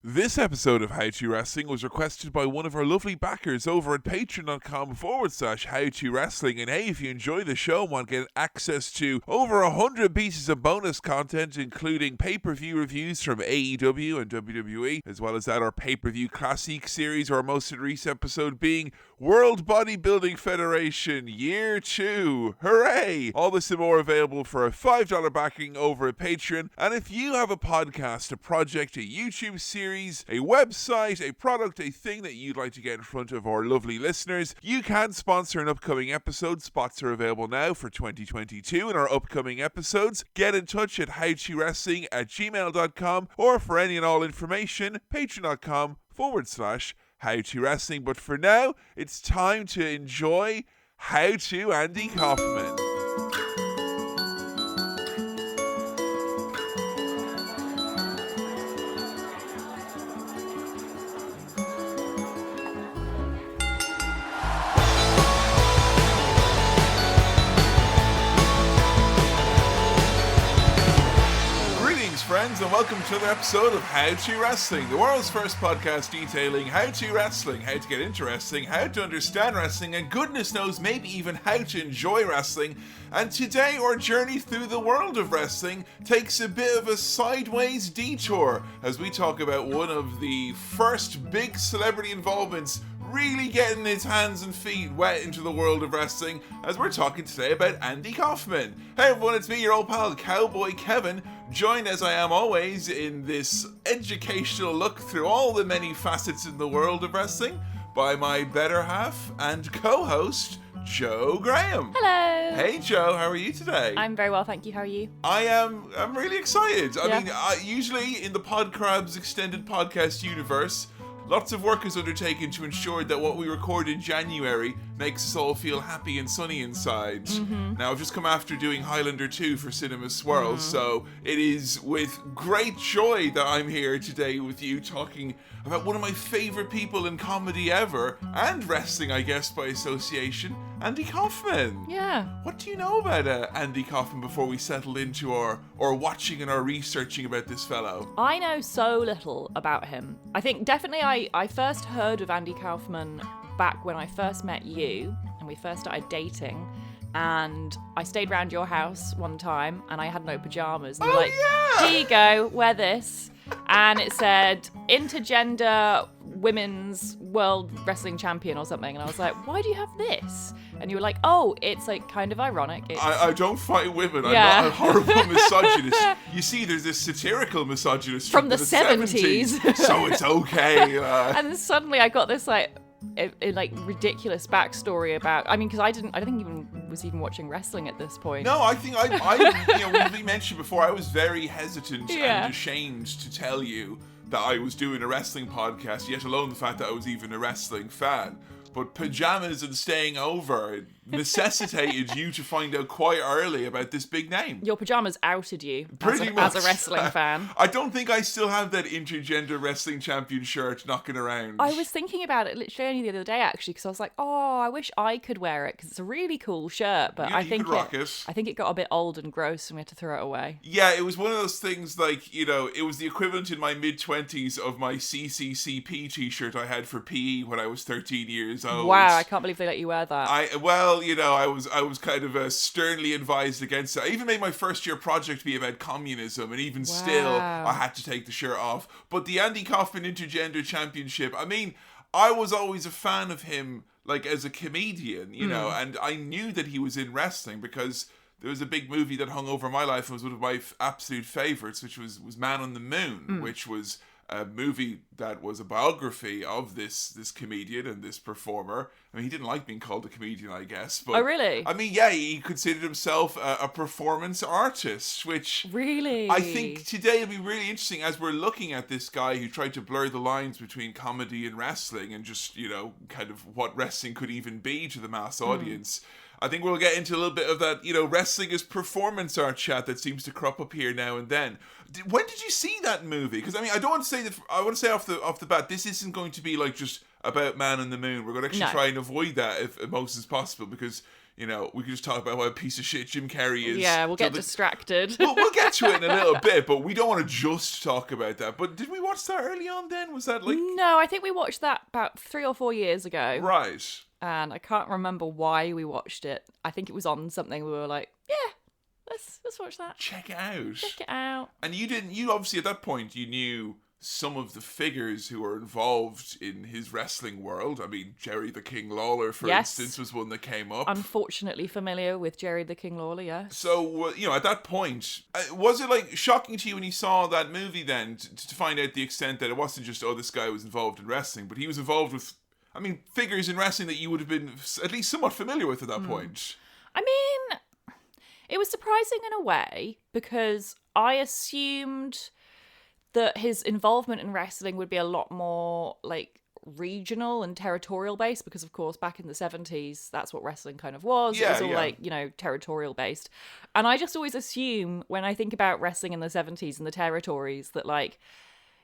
This episode of How To Wrestling was requested by one of our lovely backers over at patreon.com/How To Wrestling. And hey, if you enjoy the show and want to get access to over 100 pieces of bonus content, including pay-per-view reviews from AEW and WWE, as well as that our pay-per-view classic series, our most recent episode being World Bodybuilding Federation Year 2. Hooray! All this and more available for a $5 backing over at Patreon. And if you have a podcast, a project, a YouTube series, a website, a product, a thing that you'd like to get in front of our lovely listeners, you can sponsor an upcoming episode. Spots are available now for 2022 in our upcoming episodes. Get in touch at howtowrestling@gmail.com, or for any and all information, patreon.com/How To Wrestling. But for now, it's time to enjoy How To Andy Kaufman. Friends, and welcome to another episode of How To Wrestling, the world's first podcast detailing how to wrestling, how to get into wrestling, how to understand wrestling, and goodness knows, maybe even how to enjoy wrestling. And today our journey through the world of wrestling takes a bit of a sideways detour as we talk about one of the first big celebrity involvements really getting his hands and feet wet into the world of wrestling, as we're talking today about Andy Kaufman. Hey everyone, it's me, your old pal Cowboy Kevin, joined as I am always in this educational look through all the many facets in the world of wrestling by my better half and co-host, Jo Graham. Hello. Hey Jo, how are you today? I'm very well, thank you. How are you? I'm really excited. Yeah. I mean, usually in the Podcrabs extended podcast universe, lots of work is undertaken to ensure that what we record in January makes us all feel happy and sunny inside. Mm-hmm. Now, I've just come after doing Highlander 2 for Cinema Swirl, so it is with great joy that I'm here today with you talking about one of my favorite people in comedy ever, and wrestling, I guess, by association, Andy Kaufman. Yeah. What do you know about Andy Kaufman before we settled into our watching and our researching about this fellow? I know so little about him. I think definitely I first heard of Andy Kaufman back when I first met you and we first started dating. And I stayed around your house one time and I had no pajamas. And you were like, yeah! Here you go, wear this. And it said Intergender Women's World Wrestling Champion or something. And I was like, why do you have this? And you were like, oh, it's like kind of ironic. I don't fight women. Yeah. I'm not a horrible misogynist. You see, there's this satirical misogynist from the 70s. So it's okay. And then suddenly I got this like ridiculous backstory about. I mean, because I don't even was even watching wrestling at this point. No, I think we mentioned before, I was very hesitant and ashamed to tell you that I was doing a wrestling podcast, yet alone the fact that I was even a wrestling fan. But pajamas and staying over necessitated you to find out quite early about this big name. Your pajamas outed you Pretty much. as a wrestling fan. I don't think I still have that Intergender Wrestling Champion shirt knocking around. I was thinking about it literally only the other day, actually, because I was like, oh, I wish I could wear it, because it's a really cool shirt, but I think it got a bit old and gross and we had to throw it away. Yeah, it was one of those things like, it was the equivalent in my mid-20s of my CCCP t-shirt I had for PE when I was 13 years old. Wow, I can't believe they let you wear that. I was kind of sternly advised against it. I even made my first year project be about communism, and even still, I had to take the shirt off. But the Andy Kaufman Intergender Championship, I mean, I was always a fan of him, like, as a comedian, know, and I knew that he was in wrestling because there was a big movie that hung over my life and was one of my absolute favorites, which was Man on the Moon, which was a movie that was a biography of this comedian and this performer. I mean, he didn't like being called a comedian, I guess. But, oh, really? I mean, yeah, he considered himself a performance artist, which... Really? I think today it'll be really interesting as we're looking at this guy who tried to blur the lines between comedy and wrestling and just, kind of what wrestling could even be to the mass audience. I think we'll get into a little bit of that, wrestling as performance art chat that seems to crop up here now and then. When did you see that movie? Because, I mean, I don't want to say that... I want to say off the bat, this isn't going to be like just about Man on the Moon. We're going to actually try and avoid that if most as possible because, we could just talk about what a piece of shit Jim Carrey is. Yeah, we'll get distracted. We'll get to it in a little bit, but we don't want to just talk about that. But did we watch that early on then? Was that like... No, I think we watched that about 3 or 4 years ago. Right. And I can't remember why we watched it. I think it was on something we were like, yeah, let's watch that. Check it out. Check it out. And you obviously at that point, you knew some of the figures who were involved in his wrestling world. I mean, Jerry the King Lawler, for instance, was one that came up. Unfortunately familiar with Jerry the King Lawler, yes. So, at that point, was it like shocking to you when you saw that movie then to find out the extent that it wasn't just, this guy was involved in wrestling, but he was involved with, figures in wrestling that you would have been at least somewhat familiar with at that point? I mean, it was surprising in a way because I assumed that his involvement in wrestling would be a lot more like regional and territorial based because of course back in the 70s that's what wrestling kind of was. It was all like, territorial based. And I just always assume when I think about wrestling in the 70s and the territories that like,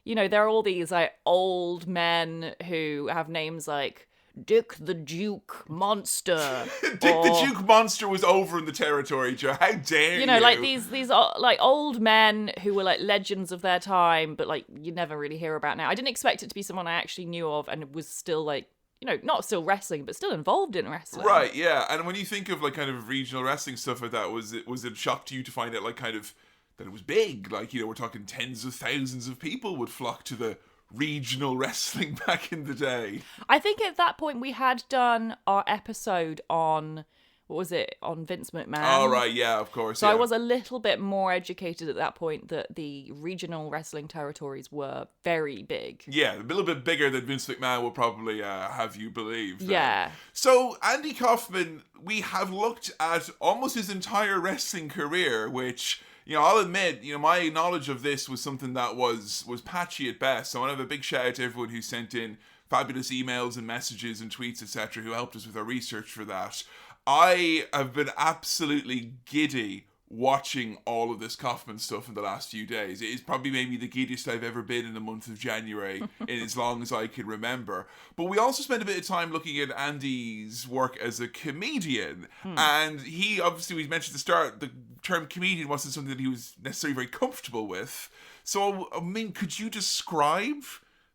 there are all these like old men who have names like Dick the Duke Monster. Dick the Duke Monster was over in the territory, Joe. How dare you? Like these like old men who were like legends of their time, but like you never really hear about now. I didn't expect it to be someone I actually knew of and was still like, not still wrestling, but still involved in wrestling. Right, yeah. And when you think of like kind of regional wrestling stuff like that, was it a shock to you to find out like kind of that it was big? Like, we're talking tens of thousands of people would flock to the regional wrestling back in the day. I think at that point we had done our episode on, what was it, on Vince McMahon. Oh, right, yeah, of course. So I was a little bit more educated at that point that the regional wrestling territories were very big. Yeah, a little bit bigger than Vince McMahon will probably have you believe. Yeah. So Andy Kaufman, we have looked at almost his entire wrestling career, which... I'll admit, my knowledge of this was something that was patchy at best. So I want to have a big shout out to everyone who sent in fabulous emails and messages and tweets, etc., who helped us with our research for that. I have been absolutely giddy watching all of this Kaufman stuff in the last few days. It is probably maybe the giddiest I've ever been in the month of January in as long as I can remember. But we also spent a bit of time looking at Andy's work as a comedian. And he, obviously, we mentioned at the start, the term comedian wasn't something that he was necessarily very comfortable with. So, could you describe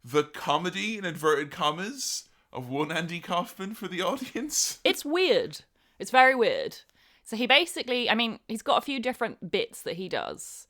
the comedy, in inverted commas, of one Andy Kaufman for the audience? It's weird. It's very weird. So he basically, he's got a few different bits that he does.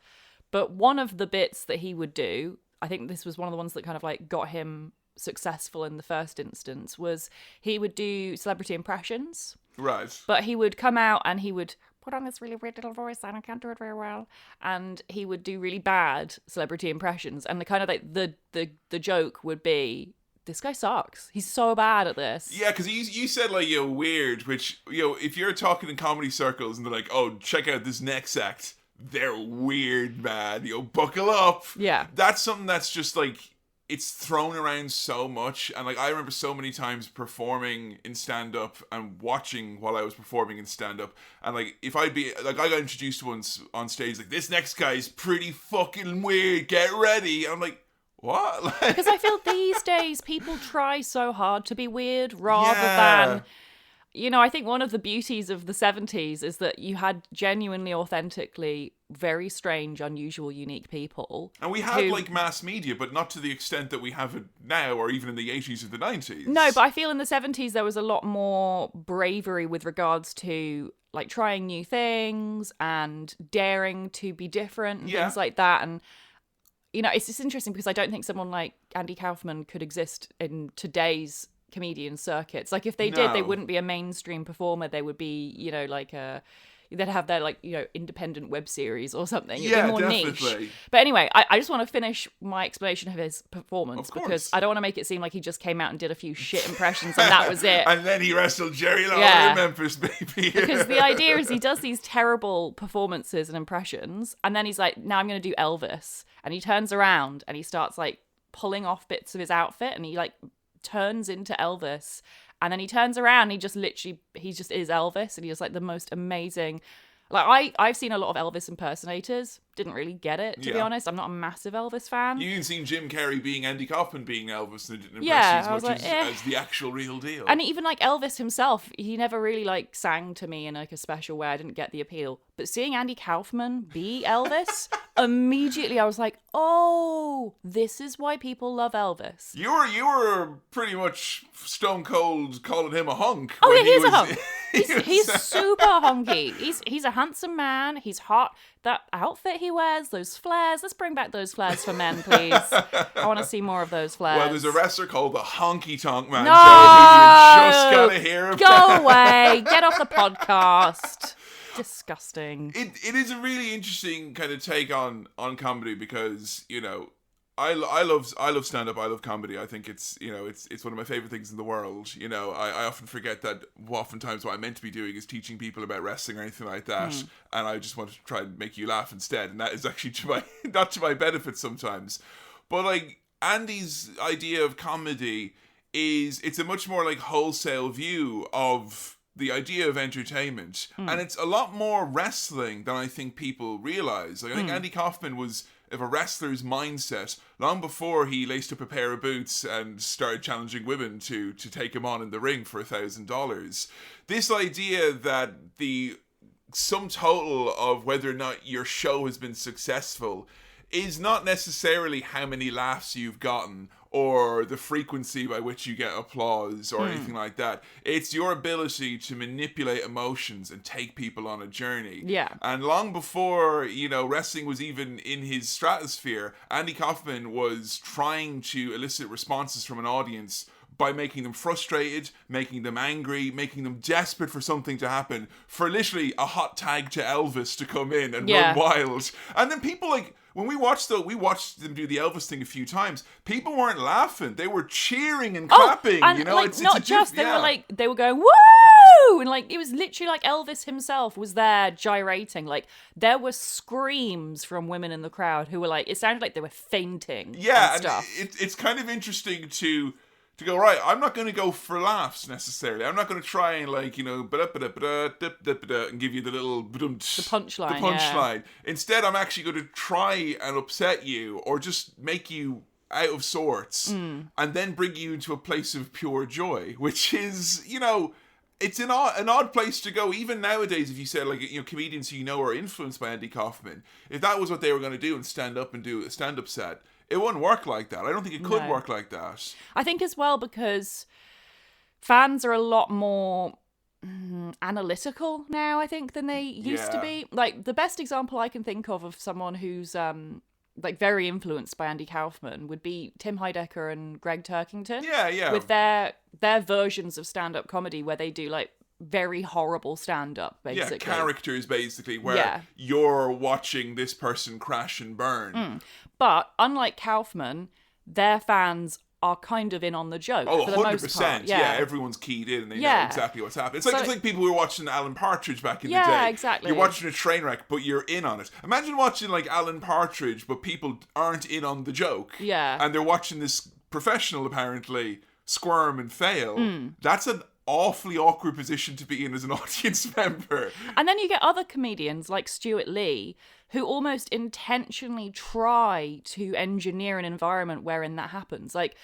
But one of the bits that he would do, I think this was one of the ones that kind of like got him successful in the first instance, was he would do celebrity impressions. Right. But he would come out and he would put on this really weird little voice and I can't do it very well. And he would do really bad celebrity impressions. And the kind of like the joke would be, this guy sucks. He's so bad at this. Yeah, because you said like, weird, which, if you're talking in comedy circles and they're like, oh, check out this next act, they're weird, man. Buckle up. Yeah. That's something that's just like, it's thrown around so much. And like, I remember so many times performing in stand-up and watching while I was performing in stand-up. And like, if I'd be, like, I got introduced once on stage, like, this next guy's pretty fucking weird, get ready. And I'm like, what? Because I feel these days people try so hard to be weird rather than, I think one of the beauties of the 70s is that you had genuinely, authentically, very strange, unusual, unique people. And we had like mass media, but not to the extent that we have it now or even in the 80s or the 90s. No, but I feel in the 70s there was a lot more bravery with regards to like trying new things and daring to be different and things like that. And it's just interesting because I don't think someone like Andy Kaufman could exist in today's comedian circuits. Like if they did, they wouldn't be a mainstream performer. They would be, they'd have their like, independent web series or something. It'd be more definitely. niche. But anyway, I just want to finish my explanation of his performance of course. Because I don't want to make it seem like he just came out and did a few shit impressions and that was it. And then he wrestled Jerry Lawler in Memphis, baby. Because the idea is he does these terrible performances and impressions and then he's like, now I'm going to do Elvis. And he turns around and he starts like pulling off bits of his outfit and he like turns into Elvis. And then he turns around and he just is Elvis and he has like the most amazing, like I've seen a lot of Elvis impersonators, didn't really get it, to be honest. I'm not a massive Elvis fan. You even seen Jim Carrey being Andy Kaufman being Elvis, and it didn't impress Yeah, you I as was much like, as the actual real deal. And even like Elvis himself, he never really like sang to me in like a special way. I didn't get the appeal. But seeing Andy Kaufman be Elvis, immediately I was like, oh, this is why people love Elvis. You were pretty much stone cold calling him a hunk. Oh, when yeah, he's a hunk. he He's was- super hunky. He's a handsome man. He's hot. That outfit he wears, those flares. Let's bring back those flares for men, please. I want to see more of those flares. Well, there's a wrestler called the Honky Tonk Man, No! Joe, who you just gotta hear about. Go away. Get off the podcast. Disgusting. It is a really interesting kind of take on comedy because, you know, I love stand up. I love comedy. I think it's, you know, it's one of my favorite things in the world. You know, I often forget that oftentimes what I'm meant to be doing is teaching people about wrestling or anything like that, and I just want to try and make you laugh instead, and that is actually to my not to my benefit sometimes. But like Andy's idea of comedy it's a much more like wholesale view of the idea of entertainment, and it's a lot more wrestling than I think people realize. Like I think Andy Kaufman was of a wrestler's mindset long before he laced up a pair of boots and started challenging women to take him on in the ring for $1,000. This idea that the sum total of whether or not your show has been successful is not necessarily how many laughs you've gotten or the frequency by which you get applause or anything like that. It's your ability to manipulate emotions and take people on a journey. Yeah. And long before, you know, wrestling was even in his stratosphere, Andy Kaufman was trying to elicit responses from an audience by making them frustrated, making them angry, making them desperate for something to happen, for literally a hot tag to Elvis to come in and run wild. And then people like, when we watched them do the Elvis thing a few times, people weren't laughing. They were cheering and clapping. And you know, like, they were going, woo! And like, it was literally like Elvis himself was there gyrating. Like, there were screams from women in the crowd who were like, it sounded like they were fainting. Yeah, and stuff. It's kind of interesting to go, right, I'm not going to go for laughs necessarily. I'm not going to try and like, you know, and give you the little the punchline. Instead, I'm actually going to try and upset you or just make you out of sorts and then bring you into a place of pure joy, which is, you know, it's an odd place to go. Even nowadays, if you said like, you know, comedians who you know are influenced by Andy Kaufman, if that was what they were going to do and stand up and do a stand-up set, it wouldn't work like that. I don't think it could work like that. I think as well because fans are a lot more analytical now, I think, than they used to be. Like, the best example I can think of someone who's like very influenced by Andy Kaufman would be Tim Heidecker and Greg Turkington. Yeah. With their versions of stand-up comedy where they do like very horrible stand-up, basically. Yeah, characters, basically, where you're watching this person crash and burn. But, unlike Kaufman, their fans are kind of in on the joke for the 100%. most part. Yeah, everyone's keyed in and they know exactly what's happening. It's like people who were watching Alan Partridge back in the day. Yeah, exactly. You're watching a train wreck, but you're in on it. Imagine watching like Alan Partridge, but people aren't in on the joke. Yeah. And they're watching this professional, apparently, squirm and fail. That's an awfully awkward position to be in as an audience member. And then you get other comedians like Stuart Lee who almost intentionally try to engineer an environment wherein that happens. Like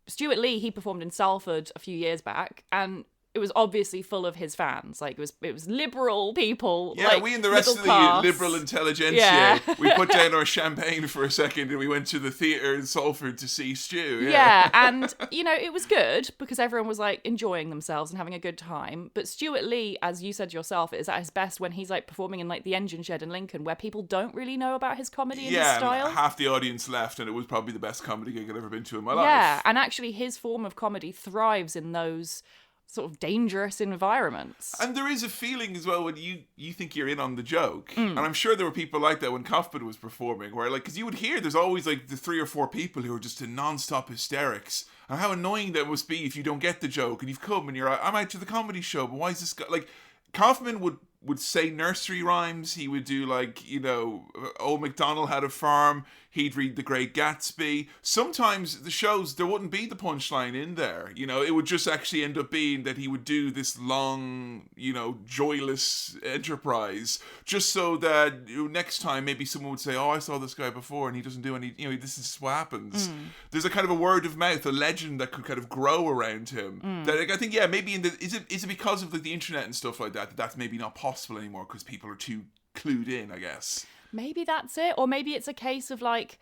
Stuart Lee, he performed in Salford a few years back, and it was obviously full of his fans. Like it was liberal people. Yeah, like, we and the rest of the liberal intelligentsia, we put down our champagne for a second and we went to the theatre in Salford to see Stu. Yeah, and you know, it was good because everyone was like enjoying themselves and having a good time. But Stuart Lee, as you said yourself, is at his best when he's like performing in like the Engine Shed in Lincoln, where people don't really know about his comedy and his style. Yeah, half the audience left, and it was probably the best comedy gig I'd ever been to in my life. Yeah, and actually his form of comedy thrives in those sort of dangerous environments. And there is a feeling as well when you think you're in on the joke. And I'm sure there were people like that when Kaufman was performing, where like, because you would hear there's always like the 3 or 4 people who are just in non-stop hysterics. And how annoying that must be if you don't get the joke and you've come and you're like, I'm out to the comedy show, but why is this guy... Like, Kaufman would would say nursery rhymes. He would do like, you know, Old MacDonald had a farm. He'd read The Great Gatsby. Sometimes the shows, there wouldn't be the punchline in there. You know, it would just actually end up being that he would do this long, you know, joyless enterprise just so that next time maybe someone would say, oh, I saw this guy before and he doesn't do any, you know, this is what happens. There's a kind of a word of mouth, a legend that could kind of grow around him. That I think, yeah, maybe is it because of like the internet and stuff like that that's maybe not possible anymore because people are too clued in, I guess. Maybe that's it. Or maybe it's a case of like,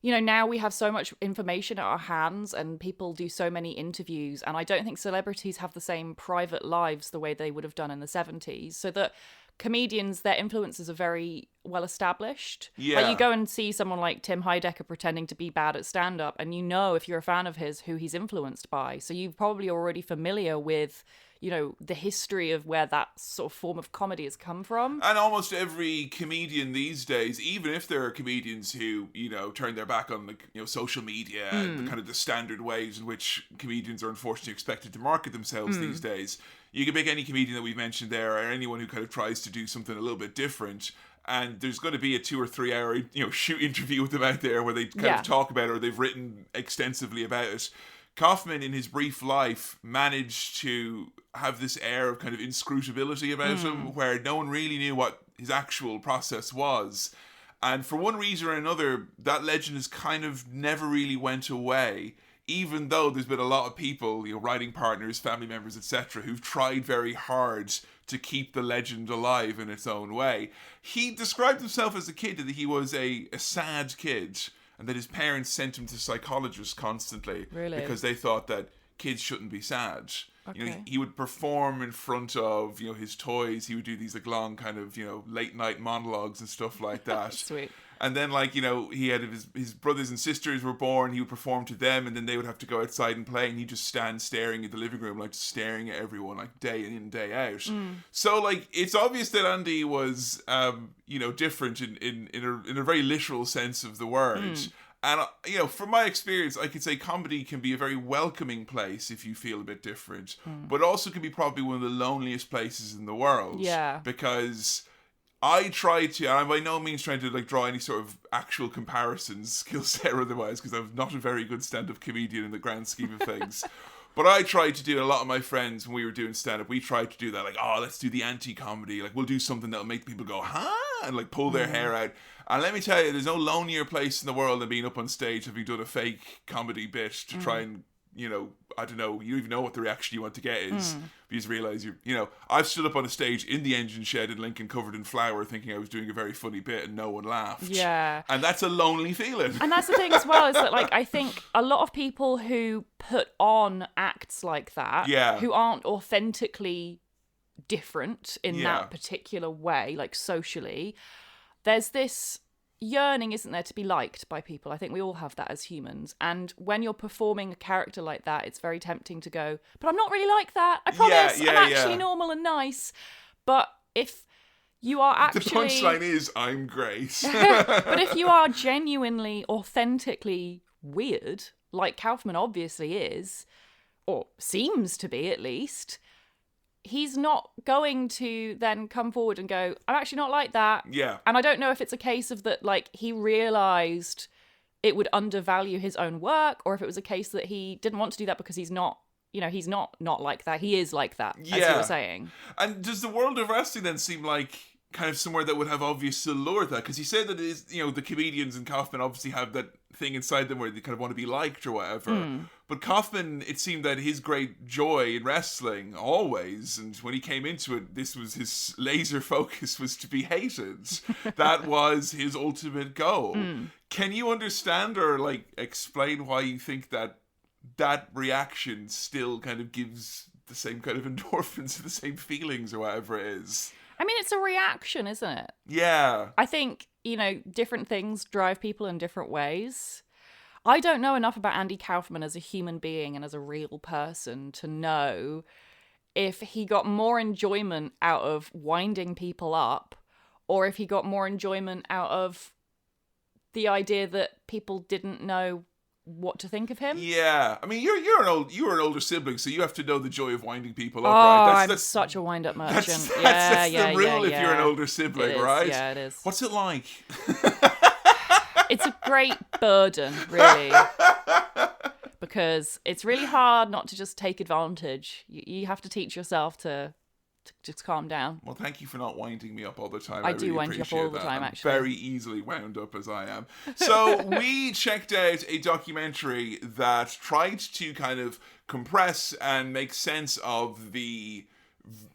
you know, now we have so much information at our hands and people do so many interviews. And I don't think celebrities have the same private lives the way they would have done in the 70s. So that comedians, their influences are very well established. Yeah. Like you go and see someone like Tim Heidecker pretending to be bad at stand-up and you know, if you're a fan of his, who he's influenced by. So you're probably already familiar with, you know, the history of where that sort of form of comedy has come from. And almost every comedian these days, even if there are comedians who, you know, turn their back on, like, you know, social media and the kind of the standard ways in which comedians are unfortunately expected to market themselves these days, you can pick any comedian that we've mentioned there or anyone who kind of tries to do something a little bit different. And there's going to be a 2 or 3 hour, you know, shoot interview with them out there where they kind of talk about it or they've written extensively about it. Kaufman, in his brief life, managed to have this air of kind of inscrutability about him, where no one really knew what his actual process was. And for one reason or another, that legend has kind of never really went away, even though there's been a lot of people, you know, writing partners, family members, etc., who've tried very hard to keep the legend alive in its own way. He described himself as a kid that he was a sad kid, and that his parents sent him to psychologists constantly because they thought that kids shouldn't be sad. Okay. You know, he would perform in front of, you know, his toys. He would do these like long kind of, you know, late night monologues and stuff like that. Sweet. And then, like, you know, he had his brothers and sisters were born. He would perform to them, and then they would have to go outside and play, and he'd just stand staring at the living room, like staring at everyone, like day in, day out. So, like, it's obvious that Andy was, you know, different in a very literal sense of the word. And, you know, from my experience, I could say comedy can be a very welcoming place if you feel a bit different, but also can be probably one of the loneliest places in the world. Yeah. Because I try to, and I'm by no means trying to like draw any sort of actual comparisons, skill set or otherwise, because I'm not a very good stand-up comedian in the grand scheme of things. But I tried to do, a lot of my friends when we were doing stand-up, we tried to do that, like, oh, let's do the anti-comedy, like we'll do something that'll make people go, huh? And like pull their hair out. And let me tell you, there's no lonelier place in the world than being up on stage having done a fake comedy bit to try and, you know, I don't know, you don't even know what the reaction you want to get is. You just realise you know, I've stood up on a stage in the engine shed in Lincoln covered in flour thinking I was doing a very funny bit and no one laughed. Yeah. And that's a lonely feeling. And that's the thing as well, is that like I think a lot of people who put on acts like that, who aren't authentically different in that particular way, like socially, there's this yearning, isn't there, to be liked by people. I think we all have that as humans. And when you're performing a character like that, it's very tempting to go, but I'm not really like that. I promise. I'm actually normal and nice. But if you are actually... The punchline is, I'm great. But if you are genuinely, authentically weird, like Kaufman obviously is, or seems to be at least... he's not going to then come forward and go, I'm actually not like that. Yeah. And I don't know if it's a case of that, like, he realised it would undervalue his own work, or if it was a case that he didn't want to do that because he's not, you know, he's not like that. He is like that, as you were saying. And does the world of wrestling then seem like kind of somewhere that would have obvious allure that? Because he said that it is, you know, the comedians and Kaufman obviously have that thing inside them where they kind of want to be liked or whatever. But Kaufman, it seemed that his great joy in wrestling always, and when he came into it, this was his laser focus, was to be hated. That was his ultimate goal. Can you understand or like explain why you think that that reaction still kind of gives the same kind of endorphins or the same feelings or whatever it is? I mean, it's a reaction, isn't it? Yeah. I think, you know, different things drive people in different ways. I don't know enough about Andy Kaufman as a human being and as a real person to know if he got more enjoyment out of winding people up or if he got more enjoyment out of the idea that people didn't know what to think of him. Yeah, I mean, you're an older sibling, so you have to know the joy of winding people up, Oh, right? I'm such a wind-up merchant. That's the rule if you're an older sibling, right? Yeah, it is. What's it like? It's a great burden, really. Because it's really hard not to just take advantage. You have to teach yourself to just calm down. Well, thank you for not winding me up all the time. I do really wind you up all the time, I'm actually. very easily wound up as I am. So we checked out a documentary that tried to kind of compress and make sense of the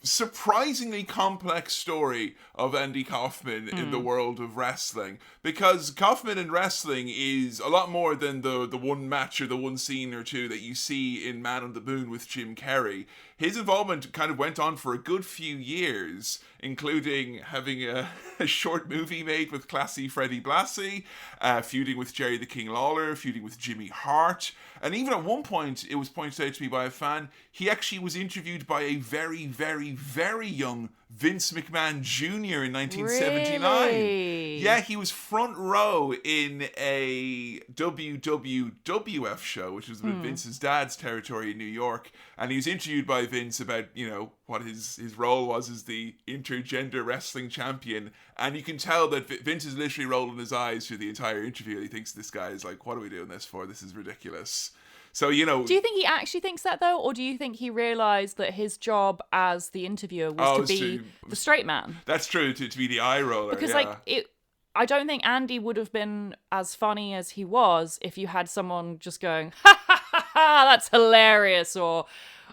surprisingly complex story of Andy Kaufman in the world of wrestling, because Kaufman in wrestling is a lot more than the one match or the one scene or two that you see in Man on the Moon with Jim Carrey. His involvement kind of went on for a good few years, including having a short movie made with classy Freddie Blassie, feuding with Jerry the King Lawler, feuding with Jimmy Hart, and even at one point, it was pointed out to me by a fan, he actually was interviewed by a very, very, very young Vince McMahon Jr. in 1979. Really? Yeah, he was front row in a WWF show, which was Vince's dad's territory in New York, and he was interviewed by Vince about, what his role was as the Intergender Wrestling Champion, and you can tell that Vince is literally rolling his eyes through the entire interview. He thinks this guy is like, what are we doing this for? This is ridiculous. So, Do you think he actually thinks that, though? Or do you think he realised that his job as the interviewer was to be the straight man? That's true, to be the eye roller. Because, I don't think Andy would have been as funny as he was if you had someone just going, ha ha ha ha, that's hilarious, or,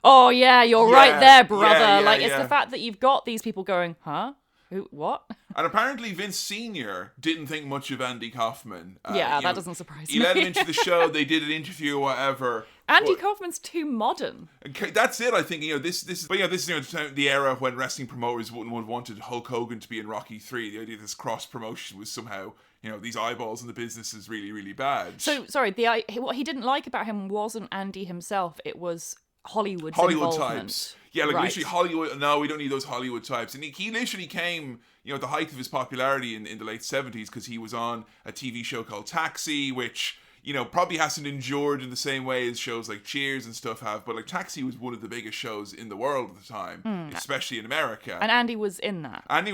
oh yeah, you're right there, brother. It's the fact that you've got these people going, huh? Who, what? And apparently Vince Sr. didn't think much of Andy Kaufman. That doesn't surprise me. He let him into the show, they did an interview or whatever. Andy Kaufman's too modern. That's it, I think. This is the era when wrestling promoters wouldn't have wanted Hulk Hogan to be in Rocky 3. The idea of this cross promotion was somehow, these eyeballs in the business is really, really bad. So, sorry, what he didn't like about him wasn't Andy himself, it was Hollywood types. Yeah, literally Hollywood. No, we don't need those Hollywood types. And he literally came, at the height of his popularity in the late 70s because he was on a TV show called Taxi, which, probably hasn't endured in the same way as shows like Cheers and stuff have. But Taxi was one of the biggest shows in the world at the time, especially in America. And Andy was in that. And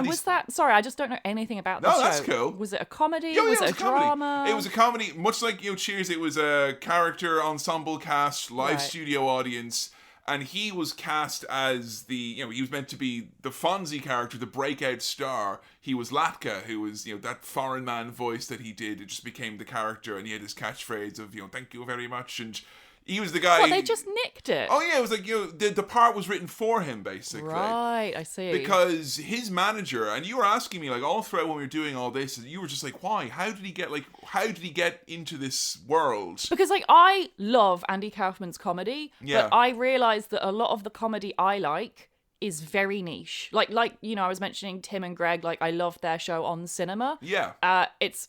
was that, sorry, I just don't know anything about the show. No, that's cool. Was it a comedy? Yeah, was it it a drama? It was a comedy. Much like, Cheers, it was a character ensemble cast, live studio audience. And he was cast as he was meant to be the Fonzie character, the breakout star. He was Latka, who was, that foreign man voice that he did. It just became the character, and he had his catchphrase of, thank you very much. And he was the guy. What, they just nicked it? Oh, yeah, it was like, the part was written for him, basically. Right, I see. Because his manager, and you were asking me, all throughout when we were doing all this, you were just like, why? How did he get into this world? Because, I love Andy Kaufman's comedy, but I realised that a lot of the comedy I like is very niche. I was mentioning Tim and Greg, I love their show on cinema. Yeah. It's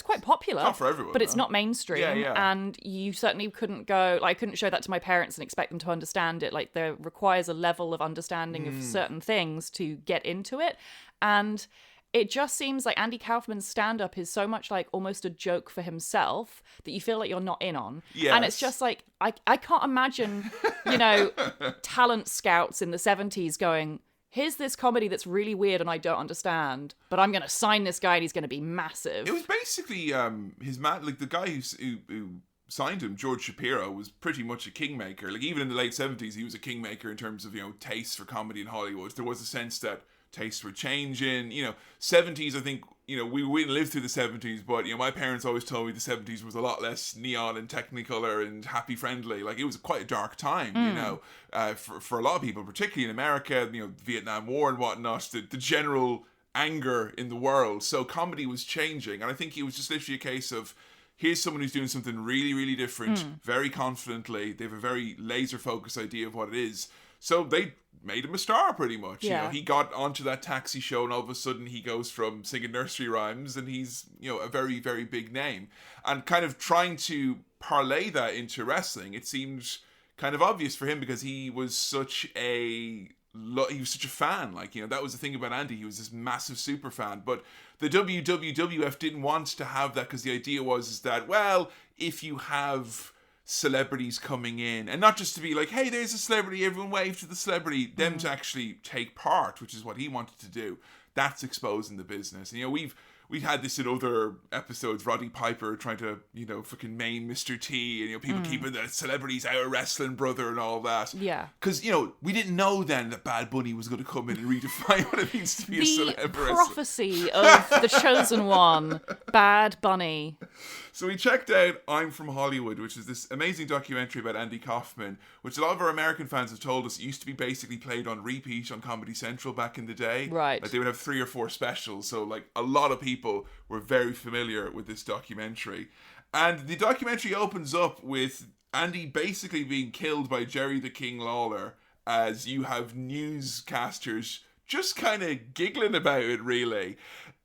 quite popular. It's not for everyone. But it's not mainstream. Yeah. And you certainly couldn't go, I couldn't show that to my parents and expect them to understand it. There requires a level of understanding of certain things to get into it. And it just seems like Andy Kaufman's stand-up is so much almost a joke for himself that you feel like you're not in on. Yes. And it's just I can't imagine, talent scouts in the 70s going, here's this comedy that's really weird and I don't understand, but I'm going to sign this guy and he's going to be massive. It was basically his man, the guy who signed him, George Shapiro, was pretty much a kingmaker. Even in the late 70s, he was a kingmaker in terms of, tastes for comedy in Hollywood. There was a sense that tastes were changing. 70s, I think, we didn't live through the 70s, but, my parents always told me the 70s was a lot less neon and technicolor and happy friendly. It was quite a dark time, for a lot of people, particularly in America, Vietnam War and whatnot, the general anger in the world. So comedy was changing. And I think it was just literally a case of, here's someone who's doing something really, really different, very confidently. They have a very laser-focused idea of what it is. So they made him a star, pretty much. Yeah. He got onto that Taxi show, and all of a sudden he goes from singing nursery rhymes, and he's, a very, very big name. And kind of trying to parlay that into wrestling, it seems kind of obvious for him because he was such a he was such a fan. Like, you know, that was the thing about Andy. He was this massive super fan. But the WWF didn't want to have that because the idea was that, well, if you have celebrities coming in, and not just to be like, hey, there's a celebrity, everyone wave to the celebrity, them to actually take part, which is what he wanted to do. That's exposing the business. And, you know, we've had this in other episodes, Roddy Piper trying to, you know, fucking maim Mr. T, and, you know, people keeping the celebrities out of wrestling, brother, and all that. Yeah. Because, you know, we didn't know then that Bad Bunny was going to come in and redefine what it means to be a celebrity. The prophecy of the chosen one, Bad Bunny. So we checked out I'm From Hollywood, which is this amazing documentary about Andy Kaufman, which a lot of our American fans have told us used to be basically played on repeat on Comedy Central back in the day. Right. Like they would have 3 or 4 specials. So like a lot of people were very familiar with this documentary. And the documentary opens up with Andy basically being killed by Jerry the King Lawler, as you have newscasters just kind of giggling about it, really.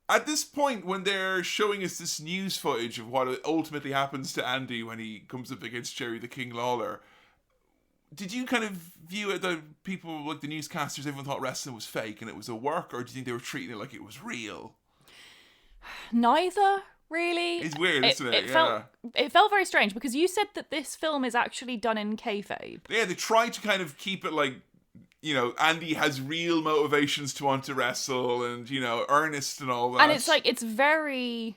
At this point, when they're showing us this news footage of what ultimately happens to Andy when he comes up against Jerry the King Lawler, did you kind of view it that people, like the newscasters, everyone thought wrestling was fake and it was a work, or do you think they were treating it like it was real? Neither, really. It's weird, isn't it? It felt very strange, because you said that this film is actually done in kayfabe. Yeah, they tried to kind of keep it like, you know, Andy has real motivations to want to wrestle and, you know, earnest and all that. And it's like, it's very...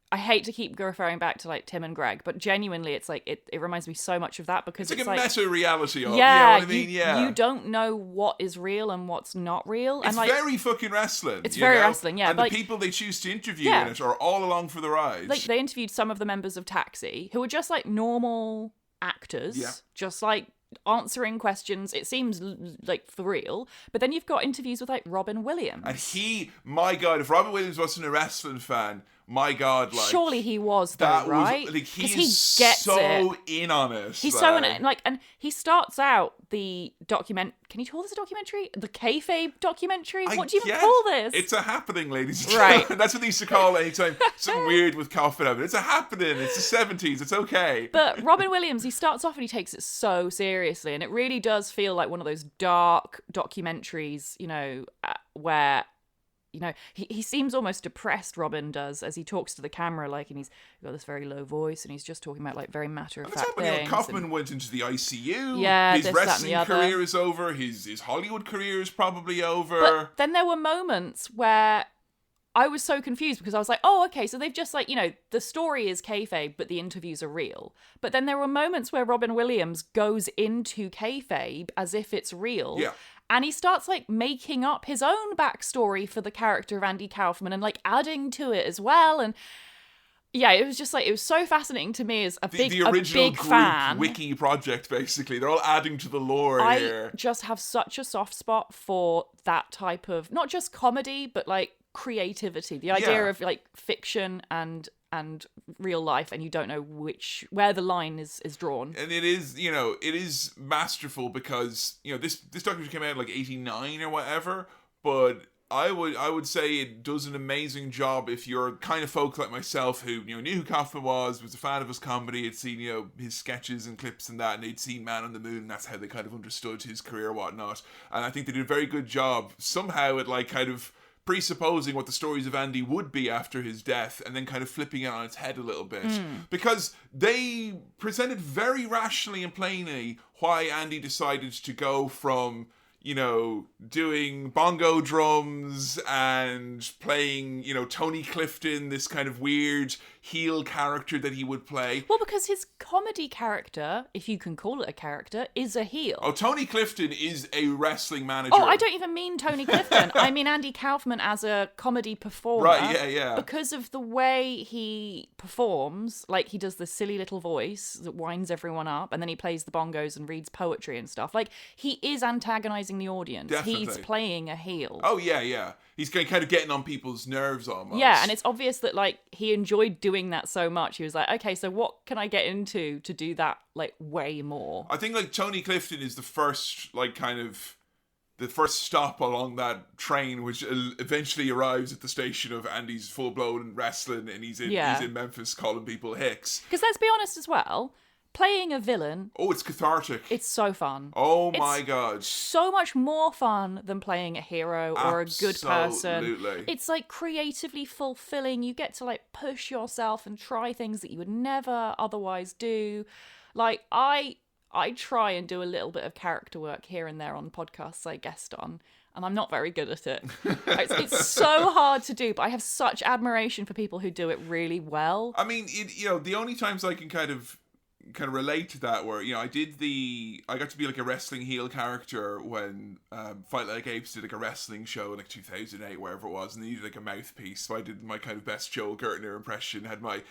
I hate to keep referring back to like Tim and Greg, but genuinely it's like, it reminds me so much of that, because it's like a meta-reality of, yeah, you know what I mean? Yeah. You don't know what is real and what's not real. It's and like, very fucking wrestling. It's very wrestling, yeah. And like, the people they choose to interview in it are all along for the ride. Like, they interviewed some of the members of Taxi, who were just like normal actors, just like answering questions. It seems like for real. But then you've got interviews with like Robin Williams. And my God, if Robin Williams wasn't a wrestling fan, my God, like... Surely he was, though, right? Like, he gets so in on it. He's so in it. Like, and he starts out the document... Can you call this a documentary? The kayfabe documentary? What do you even call this? It's a happening, ladies and gentlemen. Right. That's what they used to call it anytime something weird with Kaufman happened. It's a happening. It's the 70s. It's okay. But Robin Williams, he starts off and he takes it so seriously. And it really does feel like one of those dark documentaries, you know, where... You know, he seems almost depressed, Robin does, as he talks to the camera, like, and he's got this very low voice, and he's just talking about, like, very matter-of-fact things. You know, Kaufman went into the ICU. Yeah, his wrestling career is over. His Hollywood career is probably over. But then there were moments where I was so confused, because I was like, oh, okay, so they've just, like, you know, the story is kayfabe, but the interviews are real. But then there were moments where Robin Williams goes into kayfabe as if it's real. Yeah. And he starts, like, making up his own backstory for the character of Andy Kaufman and, like, adding to it as well. And, yeah, it was just, like, it was so fascinating to me as the original big fan. wiki project, basically. They're all adding to the lore here. I just have such a soft spot for that type of, not just comedy, but, like, creativity. The idea of, like, fiction and real life, and you don't know where the line is drawn. And it is, you know, it is masterful, because, you know, this documentary came out in like 89 or whatever, but I would say it does an amazing job if you're kind of folk like myself who, you know, knew who Kaufman was a fan of his comedy, had seen, you know, his sketches and clips and that, and they'd seen Man on the Moon, and that's how they kind of understood his career and whatnot. And I think they did a very good job somehow at, like, kind of presupposing what the stories of Andy would be after his death, and then kind of flipping it on its head a little bit. Because they presented very rationally and plainly why Andy decided to go from, you know, doing bongo drums and playing, you know, Tony Clifton, this kind of weird heel character that he would play. Well, because his comedy character, if you can call it a character, is a heel. Oh, Tony Clifton is a wrestling manager. Oh, I don't even mean Tony Clifton. I mean Andy Kaufman as a comedy performer. Right, yeah. Because of the way he performs, like he does this silly little voice that winds everyone up, and then he plays the bongos and reads poetry and stuff. Like, he is antagonizing the audience. Definitely. He's playing a heel. Oh, yeah. He's kind of getting on people's nerves almost. Yeah, and it's obvious that, like, he enjoyed doing that so much. He was like, okay, so what can I get into to do that, like, way more? I think, like, Tony Clifton is the first, like, kind of the first stop along that train, which eventually arrives at the station of Andy's full-blown wrestling, and he's in Memphis calling people hicks. Because let's be honest as well, playing a villain. Oh, it's cathartic. It's so fun. Oh my God. So much more fun than playing a hero or a good person. Absolutely. It's like creatively fulfilling. You get to like push yourself and try things that you would never otherwise do. Like I try and do a little bit of character work here and there on podcasts I guest on, and I'm not very good at it. It's so hard to do, but I have such admiration for people who do it really well. I mean, the only times I can kind of relate to that where, I got to be like a wrestling heel character when Fight Like Apes did like a wrestling show in like 2008, wherever it was, and they needed like a mouthpiece, so I did my kind of best Joel Gertner impression, had my,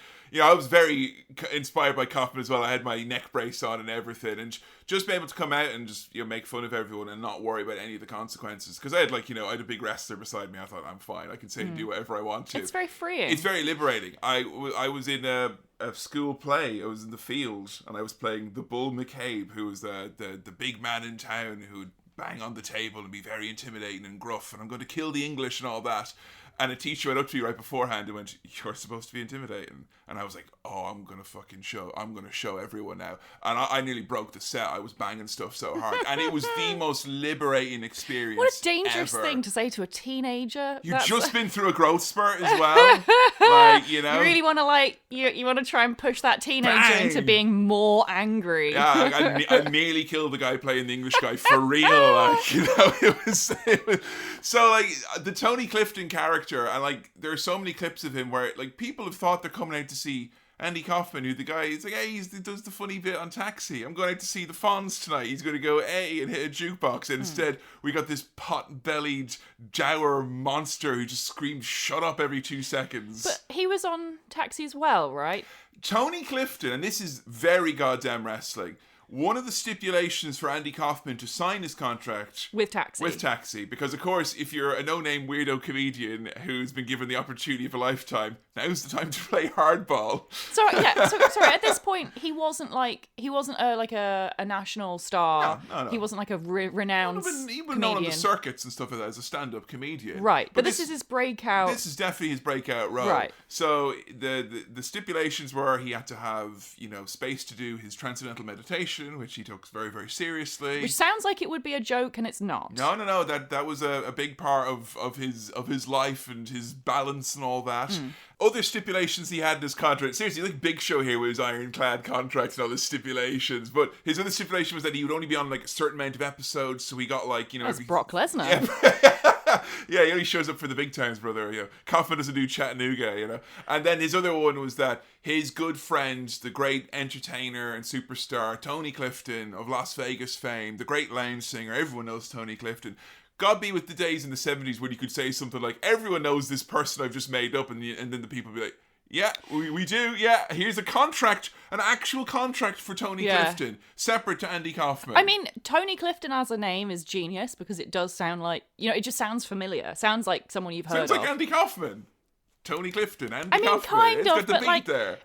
I was very inspired by Kaufman as well. I had my neck brace on and everything, and just be able to come out and just, make fun of everyone and not worry about any of the consequences, because I had like, I had a big wrestler beside me. I thought, I'm fine, I can say and do whatever I want to. It's very freeing. It's very liberating. I was in a school play. I was in the field and I was playing the Bull McCabe, who was the big man in town who'd bang on the table and be very intimidating and gruff, and I'm going to kill the English and all that. And a teacher went up to me right beforehand and went, "You're supposed to be intimidating." And I was like, "Oh, I'm going to show everyone now." And I nearly broke the set. I was banging stuff so hard. And it was the most liberating experience. What a dangerous ever. thing to say to a teenager. You've just been through a growth spurt as well. Like, You really want to you want to try and push that teenager Bang! into being more angry. Yeah, I nearly killed the guy playing the English guy for real. Like, it was so like the Tony Clifton character, and like there are so many clips of him where like people have thought they're coming out to see Andy Kaufman, who the guy is like, hey, he does the funny bit on Taxi. I'm going out to see the Fonz tonight. He's going to go, hey, and hit a jukebox. And instead, we got this pot-bellied dour monster who just screams, shut up every 2 seconds. But he was on Taxi as well, right? Tony Clifton, and this is very goddamn wrestling, one of the stipulations for Andy Kaufman to sign his contract with Taxi, because of course, if you're a no-name weirdo comedian who's been given the opportunity of a lifetime, now's the time to play hardball. So sorry. At this point, he wasn't a national star. No. He wasn't like a renowned He was comedian. known on the circuits and stuff like that as a stand-up comedian. Right, but this is his breakout. This is definitely his breakout role. Right. So the stipulations were he had to have space to do his transcendental meditation, which he took very, very seriously. Which sounds like it would be a joke, and it's not. No. That was a big part of his life and his balance and all that. Other stipulations he had in his contract. Seriously, like Big Show here with his ironclad contracts and all the stipulations. But his other stipulation was that he would only be on like a certain amount of episodes. So he got like That's Brock Lesnar. Yeah, he only shows up for the big times, brother. Kaufman doesn't do Chattanooga, And then his other one was that his good friend, the great entertainer and superstar, Tony Clifton of Las Vegas fame, the great lounge singer, everyone knows Tony Clifton. God be with the days in the 70s when you could say something like, everyone knows this person I've just made up, and then the people would be like, yeah, we do, yeah, here's a contract, an actual contract for Tony Clifton, separate to Andy Kaufman. I mean, Tony Clifton as a name is genius, because it does sound like, it just sounds familiar. Sounds like someone you've heard of. Sounds like Andy Kaufman. Tony Clifton, Andy Kaufman. Kind it's of, got the but beat like, there.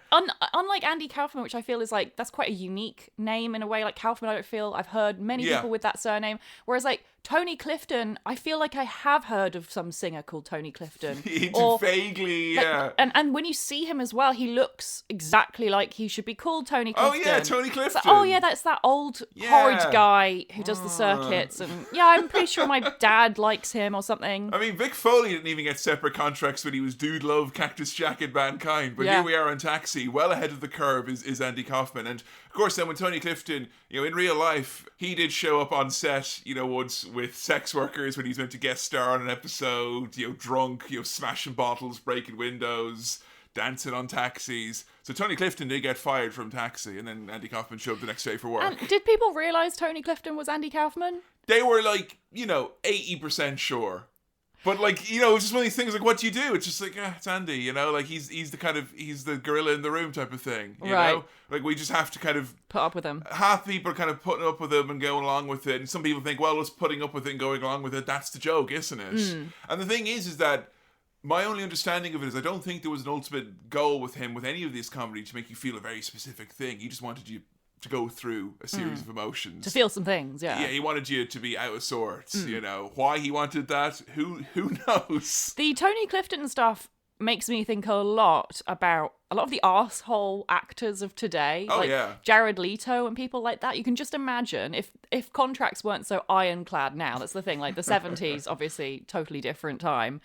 Unlike Andy Kaufman, which I feel is like, that's quite a unique name in a way. Like Kaufman, I don't feel I've heard many people with that surname. Whereas like Tony Clifton, I feel like I have heard of some singer called Tony Clifton. Vaguely, yeah. And when you see him as well, he looks exactly like he should be called Tony Clifton. Oh yeah, Tony Clifton. That's that old horrid guy who does the circuits. And I'm pretty sure my dad likes him or something. I mean, Vic Foley didn't even get separate contracts when he was Dude Love, Cactus Jack, and Mankind. But here we are on Taxi, well ahead of the curve is Andy Kaufman. And of course, then when Tony Clifton, in real life, he did show up on set, once with sex workers when he's meant to guest star on an episode, drunk, smashing bottles, breaking windows, dancing on taxis. So Tony Clifton did get fired from Taxi, and then Andy Kaufman showed up the next day for work. And did people realise Tony Clifton was Andy Kaufman? They were like, 80% sure. But like, it's just one of these things like, what do you do? It's just like, it's Andy, like he's the gorilla in the room type of thing, you know? Like we just have to kind of put up with him. Half people are kind of putting up with him and going along with it. And some people think, well, us putting up with it and going along with it, that's the joke, isn't it? And the thing is that my only understanding of it is I don't think there was an ultimate goal with him with any of this comedy to make you feel a very specific thing. He just wanted you to go through a series of emotions. To feel some things, yeah. Yeah, he wanted you to be out of sorts, Why he wanted that, who knows? The Tony Clifton stuff makes me think a lot about a lot of the arsehole actors of today. Oh, like yeah. Jared Leto and people like that. You can just imagine if contracts weren't so ironclad now. That's the thing. Like the 70s, obviously, totally different time.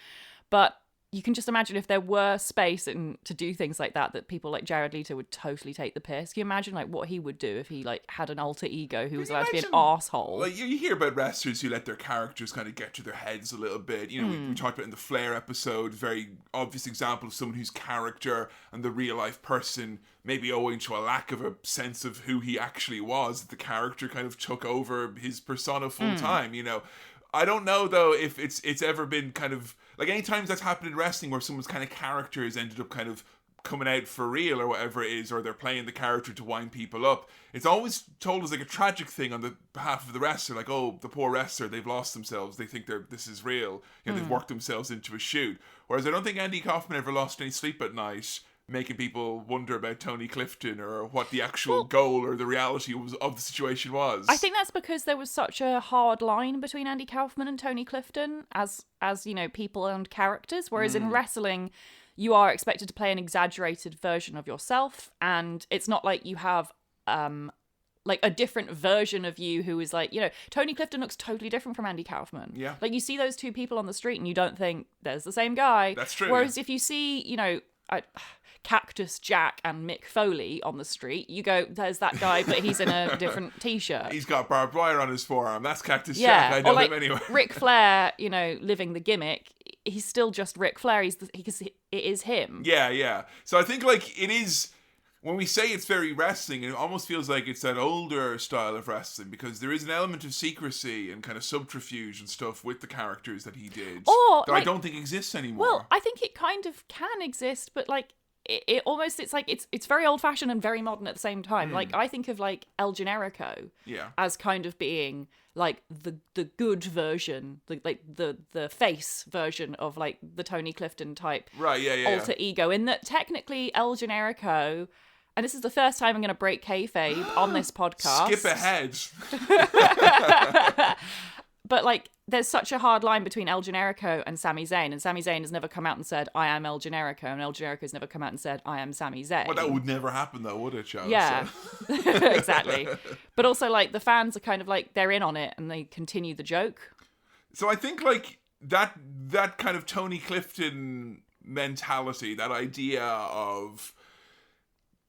But you can just imagine if there were space to do things like that people like Jared Leto would totally take the piss. Can you imagine like what he would do if he like had an alter ego who was allowed to be an arsehole? Like you hear about wrestlers who let their characters kind of get to their heads a little bit. You know, we talked about in the Flair episode, very obvious example of someone whose character and the real life person, maybe owing to a lack of a sense of who he actually was, the character kind of took over his persona full time, you know. I don't know though if it's ever been kind of like any times that's happened in wrestling where someone's kind of character has ended up kind of coming out for real or whatever it is, or they're playing the character to wind people up. It's always told as like a tragic thing on the behalf of the wrestler, like, oh, the poor wrestler, they've lost themselves, they think this is real, you know, they've worked themselves into a shoot. Whereas I don't think Andy Kaufman ever lost any sleep at night making people wonder about Tony Clifton or what the actual goal or the reality of the situation was. I think that's because there was such a hard line between Andy Kaufman and Tony Clifton as you know, people and characters, whereas in wrestling you are expected to play an exaggerated version of yourself, and it's not like you have like a different version of you who is like, you know, Tony Clifton looks totally different from Andy Kaufman. Yeah. Like you see those two people on the street and you don't think there's the same guy. That's true. Whereas if you see, you know, Cactus Jack and Mick Foley on the street, you go, there's that guy, but he's in a different t-shirt. He's got barbed wire on his forearm. That's Cactus Jack. I know like him anyway. Ric Flair, you know, living the gimmick. He's still just Ric Flair. Because it is him. Yeah. So I think like it is, when we say it's very wrestling, it almost feels like it's that older style of wrestling because there is an element of secrecy and kind of subterfuge and stuff with the characters that he did Or, that like, I don't think exists anymore. Well, I think it kind of can exist, but like it almost, it's like it's very old fashioned and very modern at the same time. Like I think of like El Generico as kind of being like the good version, the face version of like the Tony Clifton type alter ego, in that technically El Generico, and this is the first time I'm going to break kayfabe on this podcast. Skip ahead. But like, there's such a hard line between El Generico and Sami Zayn, and Sami Zayn has never come out and said, I am El Generico, and El Generico has never come out and said, I am Sami Zayn. Well, that would never happen though, would it, Charles? Yeah, So. exactly. But also, like, the fans are kind of like, they're in on it, and they continue the joke. So I think like that kind of Tony Clifton mentality, that idea of,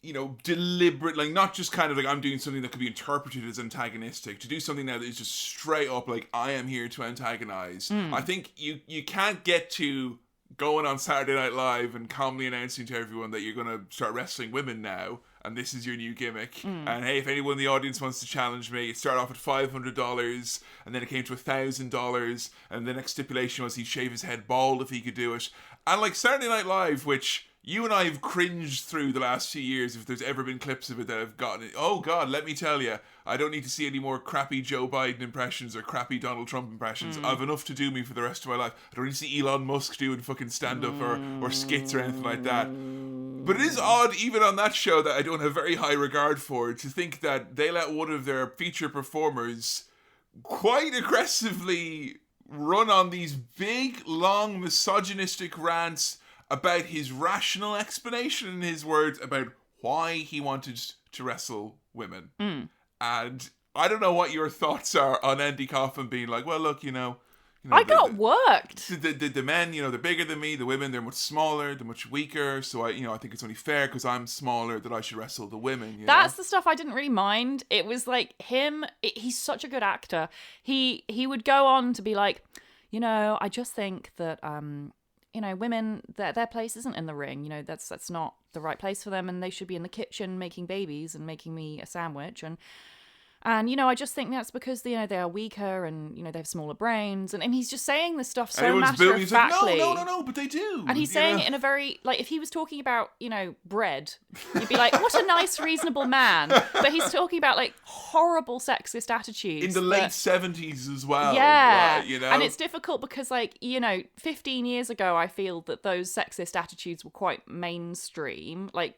you know, deliberate, like not just kind of like I'm doing something that could be interpreted as antagonistic, to do something now that is just straight up like I am here to antagonize. I think you can't get to going on Saturday Night Live and calmly announcing to everyone that you're going to start wrestling women now and this is your new gimmick. And hey, if anyone in the audience wants to challenge me, it started off at $500 and then it came to $1,000 and the next stipulation was he'd shave his head bald if he could do it. And like Saturday Night Live, which you and I have cringed through the last few years, if there's ever been clips of it that have gotten it. Oh God, let me tell you, I don't need to see any more crappy Joe Biden impressions or crappy Donald Trump impressions. I have enough to do me for the rest of my life. I don't need to see Elon Musk doing fucking stand-up or skits or anything like that. But it is odd, even on that show that I don't have very high regard for, to think that they let one of their feature performers quite aggressively run on these big, long, misogynistic rants about his rational explanation, in his words, about why he wanted to wrestle women. And I don't know what your thoughts are on Andy Kaufman being like, well, look, you know I got worked. The men, you know, they're bigger than me. The women, they're much smaller. They're much weaker. So I think it's only fair because I'm smaller that I should wrestle the women. That's the stuff I didn't really mind. It was like him. He's such a good actor. He would go on to be like, you know, I just think that you know, women, their place isn't in the ring. You know, that's not the right place for them, and they should be in the kitchen making babies and making me a sandwich. And you know, I just think that's because, you know, they are weaker and, you know, they have smaller brains. And he's just saying this stuff so matter-of-factly. Like, no, but they do. And he's saying it in a very, like, if he was talking about, you know, bread, you'd be like, what a nice, reasonable man. But he's talking about, like, horrible sexist attitudes. In the late 70s as well. Yeah. Right, you know? And it's difficult because, like, 15 years ago, I feel that those sexist attitudes were quite mainstream. Like,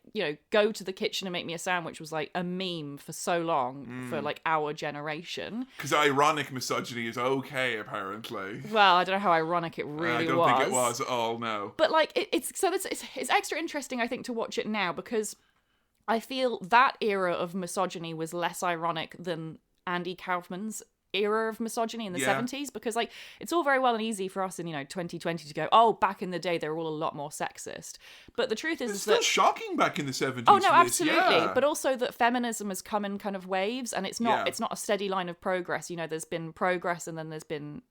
go to the kitchen and make me a sandwich was like a meme for so long for like our generation. Because ironic misogyny is okay, apparently. Well, I don't know how ironic it really was. I don't think it was at all, no. But like, it's extra interesting, I think, to watch it now because I feel that era of misogyny was less ironic than Andy Kaufman's era of misogyny in the 70s, because like it's all very well and easy for us in 2020 to go, oh, back in the day they were all a lot more sexist, but the truth is it's that still shocking back in the 70s. Oh no, absolutely. But also that feminism has come in kind of waves, and it's not a steady line of progress. There's been progress, and then there's been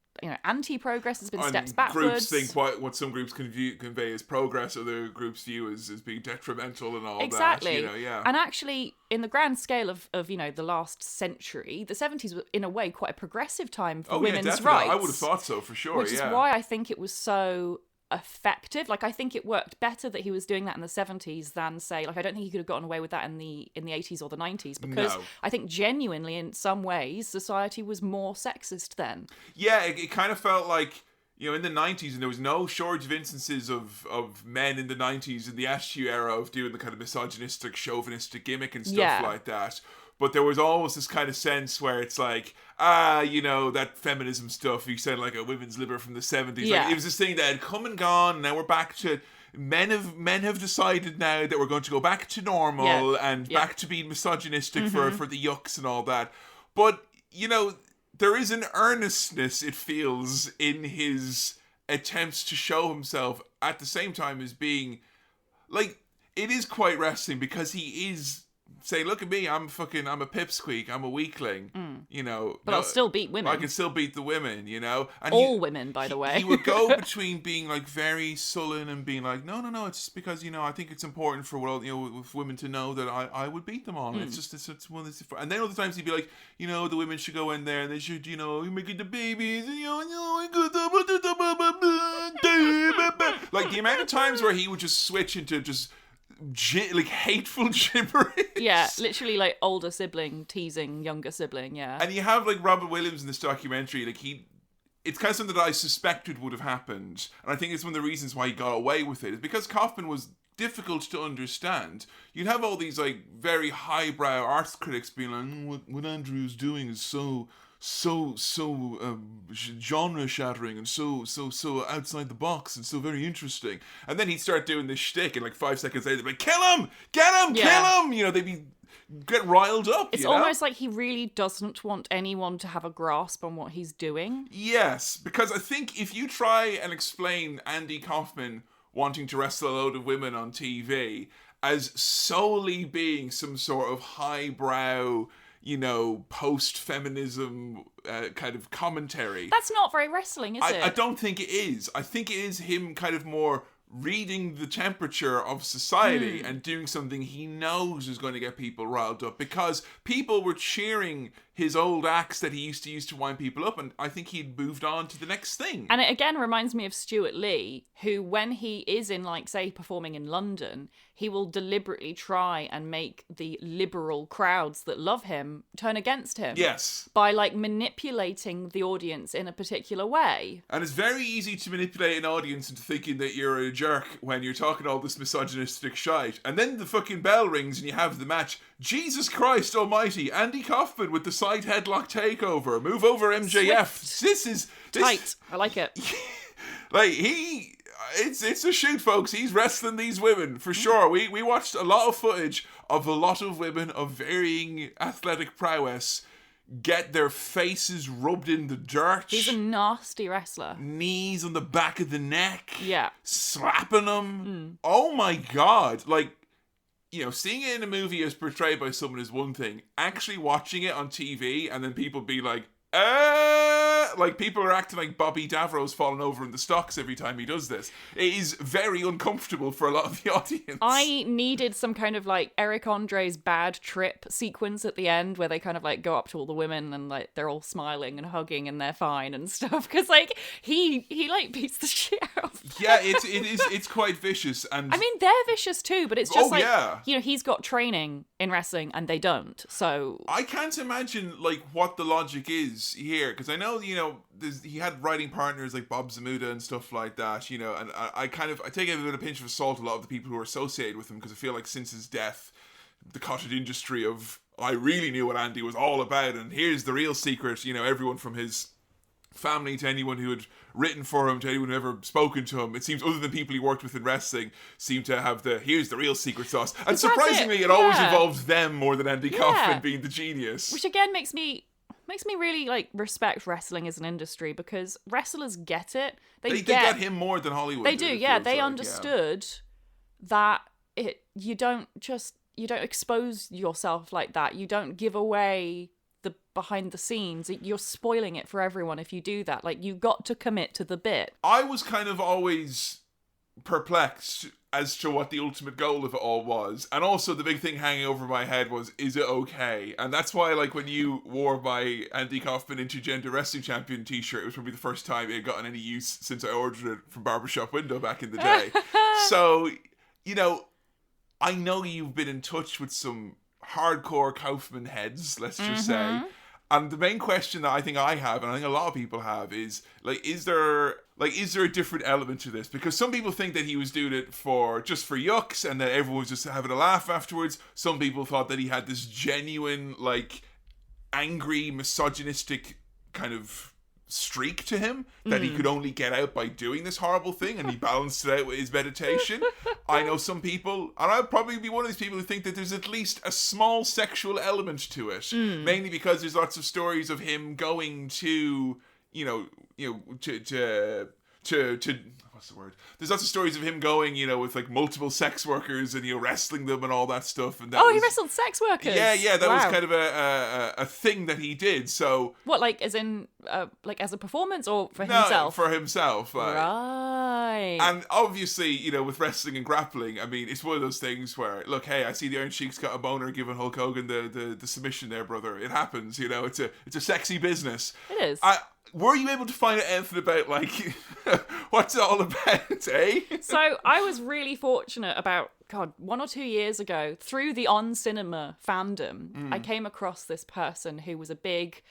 anti-progress, there's been steps backwards. Groups think what some groups convey as progress, other groups view as being detrimental and all exactly. that. And actually, in the grand scale of the last century, the 70s were in a way quite a progressive time for women's rights. I would have thought so for sure. Which is why I think it was so effective. Like, I think it worked better that he was doing that in the 70s than, say, like, I don't think he could have gotten away with that in the 80s or the 90s, because I think genuinely in some ways society was more sexist then. Yeah, it kind of felt like, in the 90s, and there was no shortage of instances of men in the 90s in the attitude era of doing the kind of misogynistic, chauvinistic gimmick and stuff like that. But there was always this kind of sense where it's like, that feminism stuff, you sound like a women's liber from the 70s. Yeah. Like, it was this thing that had come and gone, now we're back to... Men have decided now that we're going to go back to normal and back to being misogynistic for the yucks and all that. But, there is an earnestness, it feels, in his attempts to show himself at the same time as being... Like, it is quite wrestling because he is... Say, look at me, I'm a pipsqueak, I'm a weakling, But I'll still beat women. I can still beat the women, And all women, by the way. He would go between being, like, very sullen and being like, no, it's just because, I think it's important for, women to know that I would beat them all. And it's one of these... And then other times he'd be like, the women should go in there and they should, make it the babies, like, the amount of times where he would just switch into just... hateful gibberish. Yeah, literally like older sibling teasing younger sibling, yeah. And you have like Robert Williams in this documentary, like it's kind of something that I suspected would have happened. And I think it's one of the reasons why he got away with it, is because Kaufman was difficult to understand. You'd have all these like very highbrow arts critics being like, what Andrew's doing is so genre shattering and so outside the box and so very interesting. And then he'd start doing this shtick, and like 5 seconds later they'd be like, kill him, kill him. They'd get riled up. It's almost like he really doesn't want anyone to have a grasp on what he's doing. Yes, because I think if you try and explain Andy Kaufman wanting to wrestle a load of women on TV as solely being some sort of highbrow, post-feminism kind of commentary. That's not very wrestling, is it? I don't think it is. I think it is him kind of more reading the temperature of society and doing something he knows is going to get people riled up, because people were cheering his old acts that he used to use to wind people up, and I think he'd moved on to the next thing. And it again reminds me of Stuart Lee, who, when he is in, like, say, performing in London, he will deliberately try and make the liberal crowds that love him turn against him. Yes. By, like, manipulating the audience in a particular way. And it's very easy to manipulate an audience into thinking that you're a jerk when you're talking all this misogynistic shite. And then the fucking bell rings and you have the match. Jesus Christ almighty, Andy Kaufman with the side headlock takeover. Move over MJF. Swift. This is... Tight. I like it. Like, it's a shoot, folks. He's wrestling these women, for sure. We watched a lot of footage of a lot of women of varying athletic prowess get their faces rubbed in the dirt. He's a nasty wrestler. Knees on the back of the neck. Yeah. Slapping them. Oh my God. Like, seeing it in a movie as portrayed by someone is one thing. Actually watching it on TV and then people be like, like people are acting like Bobby Davro's falling over in the stocks every time he does this. It is very uncomfortable for a lot of the audience. I needed some kind of like Eric Andre's Bad Trip sequence at the end where they kind of like go up to all the women and like they're all smiling and hugging and they're fine and stuff, because like he like beats the shit out of them. Yeah, it's quite vicious. And I mean, they're vicious too, but it's just he's got training in wrestling and they don't. So I can't imagine like what the logic is here, because I know, you know, he had writing partners like Bob Zamuda and stuff like that, you know, and I take it with a pinch of salt a lot of the people who are associated with him, because I feel like since his death, the cottage industry of I really knew what Andy was all about, and here's the real secret, you know, everyone from his family to anyone who had written for him to anyone who ever spoken to him, it seems, other than people he worked with in wrestling, seem to have here's the real secret sauce. And surprisingly it always involves them more than Andy Kaufman being the genius, which again makes me really like respect wrestling as an industry, because wrestlers get it. They get him more than Hollywood. They do. They understood that you don't expose yourself like that. You don't give away the behind the scenes. You're spoiling it for everyone if you do that. Like, you got to commit to the bit. I was kind of always perplexed as to what the ultimate goal of it all was, and also the big thing hanging over my head was, is it okay? And that's why, like, when you wore my Andy Kaufman Intergender Wrestling Champion t-shirt, it was probably the first time it had gotten any use since I ordered it from Barbershop Window back in the day. So, you know, I know you've been in touch with some hardcore Kaufman heads, let's just say. And the main question that I think I have, and I think a lot of people have, is is there a different element to this? Because some people think that he was doing it just for yucks, and that everyone was just having a laugh afterwards. Some people thought that he had this genuine, like, angry, misogynistic kind of streak to him that he could only get out by doing this horrible thing, and he balanced it out with his meditation. I know some people, and I'd probably be one of these people, who think that there's at least a small sexual element to it, mainly because there's lots of stories of him going to what's the word? There's lots of stories of him going, you know, with like multiple sex workers and, you know, wrestling them and all that stuff. And he wrestled sex workers. Yeah, that was kind of a thing that he did. So what, like, as in, like, as a performance or for himself? No, for himself. Right. And obviously, you know, with wrestling and grappling, I mean, it's one of those things where, look, hey, I see the Iron Sheik's got a boner giving Hulk Hogan the submission there, brother. It happens, you know. It's a sexy business. It is. Were you able to find out anything about, like, what's it all about, eh? So I was really fortunate about, 1 or 2 years ago, through the On Cinema fandom, I came across this person who was a big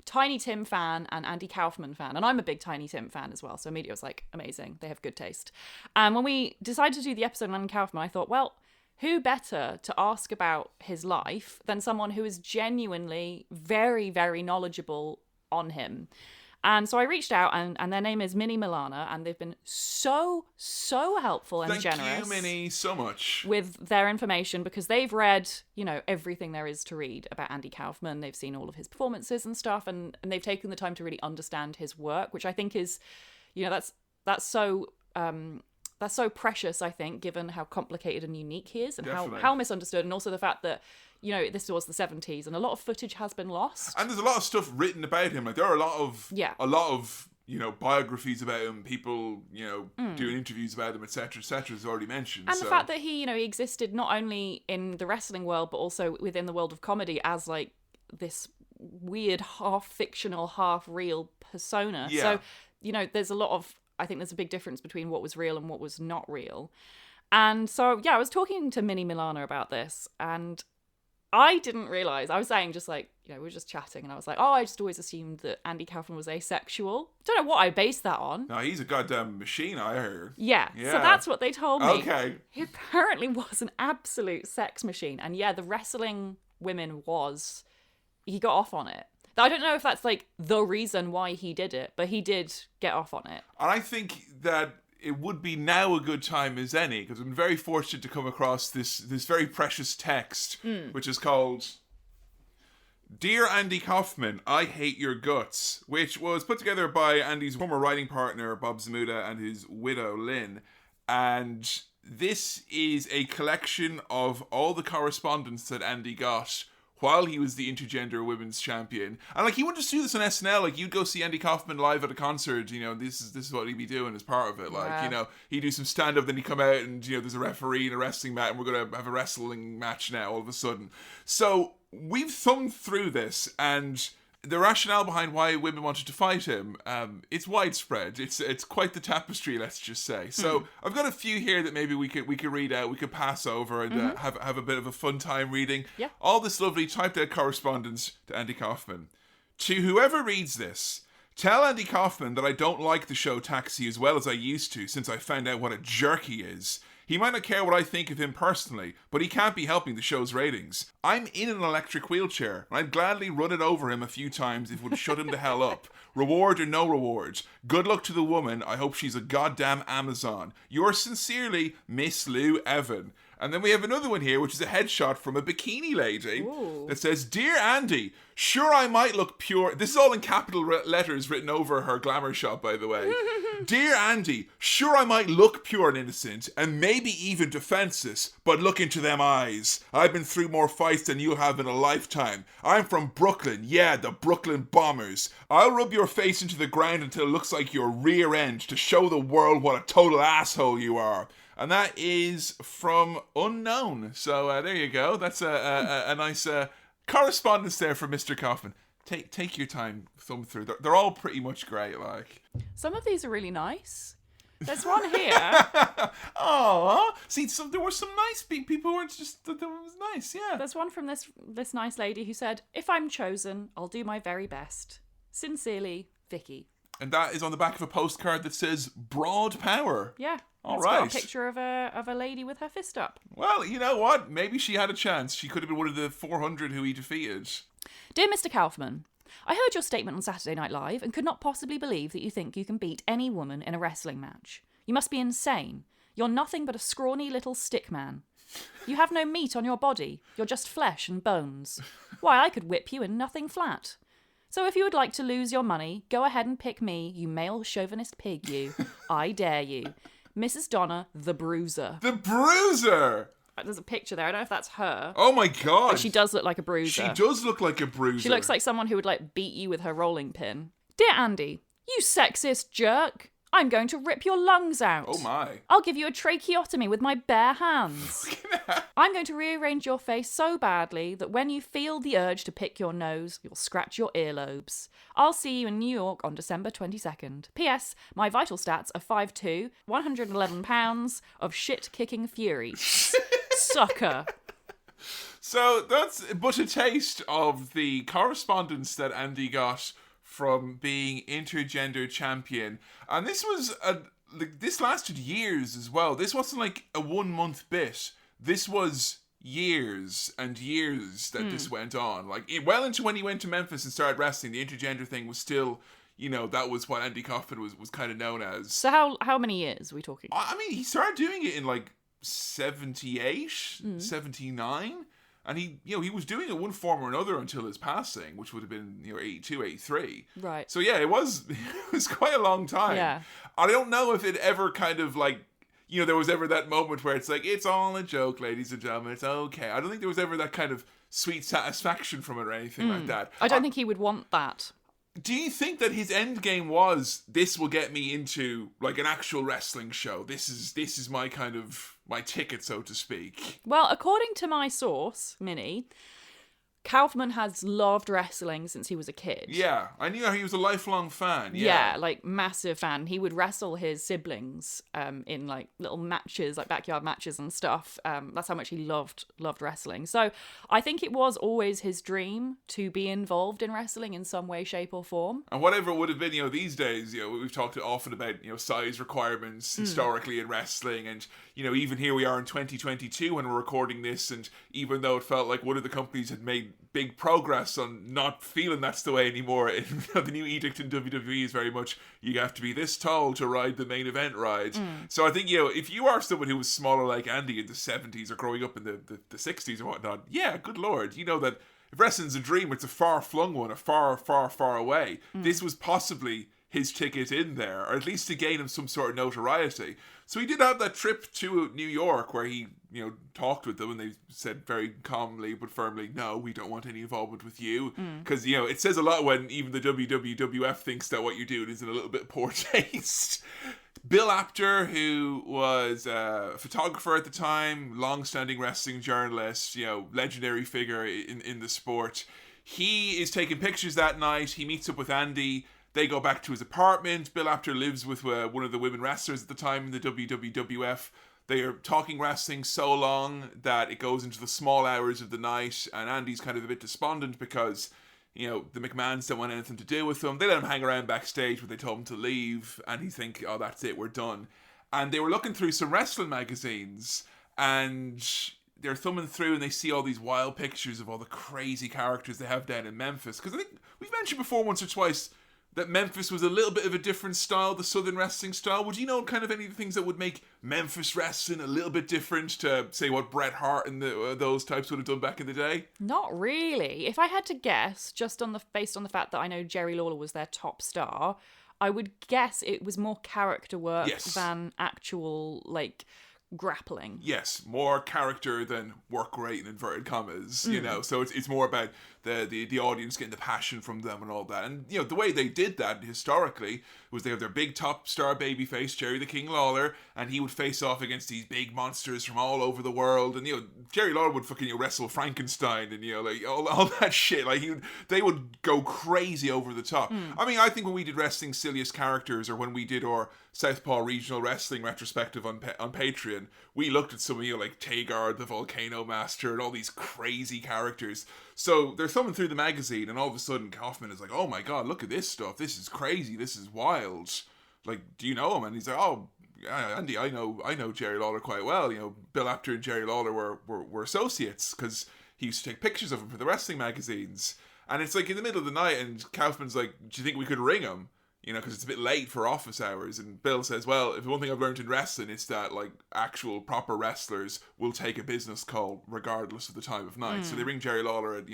Tiny Tim fan and Andy Kaufman fan. And I'm a big Tiny Tim fan as well. So immediately I was like, amazing. They have good taste. And when we decided to do the episode on Andy Kaufman, I thought, well, who better to ask about his life than someone who is genuinely very, very knowledgeable on him? And so I reached out, and their name is Minnie Milana, and they've been so helpful and generous. Thank you, Minnie, so much. With their information, because they've read, you know, everything there is to read about Andy Kaufman. They've seen all of his performances and stuff, and they've taken the time to really understand his work, which I think is, you know, that's so precious, I think, given how complicated and unique he is, and how misunderstood, and also the fact that, you know, this was the 70s and a lot of footage has been lost. And there's a lot of stuff written about him. Like, there are a lot of, you know, biographies about him, people, you know, doing interviews about him, etc., as already mentioned. And the fact that he, you know, he existed not only in the wrestling world, but also within the world of comedy as, like, this weird half-fictional, half-real persona. Yeah. So, you know, I think there's a big difference between what was real and what was not real. And so, I was talking to Minnie Milana about this, and I didn't realise, I was saying just like, you know, we were just chatting, and I was like, I just always assumed that Andy Kaufman was asexual. Don't know what I based that on. No, he's a goddamn machine, I heard. Yeah, so that's what they told me. Okay. He apparently was an absolute sex machine. And the wrestling women he got off on it. I don't know if that's like the reason why he did it, but he did get off on it. And I think that it would be now a good time as any, because I've been very fortunate to come across this very precious text, which is called Dear Andy Kaufman, I Hate Your Guts, which was put together by Andy's former writing partner, Bob Zamuda, and his widow, Lynn. And this is a collection of all the correspondence that Andy got while he was the Intergender Women's Champion. And, like, he wouldn't just do this on SNL. Like, you'd go see Andy Kaufman live at a concert, you know, this is what he'd be doing as part of it. Like, you know, he'd do some stand-up, then he'd come out and, you know, there's a referee and a wrestling match, and we're going to have a wrestling match now all of a sudden. So we've thumbed through this, and the rationale behind why women wanted to fight him, it's widespread. It's quite the tapestry, let's just say. So I've got a few here that maybe we could read out, we could pass over and have a bit of a fun time reading. Yeah. All this lovely typed out correspondence to Andy Kaufman. To whoever reads this, tell Andy Kaufman that I don't like the show Taxi as well as I used to since I found out what a jerk he is. He might not care what I think of him personally, but he can't be helping the show's ratings. I'm in an electric wheelchair, and I'd gladly run it over him a few times if it would shut him the hell up. Reward or no reward. Good luck to the woman. I hope she's a goddamn Amazon. Yours sincerely, Miss Lou Evan. And then we have another one here, which is a headshot from a bikini lady. Ooh. That says, Dear Andy, sure I might look pure. This is all in capital letters written over her glamour shot, by the way. Dear Andy, sure I might look pure and innocent, and maybe even defenseless, but look into them eyes. I've been through more fights than you have in a lifetime. I'm from Brooklyn, yeah, the Brooklyn Bombers. I'll rub your face into the ground until it looks like your rear end to show the world what a total asshole you are. And that is from Unknown. So there you go. That's a nice correspondence there from Mr. Kaufman. Take your time, thumb through. They're all pretty much great, like. Some of these are really nice. There's one here. Aww. See, there were some nice people who were just, that was nice, yeah. There's one from this nice lady who said, if I'm chosen, I'll do my very best. Sincerely, Vicky. And that is on the back of a postcard that says broad power. Yeah. All it's right. got a picture of a lady with her fist up. Well, you know what? Maybe she had a chance. She could have been one of the 400 who he defeated. Dear Mr. Kaufman, I heard your statement on Saturday Night Live and could not possibly believe that you think you can beat any woman in a wrestling match. You must be insane. You're nothing but a scrawny little stick man. You have no meat on your body. You're just flesh and bones. Why, I could whip you in nothing flat. So if you would like to lose your money, go ahead and pick me, you male chauvinist pig, you. I dare you. Mrs. Donna, the Bruiser. The Bruiser! There's a picture there. I don't know if that's her. Oh my god. But she does look like a bruiser. She does look like a bruiser. She looks like someone who would like beat you with her rolling pin. Dear Andy, you sexist jerk. I'm going to rip your lungs out. Oh my. I'll give you a tracheotomy with my bare hands. I'm going to rearrange your face so badly that when you feel the urge to pick your nose, you'll scratch your earlobes. I'll see you in New York on December 22nd. P.S. My vital stats are 5'2", 111 pounds of shit-kicking fury. Sucker. So that's but a taste of the correspondence that Andy got from being Intergender Champion. And this was this lasted years as well. This wasn't like a 1 month bit. This was years and years that this went on. Like well into when he went to Memphis and started wrestling, the intergender thing was still, you know, that was what Andy Kaufman was kind of known as. So how many years are we talking? I mean, he started doing it in like 78, 79. And he was doing it one form or another until his passing, which would have been, 82, 83. Right. So yeah, it was quite a long time. Yeah. I don't know if it ever kind of like, there was ever that moment where it's like, it's all a joke, ladies and gentlemen, it's okay. I don't think there was ever that kind of sweet satisfaction from it or anything like that. I don't think he would want that. Do you think that his end game was, this will get me into like an actual wrestling show? This is my kind of, my ticket, so to speak. Well, according to my source, Minnie, Kaufman has loved wrestling since he was a kid. Yeah, I knew he was a lifelong fan. Yeah, like massive fan. He would wrestle his siblings in like little matches, like backyard matches and stuff. That's how much he loved wrestling. So I think it was always his dream to be involved in wrestling in some way, shape or form. And whatever it would have been, these days, we've talked often about, size requirements historically in wrestling. And, even here we are in 2022 when we're recording this. And even though it felt like one of the companies had made big progress on not feeling that's the way anymore, the new edict in WWE is very much, you have to be this tall to ride the main event ride. So I think, if you are someone who was smaller like Andy in the 70s or growing up in the 60s and whatnot, yeah, good lord, you know that if wrestling's a dream, it's a far-flung one, a far, far, far away. This was possibly his ticket in there, or at least to gain him some sort of notoriety. So he did have that trip to New York where he, talked with them, and they said very calmly but firmly, no, we don't want any involvement with you. Because, it says a lot when even the WWF thinks that what you're doing is in a little bit poor taste. Bill Apter, who was a photographer at the time, long-standing wrestling journalist, legendary figure in the sport, he is taking pictures that night. He meets up with Andy. They go back to his apartment. Bill Apter lives with one of the women wrestlers at the time in the WWF. They are talking wrestling so long that it goes into the small hours of the night, and Andy's kind of a bit despondent because, you know, the McMahons don't want anything to do with him. They let him hang around backstage, but they told him to leave, and he think, oh, that's it, we're done. And they were looking through some wrestling magazines, and they're thumbing through, and they see all these wild pictures of all the crazy characters they have down in Memphis. Because I think we've mentioned before once or twice that Memphis was a little bit of a different style, the Southern wrestling style. Would you know kind of any of the things that would make Memphis wrestling a little bit different to, say, what Bret Hart and those types would have done back in the day? Not really. If I had to guess, just based on the fact that I know Jerry Lawler was their top star, I would guess it was more character work than actual, like, grappling. Yes, more character than work rate in inverted commas, you know. So it's more about the audience getting the passion from them and all that. And, you know, the way they did that historically was they have their big top star babyface, Jerry the King Lawler, and he would face off against these big monsters from all over the world. And, you know, Jerry Lawler would fucking, you know, wrestle Frankenstein and, you know, like all that shit. Like, they would go crazy over the top. I mean, I think when we did Wrestling Silliest Characters, or when we did our Southpaw Regional Wrestling retrospective on Patreon, we looked at some of, you know, like Tagar the Volcano Master and all these crazy characters. So they're thumbing through the magazine, and all of a sudden Kaufman is like, oh my god, look at this stuff, this is crazy, this is wild, like, do you know him? And he's like, oh yeah, Andy, I know Jerry Lawler quite well. You know, Bill Apter and Jerry Lawler were associates, because he used to take pictures of him for the wrestling magazines. And it's like in the middle of the night, and Kaufman's like, do you think we could ring him? You know, because it's a bit late for office hours. And Bill says, well, if one thing I've learned in wrestling, it's that, like, actual proper wrestlers will take a business call regardless of the time of night. So they ring Jerry Lawler at,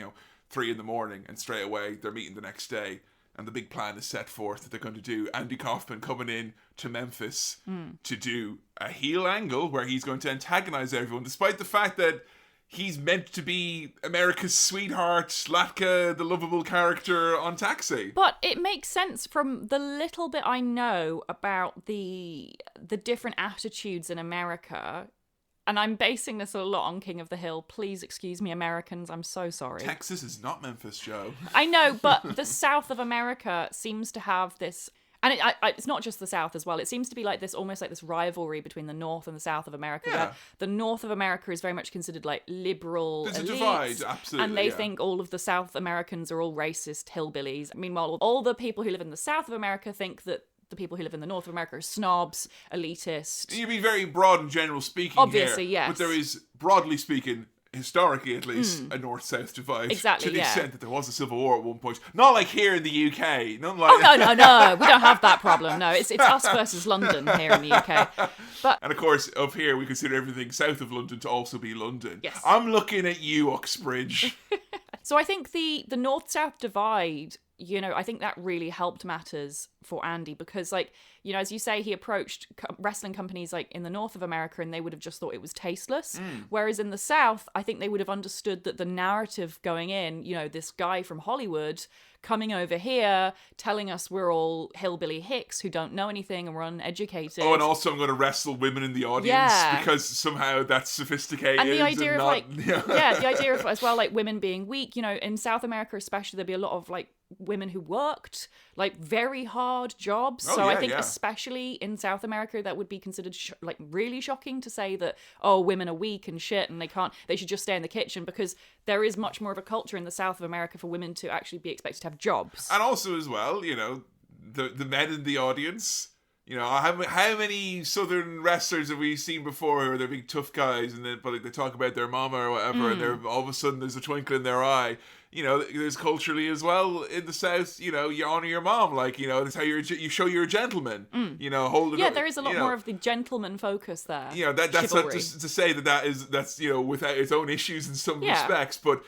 3 a.m, and straight away they're meeting the next day. And the big plan is set forth that they're going to do Andy Kaufman coming in to Memphis to do a heel angle where he's going to antagonize everyone, despite the fact that he's meant to be America's sweetheart, Latka, the lovable character on Taxi. But it makes sense from the little bit I know about the different attitudes in America. And I'm basing this a lot on King of the Hill. Please excuse me, Americans. I'm so sorry. Texas is not Memphis, Joe. I know, but the South of America seems to have this... And it's not just the South as well. It seems to be like this, almost like this rivalry between the North and the South of America. Yeah. Where the North of America is very much considered like liberal There's elites, a divide, absolutely. and they think all of the South Americans are all racist hillbillies. Meanwhile, all the people who live in the South of America think that the people who live in the North of America are snobs, elitist. You'd be very broad and general speaking Obviously, here, yes. But there is, broadly speaking, historically at least, a North-South divide. Exactly, to the yeah. extent that there was a civil war at one point. Not like here in the UK. Not like... Oh, no. We don't have that problem. No, it's us versus London here in the UK. But And of course, up here, we consider everything south of London to also be London. Yes. I'm looking at you, Uxbridge. So I think the North-South divide, I think that really helped matters for Andy because, as you say, he approached wrestling companies like in the North of America and they would have just thought it was tasteless. Whereas in the South, I think they would have understood that the narrative going in, this guy from Hollywood coming over here, telling us we're all hillbilly hicks who don't know anything and we're uneducated. Oh, and also I'm going to wrestle women in the audience because somehow that's sophisticated. And the idea of not, the idea of as well, like women being weak, in South America especially, there'd be a lot of like women who worked like very hard jobs. I think especially in South America, that would be considered really shocking to say that, oh, women are weak and shit and they should just stay in the kitchen, because there is much more of a culture in the South of America for women to actually be expected to have jobs. And also as well, the men in the audience, how many Southern wrestlers have we seen before who are they're big tough guys and then but they talk about their mama or whatever and they're all of a sudden there's a twinkle in their eye. There's culturally as well in the South, you honor your mom, that's how you show you're a gentleman. Hold it up. There is a lot more of the gentleman focus there. That's not to say that's without its own issues in some respects, but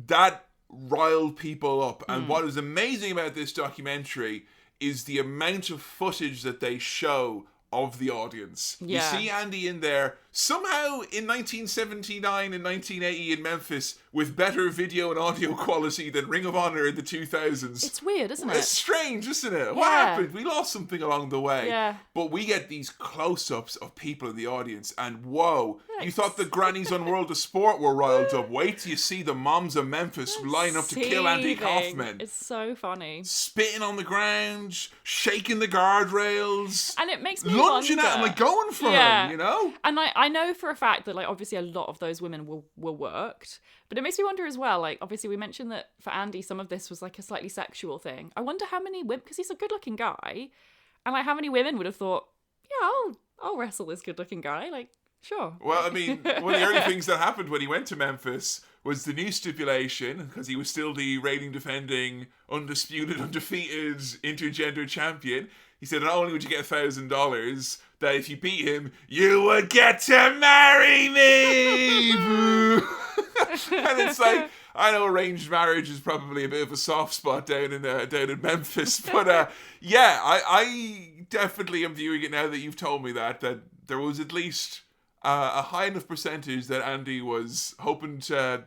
that riled people up. And what is amazing about this documentary is the amount of footage that they show of the audience. You see Andy in there somehow in 1979 and 1980 in Memphis with better video and audio quality than Ring of Honor in the 2000s. It's weird, isn't it? It's strange, isn't it? What happened? We lost something along the way. Yeah. But we get these close-ups of people in the audience, and whoa, you thought the grannies on World of Sport were riled up. Wait till you see the moms of Memphis line up to kill Andy Kaufman. It's so funny. Spitting on the ground, shaking the guardrails. And it makes me lunging wonder. at him, like going for him, you know? And I know for a fact that, like, obviously a lot of those women were worked. But it makes me wonder as well, like, obviously we mentioned that for Andy, some of this was, like, a slightly sexual thing. I wonder how many women, because he's a good-looking guy, and, like, how many women would have thought, yeah, I'll wrestle this good-looking guy, like, sure. Well, I mean, one of the early things that happened when he went to Memphis was the new stipulation, because he was still the reigning, defending, undisputed, undefeated intergender champion. He said not only would you get $1,000, that if you beat him, you would get to marry me! And it's like, I know arranged marriage is probably a bit of a soft spot down in Memphis, but yeah, I definitely am viewing it now that you've told me that there was at least a high enough percentage that Andy was hoping to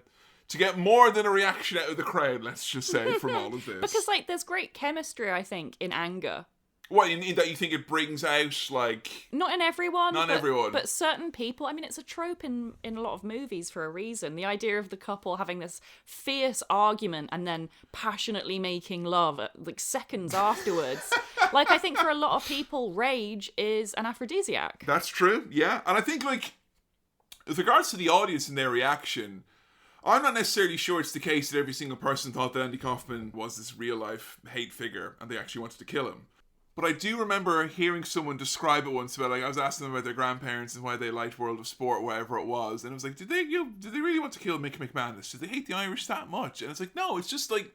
get more than a reaction out of the crowd, let's just say, from all of this. Because, like, there's great chemistry, I think, in anger. What, that you think it brings out, like... Not in everyone. Not everyone. But certain people. I mean, it's a trope in a lot of movies for a reason. The idea of the couple having this fierce argument and then passionately making love, like, seconds afterwards. Like, I think for a lot of people, rage is an aphrodisiac. That's true, yeah. And I think, like, with regards to the audience and their reaction, I'm not necessarily sure it's the case that every single person thought that Andy Kaufman was this real-life hate figure and they actually wanted to kill him. But I do remember hearing someone describe it once about, like, I was asking them about their grandparents and why they liked World of Sport, whatever it was, and it was like, did they really want to kill Mick McManus? Did they hate the Irish that much? And it's like, no, it's just like,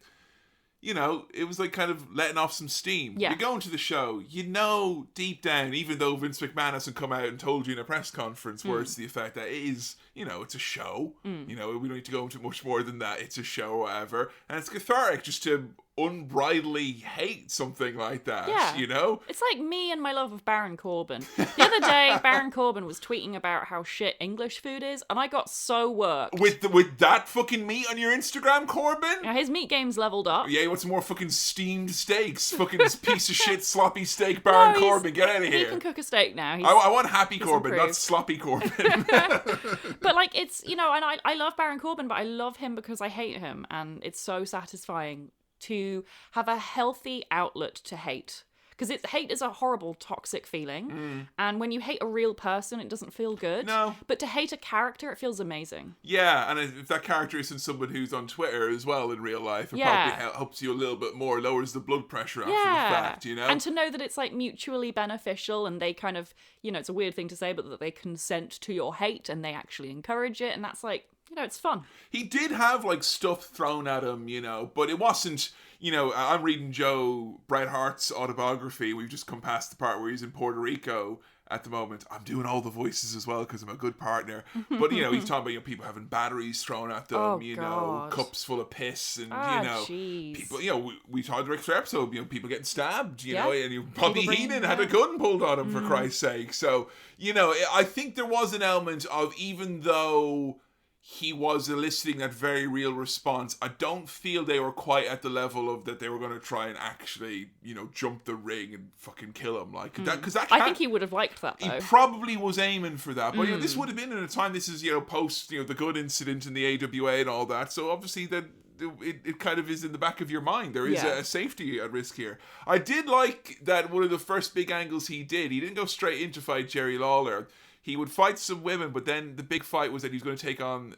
you know, it was like kind of letting off some steam. Yeah. You're going to the show, you know deep down, even though Vince McMahon hasn't come out and told you in a press conference words to the effect that it is, you know, it's a show. You know, we don't need to go into much more than that. It's a show or whatever. And it's cathartic just to unbridledly hate something like that, Yeah. you know? It's like me and my love of Baron Corbin. The other day, Baron Corbin was tweeting about how shit English food is, and I got so worked. With that fucking meat on your Instagram, Corbin? Now, his meat game's leveled up. Yeah, he wants some more fucking steamed steaks. Fucking this piece of shit sloppy steak Baron Corbin. Get out of He here. can cook a steak now. I want happy Corbin, not improved. sloppy Corbin. But, like, it's, you know, and I love Baron Corbin, but I love him because I hate him, and it's so satisfying to have a healthy outlet to hate. Because hate is a horrible, toxic feeling. And when you hate a real person, it doesn't feel good. No. But to hate a character, it feels amazing. Yeah, and if that character isn't someone who's on Twitter as well in real life, it probably helps you a little bit more, lowers the blood pressure after the fact, you know? And to know that it's, like, mutually beneficial and they kind of, you know, it's a weird thing to say, but that they consent to your hate and they actually encourage it. And that's, like, you know, it's fun. He did have, like, stuff thrown at him, you know, but it wasn't, you know, I'm reading Bret Hart's autobiography. We've just come past the part where he's in Puerto Rico at the moment. I'm doing all the voices as well because I'm a good partner. But, you know, he's talking about, you know, people having batteries thrown at them, know, cups full of piss and, you know, people, you know, we talked the extra episode, you know, people getting stabbed, you know, and Bobby Heenan had a gun pulled on him for Christ's sake. So, you know, I think there was an element of, even though he was eliciting that very real response, I don't feel they were quite at the level of that they were going to try and actually, you know, jump the ring and fucking kill him. Like, that, because that I think he would have liked that, though. He probably was aiming for that. But, you know, this would have been in a time, this is, you know, post, you know, the good incident in the AWA and all that. So obviously that it kind of is in the back of your mind. There is a safety at risk here. I did like that one of the first big angles he didn't go straight in to fight Jerry Lawler. He would fight some women, but then the big fight was that he was going to take on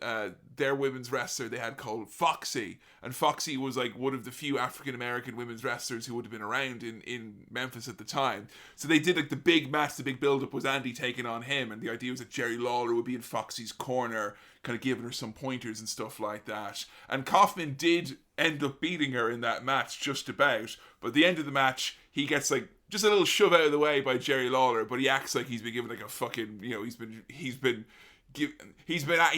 their women's wrestler they had called Foxy. And Foxy was like one of the few African-American women's wrestlers who would have been around in Memphis at the time. So they did like the big match, the big build-up was Andy taking on him. And the idea was that Jerry Lawler would be in Foxy's corner, kind of giving her some pointers and stuff like that. And Kaufman did end up beating her in that match just about. But at the end of the match, he gets like just a little shove out of the way by Jerry Lawler, but he acts like he's been given like a fucking, you know, he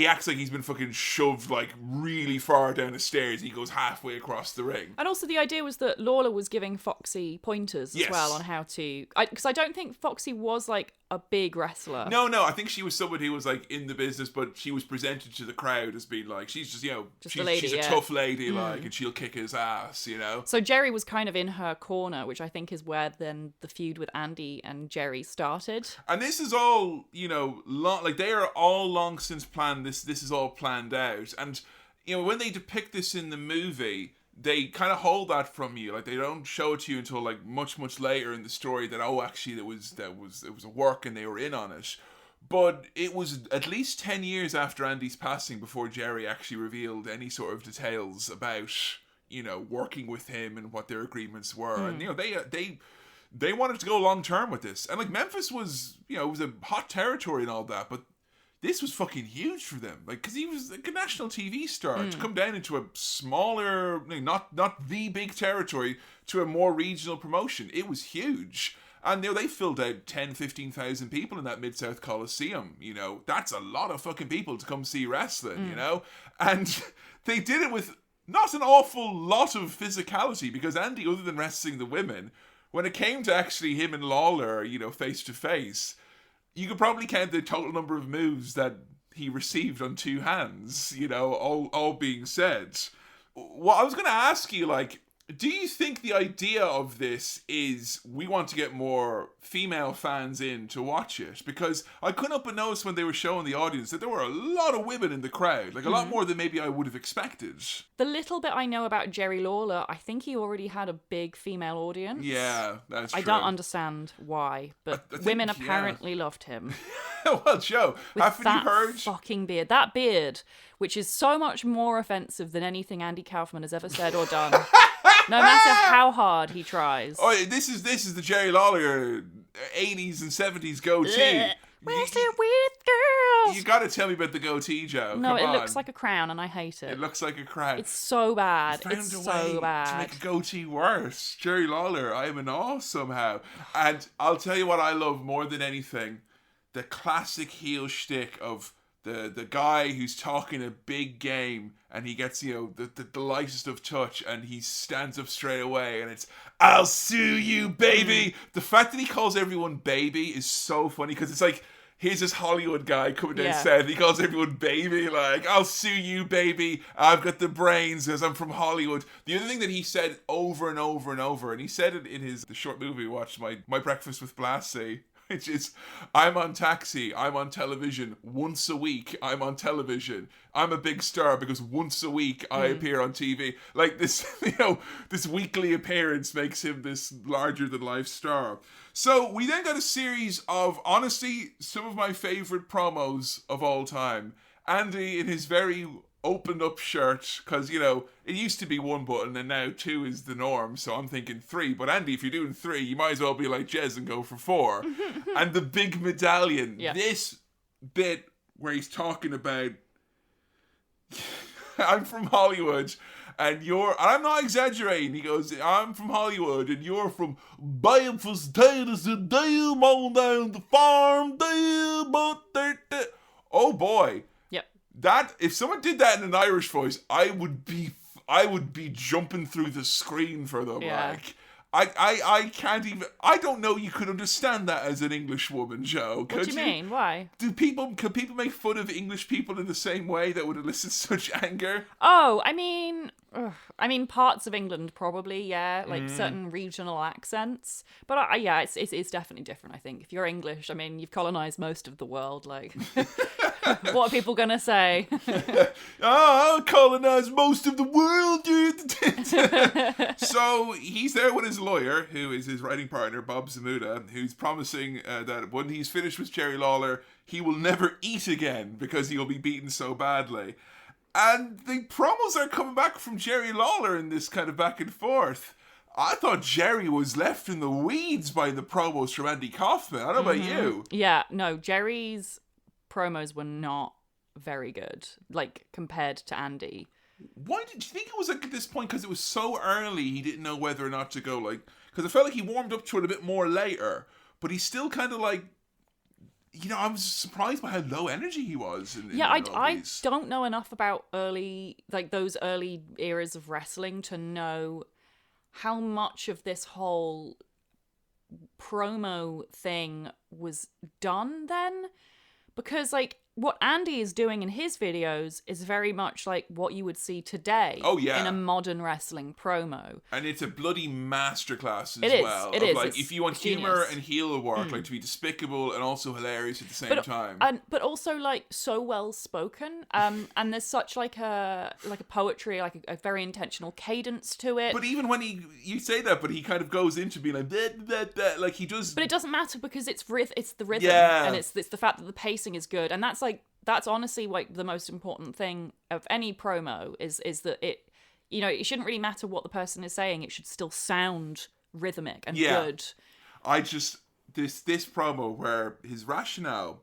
acts like he's been fucking shoved like really far down the stairs. He goes halfway across the ring. And also the idea was that Lawler was giving Foxy pointers as well on how to, because I don't think Foxy was like a big wrestler. No, I think she was somebody who was like in the business, but she was presented to the crowd as being like, she's just, she's a tough lady, like, and she'll kick his ass, So Jerry was kind of in her corner, which I think is where then the feud with Andy and Jerry started. And this is all, like they are all long since planned. This is all planned out. And, when they depict this in the movie, they kind of hold that from you. Like, they don't show it to you until like much, much later in the story that, actually it was a work and they were in on it. But it was at least 10 years after Andy's passing before Jerry actually revealed any sort of details about, working with him and what their agreements were. And, they wanted to go long term with this. And like Memphis was, it was a hot territory and all that, but this was fucking huge for them. Like, because he was like a national TV star. To come down into a smaller, not the big territory, to a more regional promotion, it was huge. And they filled out 10, 15,000 people in that Mid-South Coliseum. That's a lot of fucking people to come see wrestling, And they did it with not an awful lot of physicality, because Andy, other than wrestling the women, when it came to actually him and Lawler, face to face, you could probably count the total number of moves that he received on two hands, all being said. Well, I was going to ask you, like, do you think the idea of this is we want to get more female fans in to watch it? Because I couldn't help but notice when they were showing the audience that there were a lot of women in the crowd, like a lot more than maybe I would have expected. The little bit I know about Jerry Lawler, I think he already had a big female audience. Yeah, that's true. I don't understand why, but I think, women apparently loved him. Well, Joe, haven't you heard? Fucking beard. That beard, which is so much more offensive than anything Andy Kaufman has ever said or done. No matter how hard he tries. Oh, this is the Jerry Lawler 80s and 70s goatee. Wrestling with girls. You gotta tell me about the goatee, Joe. No, Come it on. looks like a crown and I hate it. It looks like a crown. It's so bad. It's so bad. To make a goatee worse. Jerry Lawler, I am in awe somehow. And I'll tell you what I love more than anything. The classic heel shtick of the guy who's talking a big game and he gets, the lightest of touch and he stands up straight away and it's, I'll sue you, baby. The fact that he calls everyone baby is so funny because it's like, here's this Hollywood guy coming down south and he calls everyone baby, like, I'll sue you, baby. I've got the brains because I'm from Hollywood. The other thing that he said over and over and over, and he said it in the short movie we watched, My Breakfast with Blassie, which is, I'm on Taxi, I'm on television, once a week I'm on television. I'm a big star because once a week I appear on TV. Like this, this weekly appearance makes him this larger than life star. So we then got a series of, honestly, some of my favorite promos of all time. Andy in his very opened up shirt, because, it used to be one button and now two is the norm, so I'm thinking three. But Andy, if you're doing three, you might as well be like Jez and go for four. And the big medallion. Yeah. This bit where he's talking about, I'm from Hollywood, and I'm not exaggerating. He goes, I'm from Hollywood, and you're from Memphis, Tennessee, damn on down the farm, damn, oh boy. That, if someone did that in an Irish voice, I would be jumping through the screen for them. Yeah. Like, I can't even, I don't know you could understand that as an English woman, Joe. What do you mean? Why? Could people make fun of English people in the same way that would elicit such anger? Oh, I mean, parts of England probably, yeah, like certain regional accents. But yeah, it's definitely different, I think. If you're English, I mean, you've colonized most of the world, like, what are people gonna say? I'll colonize most of the world, dude. So he's there with his lawyer, who is his writing partner, Bob Zamuda, who's promising that when he's finished with Jerry Lawler, he will never eat again because he'll be beaten so badly. And the promos are coming back from Jerry Lawler in this kind of back and forth. I thought Jerry was left in the weeds by the promos from Andy Kaufman. I don't know about you. Yeah, no, Jerry's promos were not very good, like, compared to Andy. Why did you think it was like at this point, because it was so early, he didn't know whether or not to go, like, because I felt like he warmed up to it a bit more later, but he's still kind of like, I was surprised by how low energy he was. I don't know enough about those early eras of wrestling to know how much of this whole promo thing was done then, because like what Andy is doing in his videos is very much like what you would see today in a modern wrestling promo. And it's a bloody masterclass It is. well. It is. Like, It's if you want genius. humor and heel work, like to be despicable and also hilarious at the same time. But also like so well spoken. And there's such like a poetry, like a very intentional cadence to it. But even when you say that, but he kind of goes into being like, bleh, like he does. But it doesn't matter because it's the rhythm, and it's the fact that the pacing is good, and that's honestly like the most important thing of any promo is that it, you know, it shouldn't really matter what the person is saying; it should still sound rhythmic and good. This promo where his rationale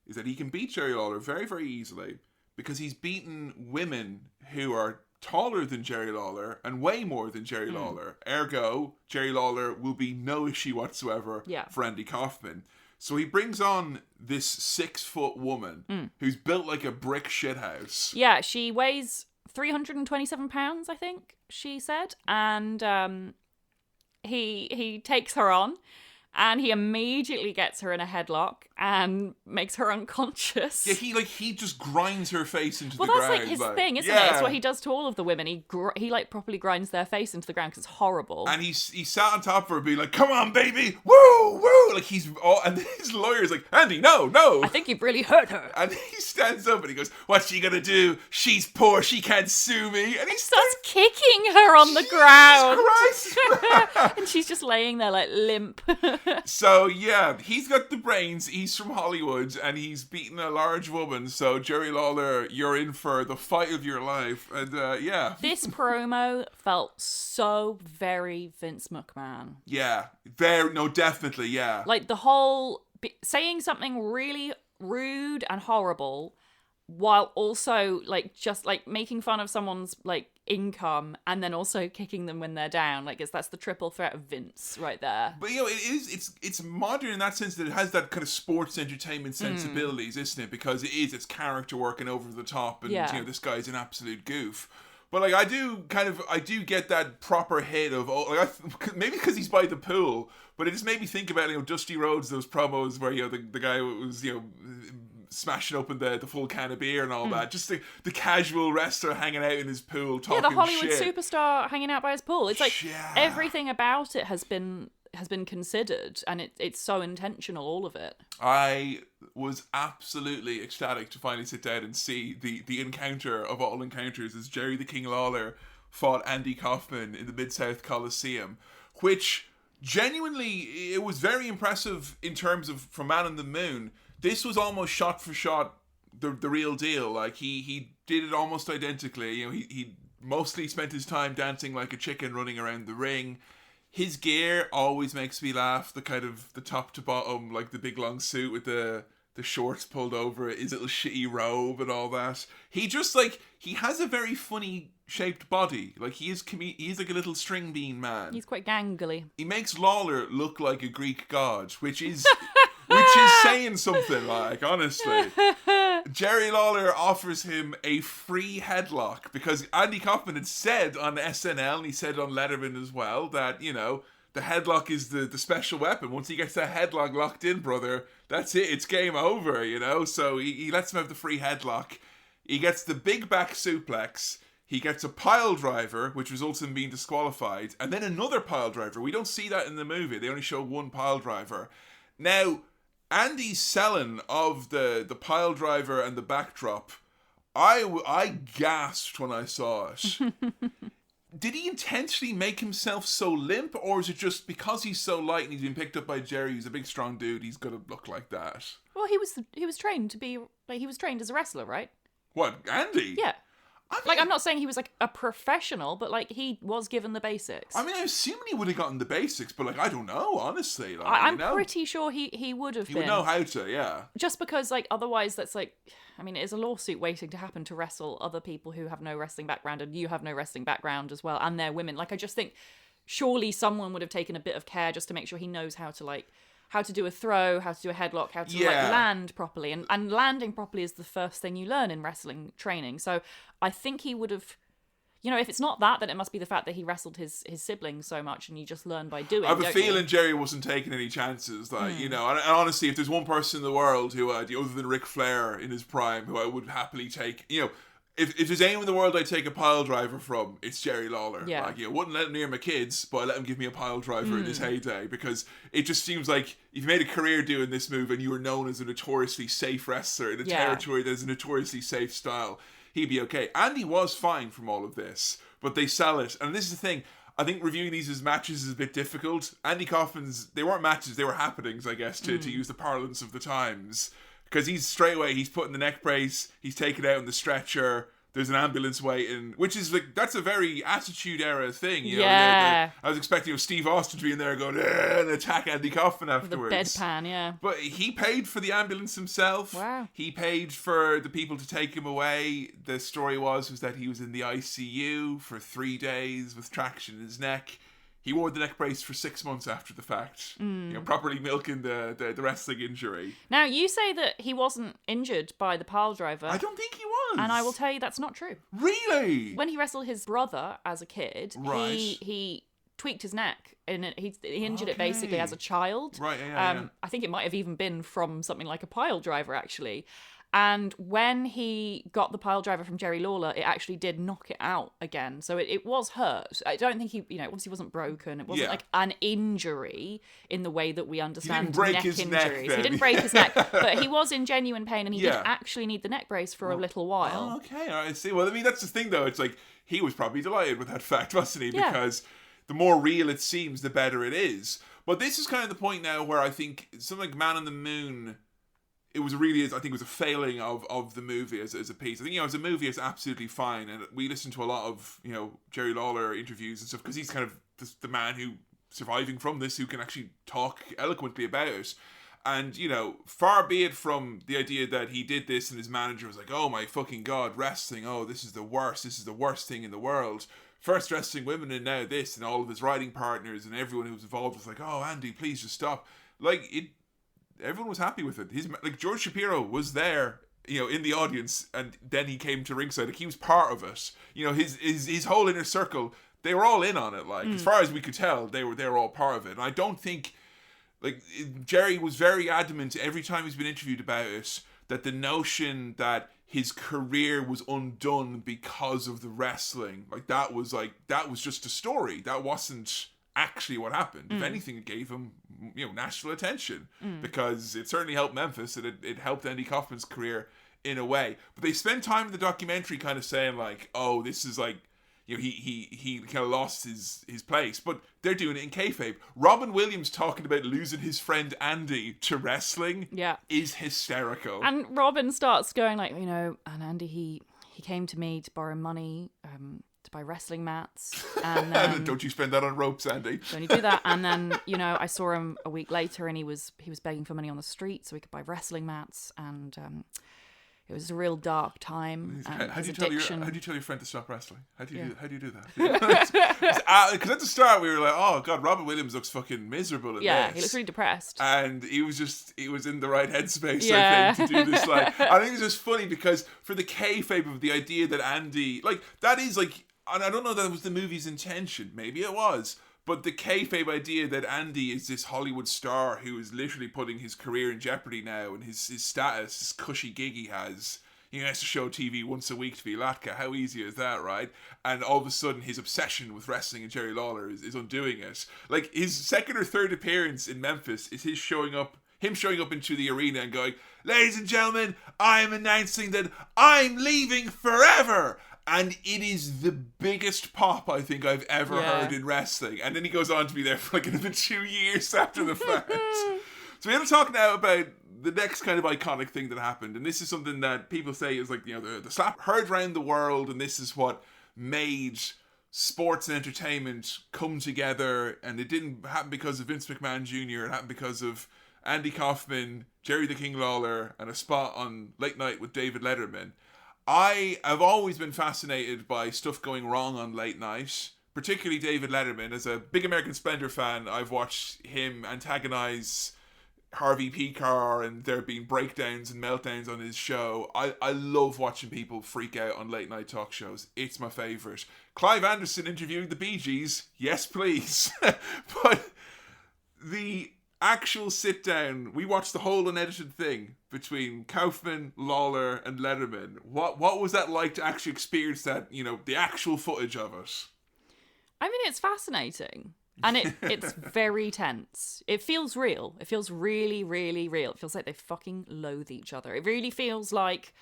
is that he can beat Jerry Lawler very, very easily because he's beaten women who are taller than Jerry Lawler and way more than Jerry Lawler. Ergo, Jerry Lawler will be no issue whatsoever for Andy Kaufman. So he brings on this 6-foot woman who's built like a brick shithouse. Yeah, she weighs 327 pounds, I think she said, and he takes her on. And he immediately gets her in a headlock and makes her unconscious. Yeah, he just grinds her face into the ground. Well, that's like his thing, isn't it? It's what he does to all of the women. He like properly grinds their face into the ground because it's horrible. And he sat on top of her being like, "Come on, baby, woo, woo!" Like and his lawyer's like, "Andy, no." I think you've really hurt her. And he stands up and he goes, "What's she gonna do? She's poor. She can't sue me." And he starts kicking her on the ground. Christ. And she's just laying there like limp. So yeah, he's got the brains. He's from Hollywood and he's beaten a large woman. So Jerry Lawler, you're in for the fight of your life. And yeah. This promo felt so very Vince McMahon. Yeah, definitely, yeah. Like the whole saying something really rude and horrible while also like just like making fun of someone's like income and then also kicking them when they're down. Like that's the triple threat of Vince right there. But you know, it's modern in that sense that it has that kind of sports entertainment sensibilities, isn't it? Because it's character work and over the top, and you know, this guy's an absolute goof. But like I do get that proper hit of maybe because he's by the pool, but it just made me think about, you know, Dusty Rhodes, those promos where, you know, the guy was, you know, smashing open the full can of beer and all that. Just the casual wrestler hanging out in his pool talking shit. Yeah, the Hollywood superstar hanging out by his pool. It's like everything about it has been considered, and it's so intentional, all of it. I was absolutely ecstatic to finally sit down and see the encounter of all encounters as Jerry the King Lawler fought Andy Kaufman in the Mid-South Coliseum, which genuinely, it was very impressive in terms of from Man on the Moon. This was almost shot for shot the real deal. Like he did it almost identically. You know, he mostly spent his time dancing like a chicken running around the ring. His gear always makes me laugh. The kind of the top to bottom, like the big long suit with the shorts pulled over it, his little shitty robe and all that. He just like, he has a very funny shaped body. Like he's like a little string bean man. He's quite gangly. He makes Lawler look like a Greek god, which is saying something, like, honestly. Jerry Lawler offers him a free headlock because Andy Kaufman had said on SNL, and he said on Letterman as well, that, you know, the headlock is the special weapon. Once he gets that headlock locked in, brother, that's it. It's game over, you know? So he lets him have the free headlock. He gets the big back suplex. He gets a pile driver, which results in being disqualified. And then another pile driver. We don't see that in the movie. They only show one pile driver. Now, Andy's selling of the pile driver and the backdrop, I gasped when I saw it. Did he intentionally make himself so limp, or is it just because he's so light and he's been picked up by Jerry, he's a big strong dude, he's gonna look like that? Well, he was trained to be like, he was trained as a wrestler, right? What, Andy? Yeah. I'm not saying he was like a professional, but like he was given the basics. I mean, I assume he would have gotten the basics, but like I don't know, honestly. Like, I'm pretty sure he would have. He would know how to, yeah. Just because, like, otherwise, that's like, I mean, it's a lawsuit waiting to happen to wrestle other people who have no wrestling background, and you have no wrestling background as well, and they're women. Like, I just think surely someone would have taken a bit of care just to make sure he knows how to do a throw, how to do a headlock, how to like land properly. And landing properly is the first thing you learn in wrestling training. So I think he would have, if it's not that, then it must be the fact that he wrestled his siblings so much, and you just learn by doing. I have a feeling you? Jerry wasn't taking any chances. And honestly, if there's one person in the world who, other than Ric Flair in his prime, who I would happily take, if there's anyone in the world I'd take a pile driver from, it's Jerry Lawler. Yeah. Wouldn't let him near my kids, but I let him give me a pile driver in his heyday, because it just seems like if you made a career doing this move and you were known as a notoriously safe wrestler in a territory that is a notoriously safe style, he'd be okay. Andy was fine from all of this, but they sell it. And this is the thing. I think reviewing these as matches is a bit difficult. Andy Kaufman's, they weren't matches, they were happenings, I guess, to use the parlance of the times. Because he's putting the neck brace, he's taken out on the stretcher, there's an ambulance waiting, which is that's a very Attitude Era thing. I was expecting Steve Austin to be in there going, and attack Andy Kaufman afterwards. The deadpan, yeah. But he paid for the ambulance himself. Wow. He paid for the people to take him away. The story was that he was in the ICU for 3 days with traction in his neck. He wore the neck brace for 6 months after the fact, properly milking the wrestling injury. Now, you say that he wasn't injured by the pile driver. I don't think he was. And I will tell you that's not true. Really? When he wrestled his brother as a kid, right. he tweaked his neck, and he injured it basically as a child. Right, yeah. I think it might have even been from something like a pile driver, actually. And when he got the pile driver from Jerry Lawler, it actually did knock it out again. So it was hurt. I don't think he, obviously wasn't broken. It wasn't like an injury in the way that we understand neck injuries. He didn't break his neck, but he was in genuine pain, and he did actually need the neck brace for a little while. Oh, okay, all right, I see. Well, I mean, that's the thing, though. It's like, he was probably delighted with that fact, wasn't he? Because the more real it seems, the better it is. But this is kind of the point now where I think something like Man on the Moon... I think it was a failing of the movie as a piece. I think, as a movie, it's absolutely fine. And we listen to a lot of, Jerry Lawler interviews and stuff, because he's kind of the man who, surviving from this, who can actually talk eloquently about it. And, far be it from the idea that he did this and his manager was like, oh my fucking God, wrestling, oh, this is the worst thing in the world. First wrestling women and now this, and all of his writing partners and everyone who was involved was like, oh, Andy, please just stop. Everyone was happy with it. George Shapiro was there, in the audience, and then he came to ringside. He was part of it. His whole inner circle, they were all in on it. As far as we could tell, they were all part of it. And I don't think, Jerry was very adamant every time he's been interviewed about it, that the notion that his career was undone because of the wrestling, that was just a story. That wasn't actually what happened. If anything, it gave him national attention, because it certainly helped Memphis, and it helped Andy Kaufman's career in a way. But they spend time in the documentary kind of saying oh, this is he kind of lost his place, but they're doing it in kayfabe. Robin Williams talking about losing his friend Andy to wrestling is hysterical. And Robin starts going and Andy, he came to me to borrow money to buy wrestling mats, and don't you spend that on ropes, Andy? Don't you do that? And then I saw him a week later, and he was begging for money on the street so he could buy wrestling mats, and it was a real dark time. How do you tell your friend to stop wrestling? How do you do that? Because at the start we were like, oh God, Robin Williams looks fucking miserable in this. Yeah, he looks really depressed. And he was in the right headspace, I think, to do this. I think it's just funny because for the kayfabe of the idea that Andy, that is and I don't know that was the movie's intention. Maybe it was. But the kayfabe idea that Andy is this Hollywood star who is literally putting his career in jeopardy now, and his status, this cushy gig he has. He has to show TV once a week to be Latka. How easy is that, right? And all of a sudden, his obsession with wrestling and Jerry Lawler is undoing it. His second or third appearance in Memphis is him showing up into the arena and going, ladies and gentlemen, I am announcing that I'm leaving forever. And it is the biggest pop I think I've ever heard in wrestling. And then he goes on to be there for another 2 years after the fact. So we're going to talk now about the next kind of iconic thing that happened. And this is something that people say is the slap heard around the world, and this is what made sports and entertainment come together. And it didn't happen because of Vince McMahon Jr. It happened because of Andy Kaufman, Jerry the King Lawler, and a spot on Late Night with David Letterman. I have always been fascinated by stuff going wrong on late night, particularly David Letterman. As a big American Splendor fan, I've watched him antagonize Harvey Picar and there being breakdowns and meltdowns on his show. I love watching people freak out on late night talk shows. It's my favourite. Clive Anderson interviewing the Bee Gees. Yes, please. But the actual sit down, we watched the whole unedited thing between Kaufman, Lawler and Letterman. What was that like to actually experience that, the actual footage of it? I mean, it's fascinating. And it's very tense. It feels real. It feels really, really real. It feels like they fucking loathe each other. It really feels like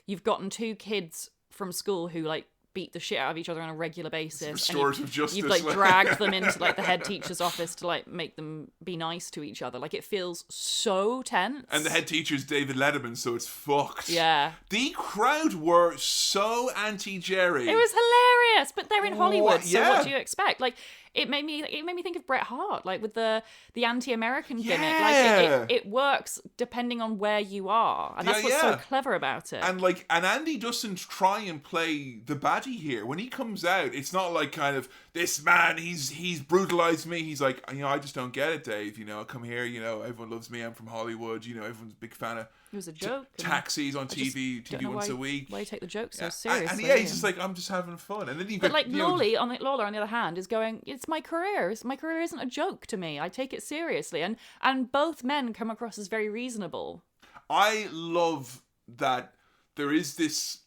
you've gotten two kids from school who, like, beat the shit out of each other on a regular basis. Restorative justice. You've, like, dragged them into, like, the head teacher's office to, like, make them be nice to each other. Like, it feels so tense. And the head teacher's David Letterman, so it's fucked. Yeah. The crowd were so anti-Jerry. It was hilarious, but they're in Hollywood, so yeah. what do you expect? Like, it made me think of Bret Hart, like with the anti-American gimmick. Like it works depending on where you are, and that's what's so clever about it. And Andy doesn't try and play the baddie here. When he comes out, it's not like kind of this man. He's brutalized me. He's like, I just don't get it, Dave. I come here. Everyone loves me. I'm from Hollywood. Everyone's a big fan of. It was a joke. Taxis on TV once a week. Why you take the joke so seriously? And he's just like, I'm just having fun. And then you got Lawler on the other hand is going, it's my career. My career isn't a joke to me. I take it seriously. And both men come across as very reasonable. I love that there is this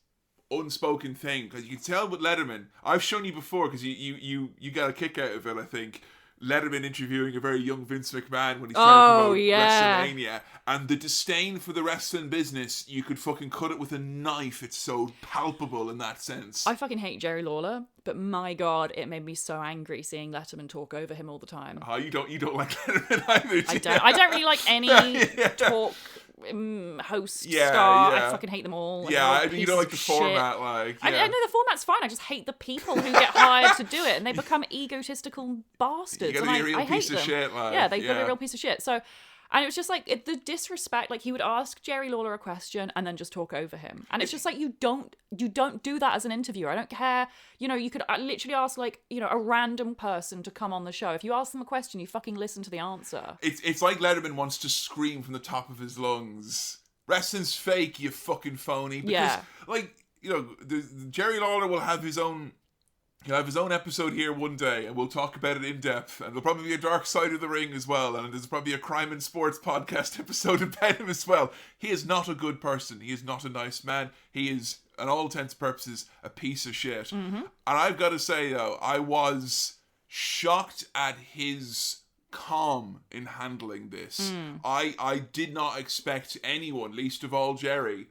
unspoken thing, because you can tell with Letterman. I've shown you before because you got a kick out of it, I think. Letterman interviewing a very young Vince McMahon when he's trying to promote WrestleMania, and the disdain for the wrestling business, you could fucking cut it with a knife. It's so palpable in that sense. I fucking hate Jerry Lawler, but my God, it made me so angry seeing Letterman talk over him all the time. Oh, you don't like Letterman either, do you? I don't really like any talk host star. I fucking hate them all. Yeah, you don't like the format, I know the format's fine. I just hate the people who get hired to do it, and they become egotistical bastards. You gotta be a real piece of shit, they've got to be a real piece of shit. So. And it was just like the disrespect. Like, he would ask Jerry Lawler a question and then just talk over him. And it's just like, you don't do that as an interviewer. I don't care. You could literally ask a random person to come on the show. If you ask them a question, you fucking listen to the answer. It's like Letterman wants to scream from the top of his lungs, "Wrestling's fake, you fucking phony." Because Jerry Lawler will have his own. He'll have his own episode here one day, and we'll talk about it in depth. And there'll probably be a Dark Side of the Ring as well, and there's probably a Crime and Sports podcast episode about him as well. He is not a good person. He is not a nice man. He is, on all intents and purposes, a piece of shit. Mm-hmm. And I've got to say, though, I was shocked at his calm in handling this. I did not expect anyone, least of all Jerry,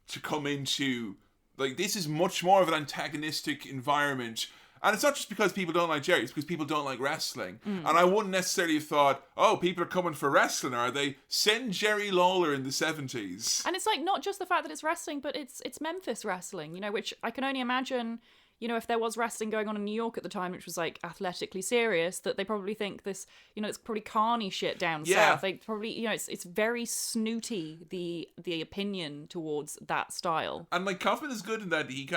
to come into... this is much more of an antagonistic environment. And it's not just because people don't like Jerry, it's because people don't like wrestling. And I wouldn't necessarily have thought, people are coming for wrestling, are they? Send Jerry Lawler in the 70s. And it's not just the fact that it's wrestling, but it's Memphis wrestling, which I can only imagine, if there was wrestling going on in New York at the time, which was athletically serious, that they probably think this, it's probably carny shit down south. They probably, it's very snooty, the opinion towards that style. And Kaufman is good in that he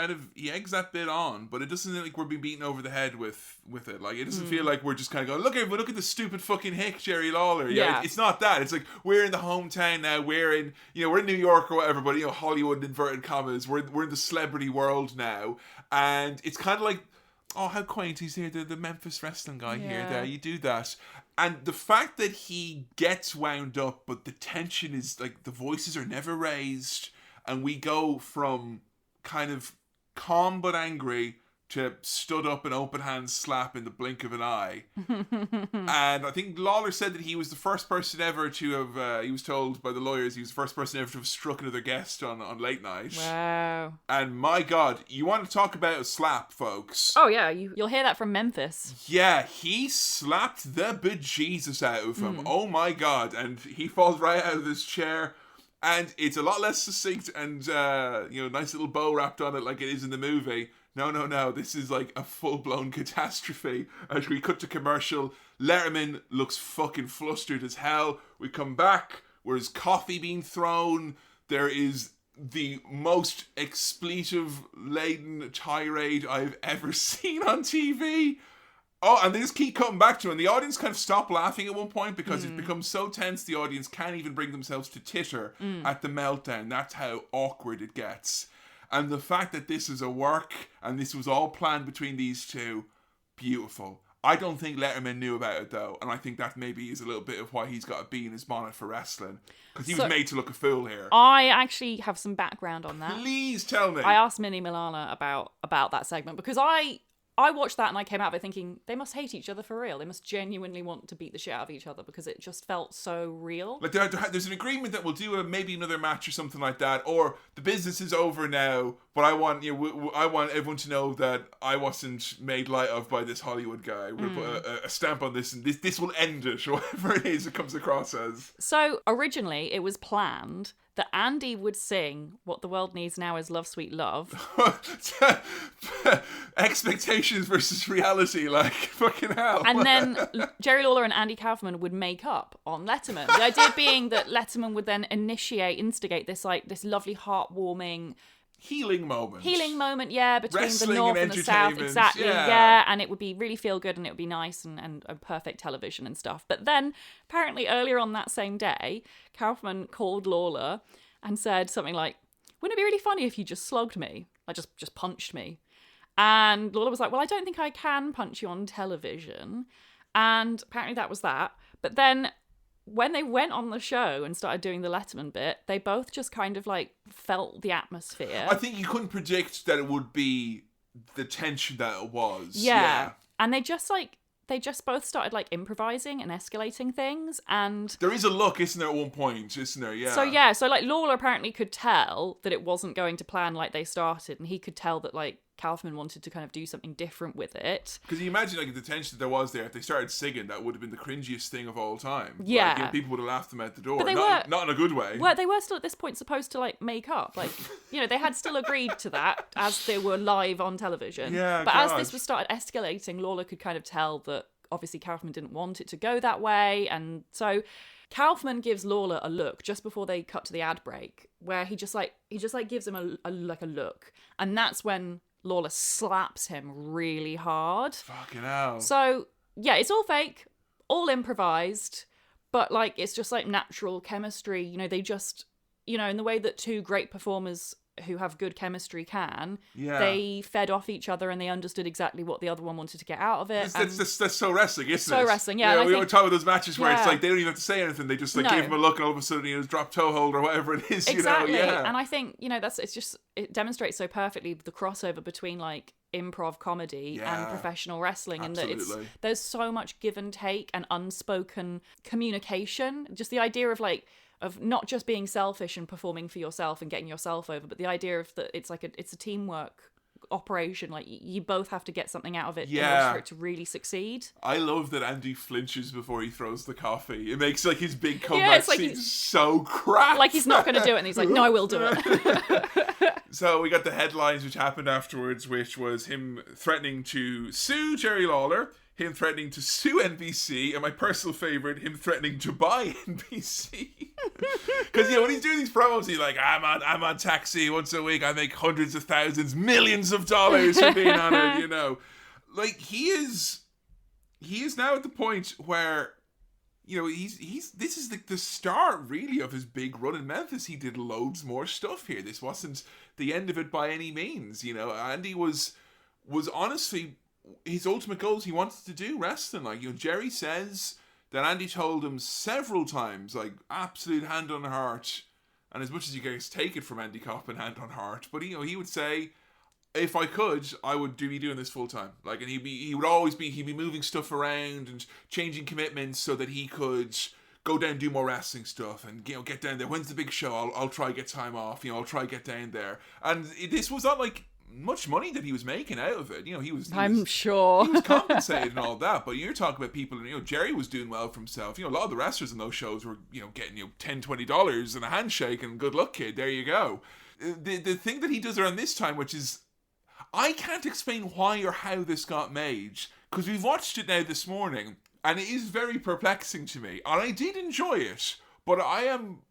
eggs that bit on, but it doesn't feel like we're being beaten over the head with it. It doesn't feel like we're just kind of going, look at the stupid fucking hick Jerry Lawler. It's not that. It's like, we're in the hometown now. We're in New York or whatever, but Hollywood, inverted commas. We're in the celebrity world now. And it's kind of like, oh, how quaint, he's here, the Memphis wrestling guy here, there, you do that. And the fact that he gets wound up, but the tension is, the voices are never raised, and we go from kind of calm but angry to stood up and open hand slap in the blink of an eye. And I think Lawler said that he was the first person ever to have, he was told by the lawyers, he was the first person ever to have struck another guest on late night. Wow. And my God, you want to talk about a slap, folks. Oh yeah, you'll hear that from Memphis. Yeah, he slapped the bejesus out of him. Oh my God. And he falls right out of his chair. And it's a lot less succinct and, nice little bow wrapped on it like it is in the movie. No. This is a full-blown catastrophe. As we cut to commercial, Letterman looks fucking flustered as hell. We come back. Where's coffee being thrown? There is the most expletive-laden tirade I've ever seen on TV. Oh, and they just keep coming back to it. And the audience kind of stop laughing at one point because it becomes so tense the audience can't even bring themselves to titter at the meltdown. That's how awkward it gets. And the fact that this is a work and this was all planned between these two, beautiful. I don't think Letterman knew about it though, and I think that maybe is a little bit of why he's got a bee in his bonnet for wrestling, because he was made to look a fool here. I actually have some background on that. Please tell me. I asked Minnie Milana about that segment because I watched that and I came out of it thinking they must hate each other for real. They must genuinely want to beat the shit out of each other because it just felt so real. Like there's an agreement that we'll do maybe another match or something like that, or the business is over now. But I want I want everyone to know that I wasn't made light of by this Hollywood guy. We're gonna put a stamp on this, and this will end it, or whatever it is it comes across as. So originally it was planned that Andy would sing "What the World Needs Now Is Love, Sweet Love." Expectations versus reality, like fucking hell. And then Jerry Lawler and Andy Kaufman would make up on Letterman. The idea being that Letterman would then instigate this lovely heartwarming healing moment, between wrestling the North and the South, exactly, and it would be really feel good and it would be nice and perfect television and stuff. But then apparently earlier on that same day, Kaufman called Lawler and said something like, "Wouldn't it be really funny if you just slogged me, like just punched me?" And Lawler was like, "Well, I don't think I can punch you on television," and apparently that was that. But then when they went on the show and started doing the Letterman bit, they both just kind of like felt the atmosphere. I think you couldn't predict that it would be the tension that it was. Yeah. And they just both started like improvising and escalating things, and there is a look, isn't there, at one point, isn't there? So like Lawler apparently could tell that it wasn't going to plan like they started, and he could tell that like Kaufman wanted to kind of do something different with it. Because you imagine like the tension that there was there, if they started singing, that would have been the cringiest thing of all time. Yeah. Like, people would have laughed them out the door. But they not in a good way. Well, they were still at this point supposed to like make up. Like, they had still agreed to that as they were live on television. Yeah, but as this was started escalating, Lawler could kind of tell that obviously Kaufman didn't want it to go that way. And so Kaufman gives Lawler a look just before they cut to the ad break, where he just gives him a look. And that's when Lawler slaps him really hard. Fucking hell. So, yeah, it's all fake, all improvised, but, like, it's just, like, natural chemistry. They just, in the way that two great performers who have good chemistry can, they fed off each other and they understood exactly what the other one wanted to get out of it. That's so wrestling, isn't it? So wrestling, yeah. We were talking about those matches where it's like they don't even have to say anything. They just like give him a look and all of a sudden he was drop toe hold or whatever it is. Exactly. And I think, it demonstrates so perfectly the crossover between like improv comedy and professional wrestling. Absolutely. And that there's so much give and take and unspoken communication. Just the idea of like, of not just being selfish and performing for yourself and getting yourself over, but the idea of that it's a teamwork operation. Like you both have to get something out of it in order for it to really succeed. I love that Andy flinches before he throws the coffee. It makes like his big comeback seem so crap. Like he's not going to do it, and he's like, "No, I will do it." So we got the headlines which happened afterwards, which was him threatening to sue Jerry Lawler, him threatening to sue NBC, and my personal favourite, him threatening to buy NBC. Because when he's doing these promos, he's like, I'm on Taxi once a week, I make hundreds of thousands, millions of dollars for being on it, Like he is now at the point where, this is the start really of his big run in Memphis. He did loads more stuff here. This wasn't the end of it by any means. Andy was honestly, his ultimate goal is he wanted to do wrestling. Like, Jerry says that Andy told him several times, like, absolute hand on heart, and as much as you guys take it from Andy Kaufman, hand on heart, but he would say, if I could, I would be doing this full time. Like, and he'd be moving stuff around and changing commitments so that he could go down and do more wrestling stuff and get down there. When's the big show? I'll try to get time off. I'll try to get down there. And this was not like much money that he was making out of it. I'm sure he was compensated and all that. But you're talking about people, Jerry was doing well for himself. A lot of the wrestlers in those shows were, getting $10-20 and a handshake and good luck, kid. There you go. The thing that he does around this time, which is, I can't explain why or how this got made, because we've watched it now this morning, and it is very perplexing to me. And I did enjoy it, but I am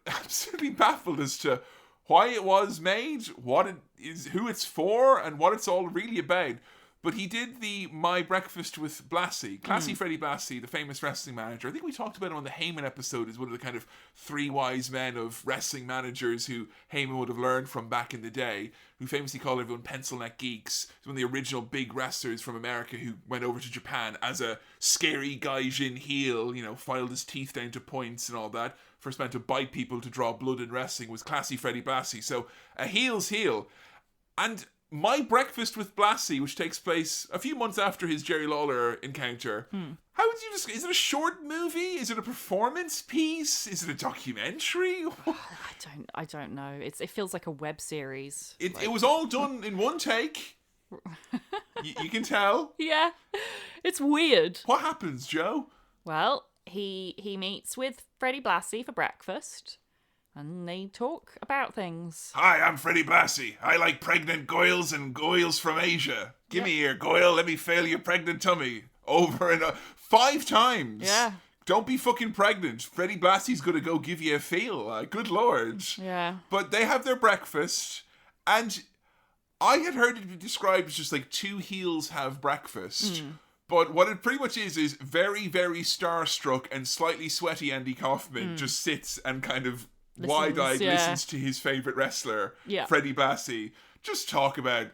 absolutely baffled as to why it was made, what it is, who it's for, and what it's all really about. But he did the My Breakfast with Blassie. Classy Freddie Blassie, the famous wrestling manager. I think we talked about him on the Heyman episode as one of the kind of three wise men of wrestling managers who Heyman would have learned from back in the day, who famously called everyone pencil neck geeks. He's one of the original big wrestlers from America who went over to Japan as a scary gaijin heel, filed his teeth down to points and all that. First man to bite people to draw blood in wrestling was Classy Freddie Blassie. So a heel's heel. And My Breakfast with Blassie, which takes place a few months after his Jerry Lawler encounter. How would you is it a short movie? Is it a performance piece? Is it a documentary? I don't know. It feels like a web series. It was all done in one take. You can tell. Yeah. It's weird. What happens, Joe? Well, he meets with Freddie Blassie for breakfast. And they talk about things. Hi, I'm Freddie Blassie. I like pregnant goyles and goyles from Asia. Give me here, goyle. Let me fail your pregnant tummy. Over and 5 times. Yeah. Don't be fucking pregnant. Freddie Blassie's going to go give you a feel. Good Lord. Yeah. But they have their breakfast. And I had heard it described as just like 2 heels have breakfast. But what it pretty much is very, very starstruck and slightly sweaty Andy Kaufman just sits and kind of wide-eyed listens to his favourite wrestler, Freddie Blassie, just talk about,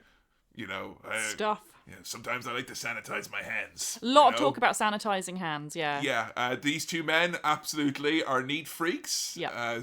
stuff. Sometimes I like to sanitize my hands. A lot of talk about sanitizing hands, yeah. Yeah, these 2 men absolutely are neat freaks. Yeah.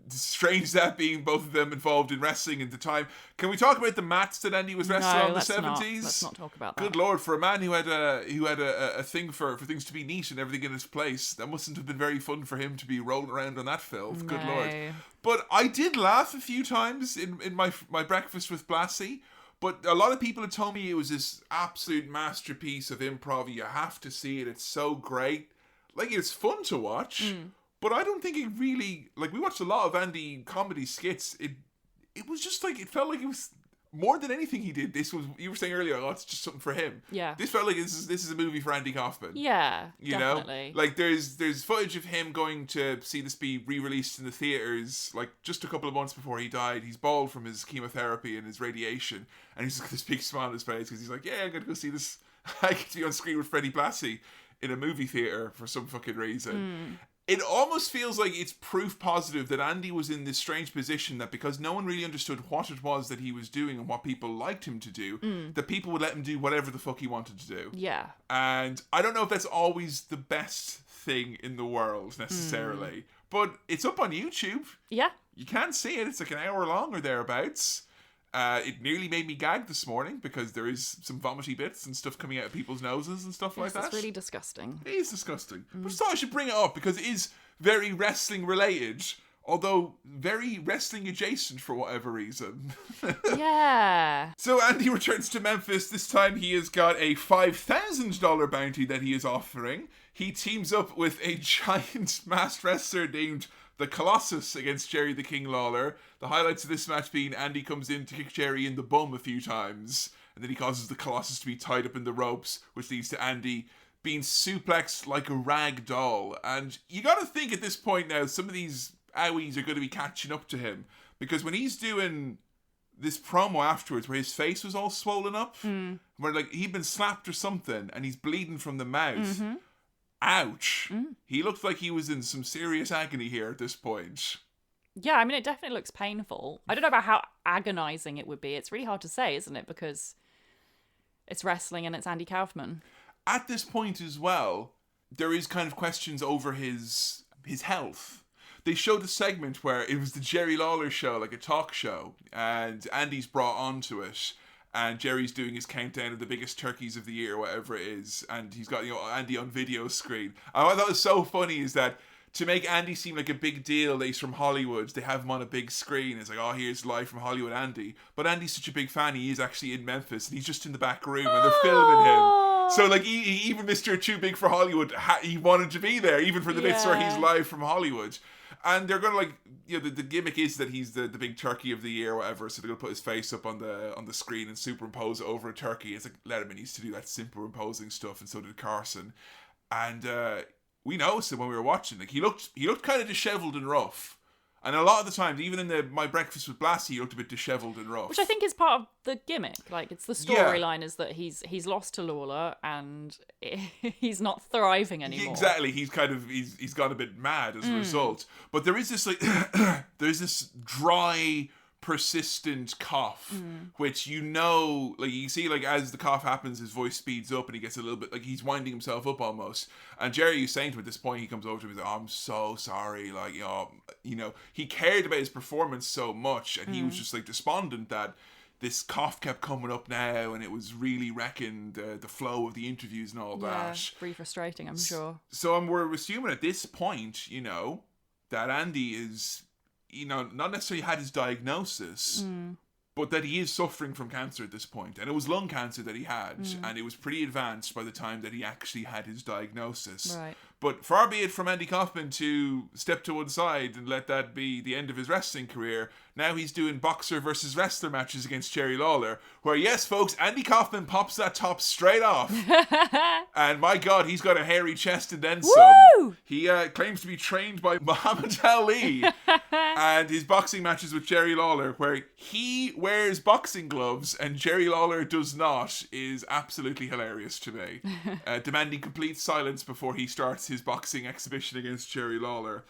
Strange that being both of them involved in wrestling at the time. Can we talk about the mats that Andy was wrestling in the 70s? Let's not talk about that. Good Lord, for a man who had a thing for things to be neat and everything in its place, that mustn't have been very fun for him to be rolling around on that filth. Good Lord. But I did laugh a few times in my breakfast with Blassie. But a lot of people had told me it was this absolute masterpiece of improv. You have to see it. It's so great. It's fun to watch. But I don't think it really... we watched a lot of Andy comedy skits. It was just it felt like it was... More than anything he did, this was... You were saying earlier, it's just something for him. Yeah. This felt like this is a movie for Andy Kaufman. Yeah, definitely. There's footage of him going to see this be re-released in the theaters, just a couple of months before he died. He's bald from his chemotherapy and his radiation, and he's got this big smile on his face because he's like, yeah, I'm going to go see this. I get to be on screen with Freddie Blassie in a movie theater for some fucking reason. It almost feels like it's proof positive that Andy was in this strange position that because no one really understood what it was that he was doing and what people liked him to do, that people would let him do whatever the fuck he wanted to do. Yeah. And I don't know if that's always the best thing in the world necessarily, but it's up on YouTube. Yeah. You can see it. It's an hour long or thereabouts. It nearly made me gag this morning because there is some vomity bits and stuff coming out of people's noses and stuff like that. It's really disgusting. It is disgusting. But I thought I should bring it up because it is very wrestling related, although very wrestling adjacent for whatever reason. Yeah. So Andy returns to Memphis. This time he has got a $5,000 bounty that he is offering. He teams up with a giant masked wrestler named the Colossus against Jerry the King Lawler. The highlights of this match being Andy comes in to kick Jerry in the bum a few times, and then he causes the Colossus to be tied up in the ropes, which leads to Andy being suplexed like a rag doll. And you got to think at this point now, some of these owies are going to be catching up to him, because when he's doing this promo afterwards where his face was all swollen up, where he'd been slapped or something and he's bleeding from the mouth. Ouch. He looked like he was in some serious agony here at this point. Yeah, I mean, it definitely looks painful. I don't know about how agonizing it would be. It's really hard to say, isn't it? Because it's wrestling and it's Andy Kaufman. At this point as well, there is kind of questions over his health. They showed a segment where it was the Jerry Lawler show, like a talk show, and Andy's brought onto it. And Jerry's doing his countdown of the biggest turkeys of the year, or whatever it is. And he's got, Andy on video screen. And what I thought was so funny is that to make Andy seem like a big deal that he's from Hollywood, they have him on a big screen. It's like, oh, here's live from Hollywood Andy. But Andy's such a big fan, he is actually in Memphis. And he's just in the back room and they're filming him. So, even Mr. Too Big for Hollywood, he wanted to be there, even for the bits where he's live from Hollywood. And they're going to the gimmick is that he's the big turkey of the year or whatever, so they're going to put his face up on the screen and superimpose it over a turkey. It's like Letterman used to do that superimposing stuff, and so did Carson. And we noticed it when we were watching. He looked kind of disheveled and rough. And a lot of the times, even in My Breakfast with Blassie, he looked a bit dishevelled and rough. Which I think is part of the gimmick. Like, it's the storyline is that he's lost to Lawler and he's not thriving anymore. Exactly. He's gone a bit mad as a result. But there is this there's this dry, persistent cough, which like you see, like as the cough happens, his voice speeds up and he gets a little bit like he's winding himself up almost. And Jerry is saying to him at this point, he comes over to him and he's like, I'm so sorry, like he cared about his performance so much, and he was just like despondent that this cough kept coming up now, and it was really wrecking the flow of the interviews and all that. Pretty frustrating, I'm sure. So we're assuming at this point, that Andy is, not necessarily had his diagnosis, but that he is suffering from cancer at this point. And it was lung cancer that he had, and it was pretty advanced by the time that he actually had his diagnosis. Right. But far be it from Andy Kaufman to step to one side and let that be the end of his wrestling career. Now he's doing boxer versus wrestler matches against Jerry Lawler, where, yes, folks, Andy Kaufman pops that top straight off. And my God, he's got a hairy chest and then some. He claims to be trained by Muhammad Ali. And his boxing matches with Jerry Lawler, where he wears boxing gloves and Jerry Lawler does not, is absolutely hilarious to me. Demanding complete silence before he starts his boxing exhibition against Jerry Lawler.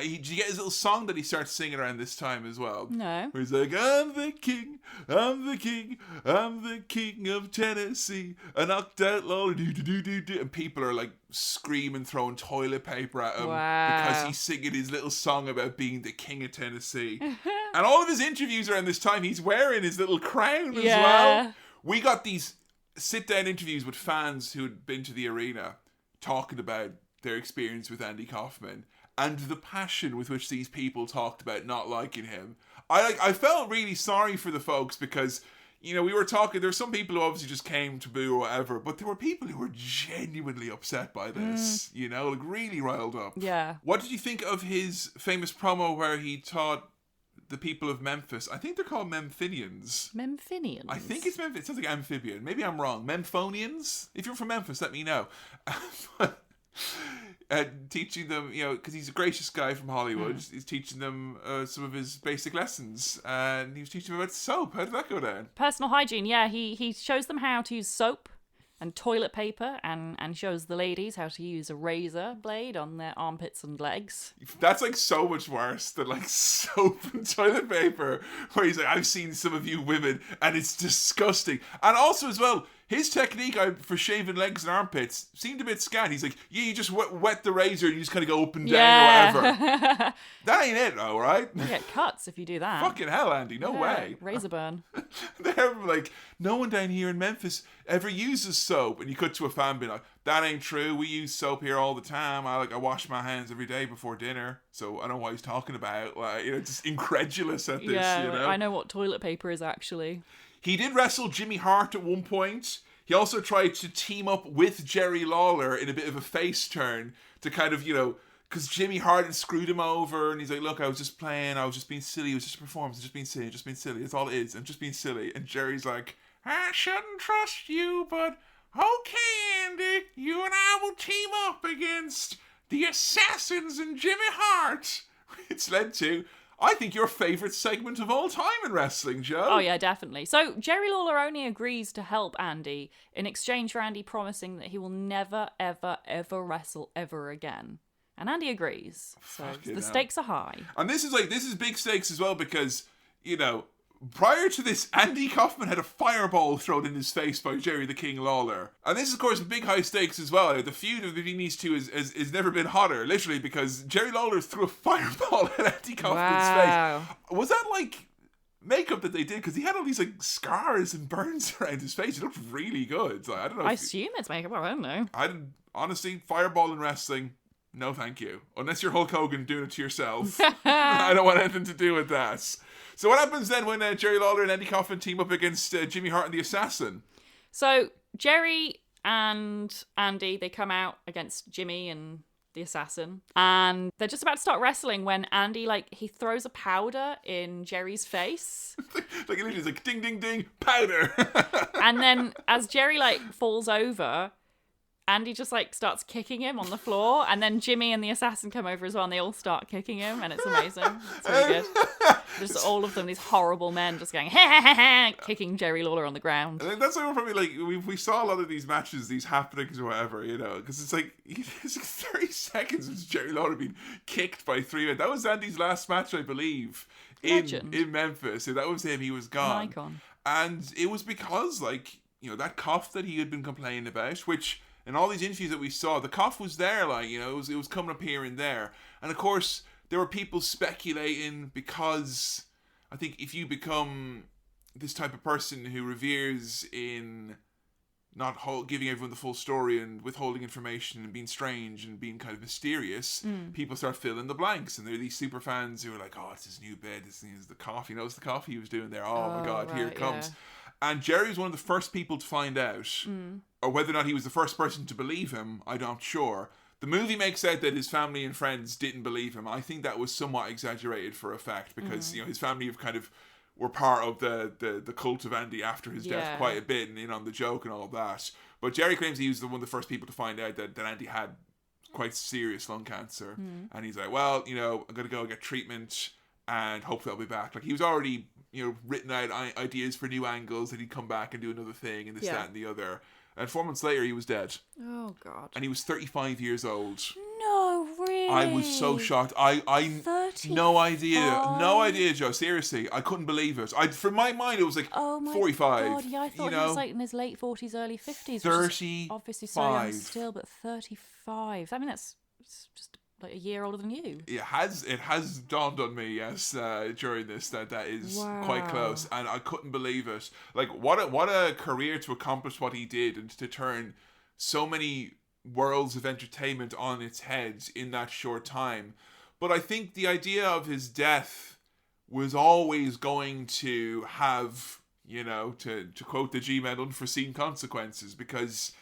Did you get his little song that he starts singing around this time as well? No. Where he's like, I'm the king, I'm the king, I'm the king of Tennessee. I knocked out Lawler, do. And people are like screaming, throwing toilet paper at him because he's singing his little song about being the king of Tennessee. And all of his interviews around this time, he's wearing his little crown as well. We got these sit-down interviews with fans who had been to the arena talking about their experience with Andy Kaufman and the passion with which these people talked about not liking him. I felt really sorry for the folks because, we were talking, there's some people who obviously just came to boo or whatever, but there were people who were genuinely upset by this, like really riled up. Yeah. What did you think of his famous promo where he taught the people of Memphis, I think they're called Memphinians. Memphinians? I think it's Memphis. It sounds like amphibian. Maybe I'm wrong. Memphonians? If you're from Memphis, let me know. Teaching them, because he's a gracious guy from Hollywood. He's teaching them some of his basic lessons. And he was teaching them about soap. How did that go down? Personal hygiene, yeah. He shows them how to use soap and toilet paper and shows the ladies how to use a razor blade on their armpits and legs. That's like so much worse than like soap and toilet paper, where he's like, I've seen some of you women and it's disgusting. And also as well, his technique for shaving legs and armpits seemed a bit scant. He's like, you just wet the razor and you just kind of go up and down or whatever. That ain't it though, right? You get cuts if you do that. Fucking hell, Andy, no way. Razor burn. They're like, no one down here in Memphis ever uses soap. And you cut to a fan being like, that ain't true. We use soap here all the time. I wash my hands every day before dinner. So I don't know what he's talking about. Just incredulous at this, I know what toilet paper is actually. He did wrestle Jimmy Hart at one point. He also tried to team up with Jerry Lawler in a bit of a face turn to kind of, because Jimmy Hart had screwed him over, and he's like, look, I was just playing, I was just being silly, it was just a performance, just being silly, that's all it is, I'm just being silly. And Jerry's like, I shouldn't trust you, but okay, Andy, you and I will team up against the Assassins and Jimmy Hart. It's led to, I think, your favourite segment of all time in wrestling, Jo. Oh, yeah, definitely. So Jerry Lawler only agrees to help Andy in exchange for Andy promising that he will never, ever, ever wrestle ever again. And Andy agrees. So the stakes are high. And this is big stakes as well because, prior to this, Andy Kaufman had a fireball thrown in his face by Jerry the King Lawler. And this is, of course, big high stakes as well. The feud between these two is never been hotter, literally, because Jerry Lawler threw a fireball at Andy Kaufman's face. Was that, makeup that they did? Because he had all these, scars and burns around his face. It looked really good. I don't know. I assume it's makeup. I don't know. Honestly, fireball in wrestling, no thank you. Unless you're Hulk Hogan doing it to yourself. I don't want anything to do with that. So what happens then when Jerry Lawler and Andy Kaufman team up against Jimmy Hart and the Assassin? So Jerry and Andy, they come out against Jimmy and the Assassin, and they're just about to start wrestling when Andy, he throws a powder in Jerry's face. He's like, ding, ding, ding, powder. And then as Jerry, falls over, Andy just like starts kicking him on the floor, and then Jimmy and the assassin come over as well, and they all start kicking him, and it's amazing. It's really good. Just all of them, these horrible men, just going ha ha ha ha, kicking Jerry Lawler on the ground. And that's why we're probably like we saw a lot of these matches, these happenings or whatever, you know, because it's like 30 seconds of Jerry Lawler being kicked by 3 men. That was Andy's last match, I believe, in Memphis. So that was him. He was gone. An icon. And it was because, like, you know, that cough that he had been complaining about, which in all these interviews that we saw, the cough was there, like, you know, it was coming up here and there. And of course, there were people speculating, because I think if you become this type of person who reveres in not giving everyone the full story and withholding information and being strange and being kind of mysterious, people start filling the blanks. And there are these super fans who are like, oh, it's his new bed, this is the coffee. It's the coffee he was doing there. Oh my God, here it comes. Yeah. And Jerry was one of the first people to find out, or whether or not he was the first person to believe him, I'm not sure. The movie makes out that his family and friends didn't believe him. I think that was somewhat exaggerated for effect, because you know, his family have kind of were part of the cult of Andy after his death quite a bit, and in on the joke and all of that. But Jerry claims he was one of the first people to find out that Andy had quite serious lung cancer. And he's like, well, you know, I'm going to go get treatment and hopefully I'll be back. Like, he was already, you know, written out ideas for new angles that he'd come back and do another thing and this, that and the other. And 4 months later, he was dead. Oh, God. And he was 35 years old. No, really? I was so shocked. I no idea, Joe. Seriously, I couldn't believe it. For my mind, it was like 45. God, yeah, I thought he was like in his late 40s, early 50s. 30. Obviously so young still, but 35. I mean, it's just like a year older than you. It has dawned on me, yes, during this that is quite close, and I couldn't believe it. Like, what a career to accomplish what he did, and to turn so many worlds of entertainment on its head in that short time. But I think the idea of his death was always going to have, you know, to quote the G-Men, unforeseen consequences, because,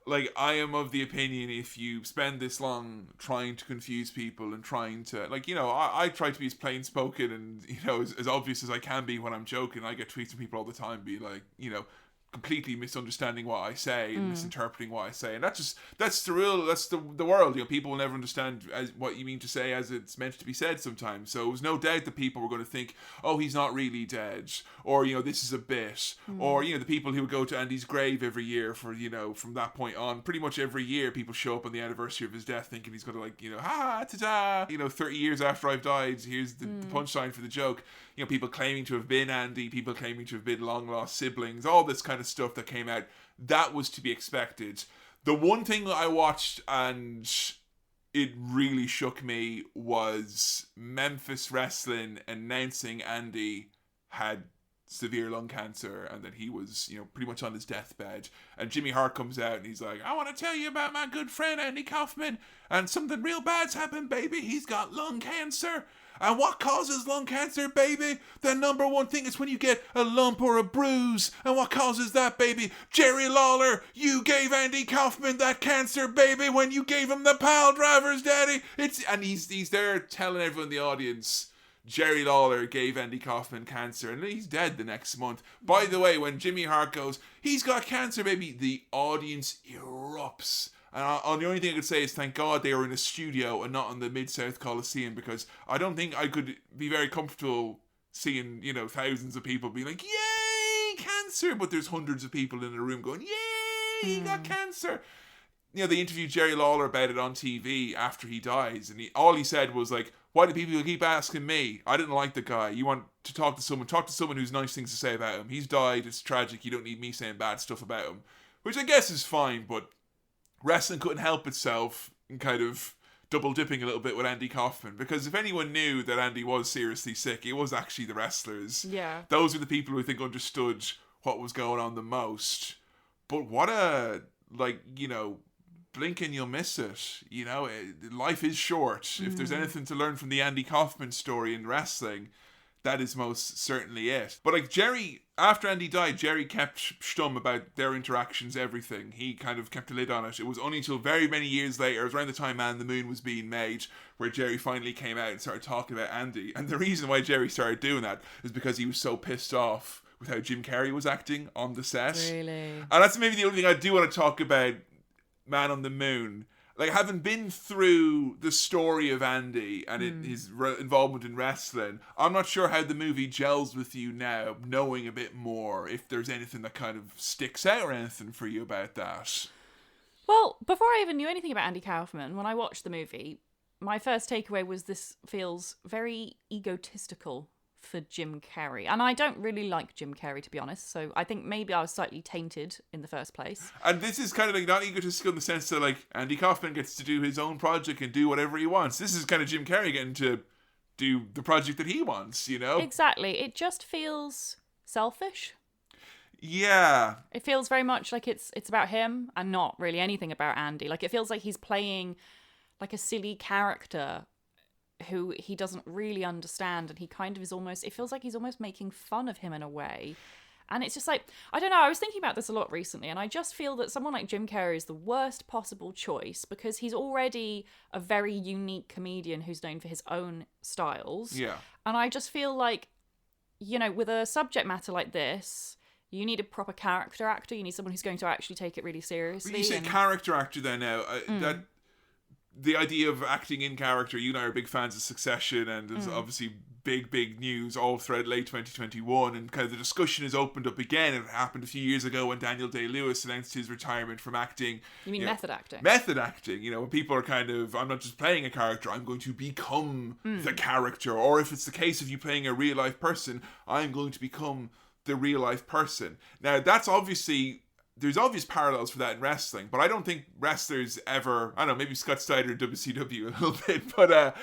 like, I am of the opinion, if you spend this long trying to confuse people and trying to, like, you know, I try to be as plain spoken and, you know, as obvious as I can be when I'm joking. I get tweets from people all the time be like, you know, completely misunderstanding what I say and misinterpreting what I say, and that's the world. You know, people will never understand as what you mean to say as it's meant to be said sometimes. So it was no doubt that people were going to think, oh, he's not really dead, or, you know, this is a bit, or, you know, the people who would go to Andy's grave every year for, you know, from that point on, pretty much every year people show up on the anniversary of his death thinking he's going to, like, you know, ha ta-da, you know, 30 years after I've died, here's the punchline for the joke. You know, people claiming to have been Andy, people claiming to have been long-lost siblings, all this kind of stuff that came out. That was to be expected. The one thing that I watched and it really shook me was Memphis Wrestling announcing Andy had severe lung cancer and that he was, you know, pretty much on his deathbed. And Jimmy Hart comes out and he's like, I want to tell you about my good friend Andy Kaufman, and something real bad's happened, baby. He's got lung cancer. And what causes lung cancer, baby? The number one thing is when you get a lump or a bruise. And what causes that, baby? Jerry Lawler, you gave Andy Kaufman that cancer, baby, when you gave him the pile drivers, daddy. And he's there telling everyone in the audience, Jerry Lawler gave Andy Kaufman cancer, and he's dead the next month. By the way, when Jimmy Hart goes, he's got cancer, baby, the audience erupts. And the only thing I could say is thank God they were in a studio and not in the Mid-South Coliseum, because I don't think I could be very comfortable seeing, you know, thousands of people being like, yay, cancer, but there's hundreds of people in a room going, yay, he got cancer. You know, they interviewed Jerry Lawler about it on TV after he dies, and all he said was like, why do people keep asking me? I didn't like the guy. You want to talk to someone who's nice things to say about him. He's died, it's tragic, you don't need me saying bad stuff about him. Which I guess is fine, but wrestling couldn't help itself in kind of double dipping a little bit with Andy Kaufman, because if anyone knew that Andy was seriously sick, it was actually the wrestlers. Yeah. Those were the people who I think understood what was going on the most. But what a, like, you know, blink and you'll miss it. You know, life is short. If there's anything to learn from the Andy Kaufman story in wrestling, that is most certainly it. But like Jerry, after Andy died, Jerry kept stum about their interactions, everything. He kind of kept a lid on it. It was only until very many years later, it was around the time Man the Moon was being made, where Jerry finally came out and started talking about Andy. And the reason why Jerry started doing that is because he was so pissed off with how Jim Carrey was acting on the set. Really? And that's maybe the only thing I do want to talk about Man on the Moon, like having been through the story of Andy and his involvement in wrestling, I'm not sure how the movie gels with you now, knowing a bit more, if there's anything that kind of sticks out or anything for you about that. Well, before I even knew anything about Andy Kaufman, when I watched the movie, my first takeaway was this feels very egotistical for Jim Carrey. And I don't really like Jim Carrey, to be honest, so I think maybe I was slightly tainted in the first place. And this is kind of like not egotistical in the sense that like Andy Kaufman gets to do his own project and do whatever he wants. This is kind of Jim Carrey getting to do the project that he wants, you know? Exactly. It just feels selfish. Yeah. It feels very much like it's about him and not really anything about Andy. Like, it feels like he's playing like a silly character who he doesn't really understand, and he kind of is almost, it feels like he's almost making fun of him in a way. And it's just like, I don't know, I was thinking about this a lot recently, and I just feel that someone like Jim Carrey is the worst possible choice because he's already a very unique comedian who's known for his own styles. Yeah. And I just feel like, you know, with a subject matter like this, you need a proper character actor. You need someone who's going to actually take it really seriously. But you say character actor there now. That the idea of acting in character, you and I are big fans of Succession, and there's obviously big news all throughout late 2021, and kind of the discussion has opened up again. It happened a few years ago when Daniel Day-Lewis announced his retirement from acting. You mean method acting? Method acting, you know, when people are kind of, I'm not just playing a character, I'm going to become the character. Or if it's the case of you playing a real life person, I'm going to become the real life person. Now that's obviously, there's obvious parallels for that in wrestling, but I don't think wrestlers ever, I don't know, maybe Scott Steiner in WCW a little bit, but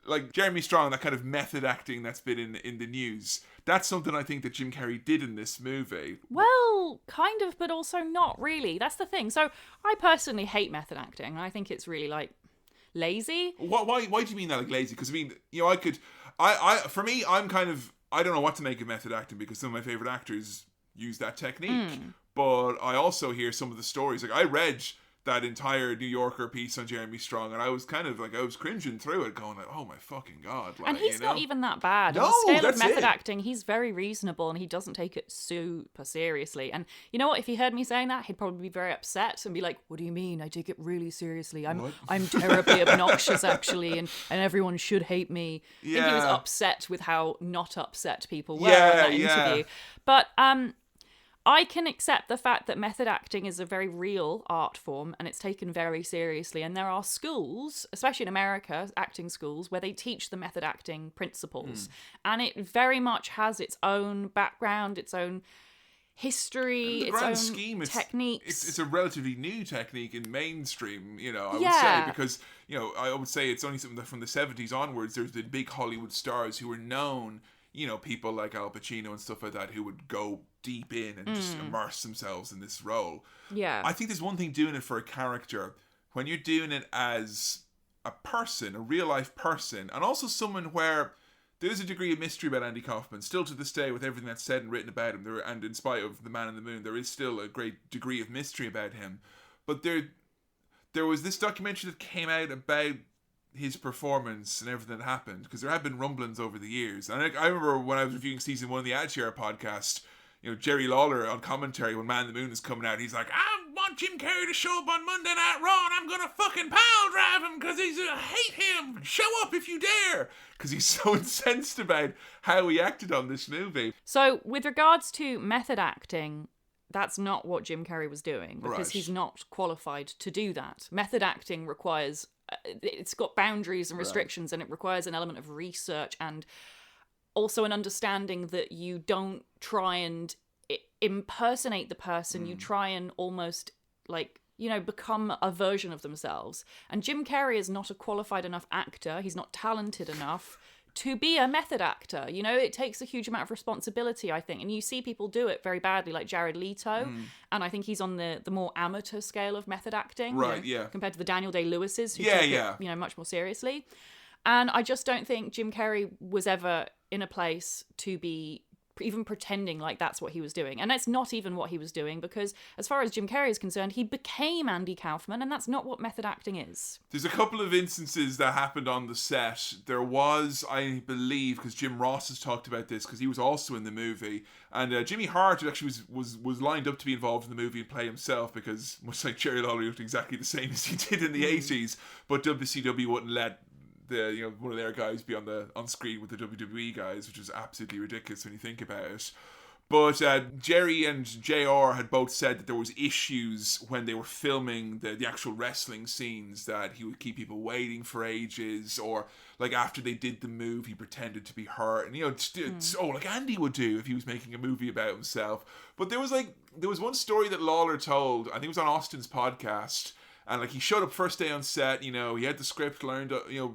like Jeremy Strong, that kind of method acting that's been in the news, that's something I think that Jim Carrey did in this movie. Well, kind of, but also not really. That's the thing. So I personally hate method acting. I think it's really like lazy. Why do you mean that, like lazy? Because I mean, you know, for me, I'm kind of, I don't know what to make of method acting because some of my favorite actors use that technique. But I also hear some of the stories. Like I read that entire New Yorker piece on Jeremy Strong, and I was kind of like, I was cringing through it, going like, oh my fucking God. Like, and he's not even that bad. No, on the scale that's of method it. acting, he's very reasonable and he doesn't take it super seriously. And you know what? If he heard me saying that, he'd probably be very upset and be like, what do you mean? I take it really seriously. I'm terribly obnoxious, actually, and everyone should hate me. I think he was upset with how not upset people were in that interview. But I can accept the fact that method acting is a very real art form and it's taken very seriously. And there are schools, especially in America, acting schools, where they teach the method acting principles. And it very much has its own background, its own history, its own scheme, techniques. It's a relatively new technique in mainstream, you know, I would say, because, you know, I would say it's only something that from the 70s onwards, there's been big Hollywood stars who were known, you know, people like Al Pacino and stuff like that, who would go deep in and just immerse themselves in this role. Yeah. I think there's one thing doing it for a character. When you're doing it as a person, a real life person, and also someone where there's a degree of mystery about Andy Kaufman, still to this day with everything that's said and written about him, and in spite of The Man in the Moon, there is still a great degree of mystery about him. But there was this documentary that came out about his performance and everything that happened, because there have been rumblings over the years. And I remember when I was reviewing season 1 of the Ad Share podcast, you know, Jerry Lawler on commentary when Man in the Moon is coming out, he's like, I want Jim Carrey to show up on Monday Night Raw and I'm gonna fucking pile drive him because I hate him. Show up if you dare. Because he's so incensed about how he acted on this movie. So with regards to method acting, that's not what Jim Carrey was doing, because he's not qualified to do that. Method acting requires, it's got boundaries and restrictions, and it requires an element of research and also an understanding that you don't try and impersonate the person. You try and almost, like, you know, become a version of themselves. And Jim Carrey is not a qualified enough actor. He's not talented enough to be a method actor. You know, it takes a huge amount of responsibility, I think. And you see people do it very badly, like Jared Leto. And I think he's on the more amateur scale of method acting. Right, you know, yeah. Compared to the Daniel Day-Lewises, who take it, you know, much more seriously. And I just don't think Jim Carrey was ever in a place to be even pretending like that's what he was doing. And it's not even what he was doing, because as far as Jim Carrey is concerned, he became Andy Kaufman, and that's not what method acting is. There's a couple of instances that happened on the set. There was, I believe, because Jim Ross has talked about this, because he was also in the movie, and Jimmy Hart actually was lined up to be involved in the movie and play himself, because much like Jerry Lawler, he looked exactly the same as he did in the 80s, but WCW wouldn't let one of their guys be on screen with the WWE guys, which is absolutely ridiculous when you think about it. But Jerry and JR had both said that there was issues when they were filming the actual wrestling scenes, that he would keep people waiting for ages, or like after they did the move, he pretended to be hurt, and like Andy would do if he was making a movie about himself. But there was one story that Lawler told, I think it was on Austin's podcast. And like he showed up first day on set, he had the script learned,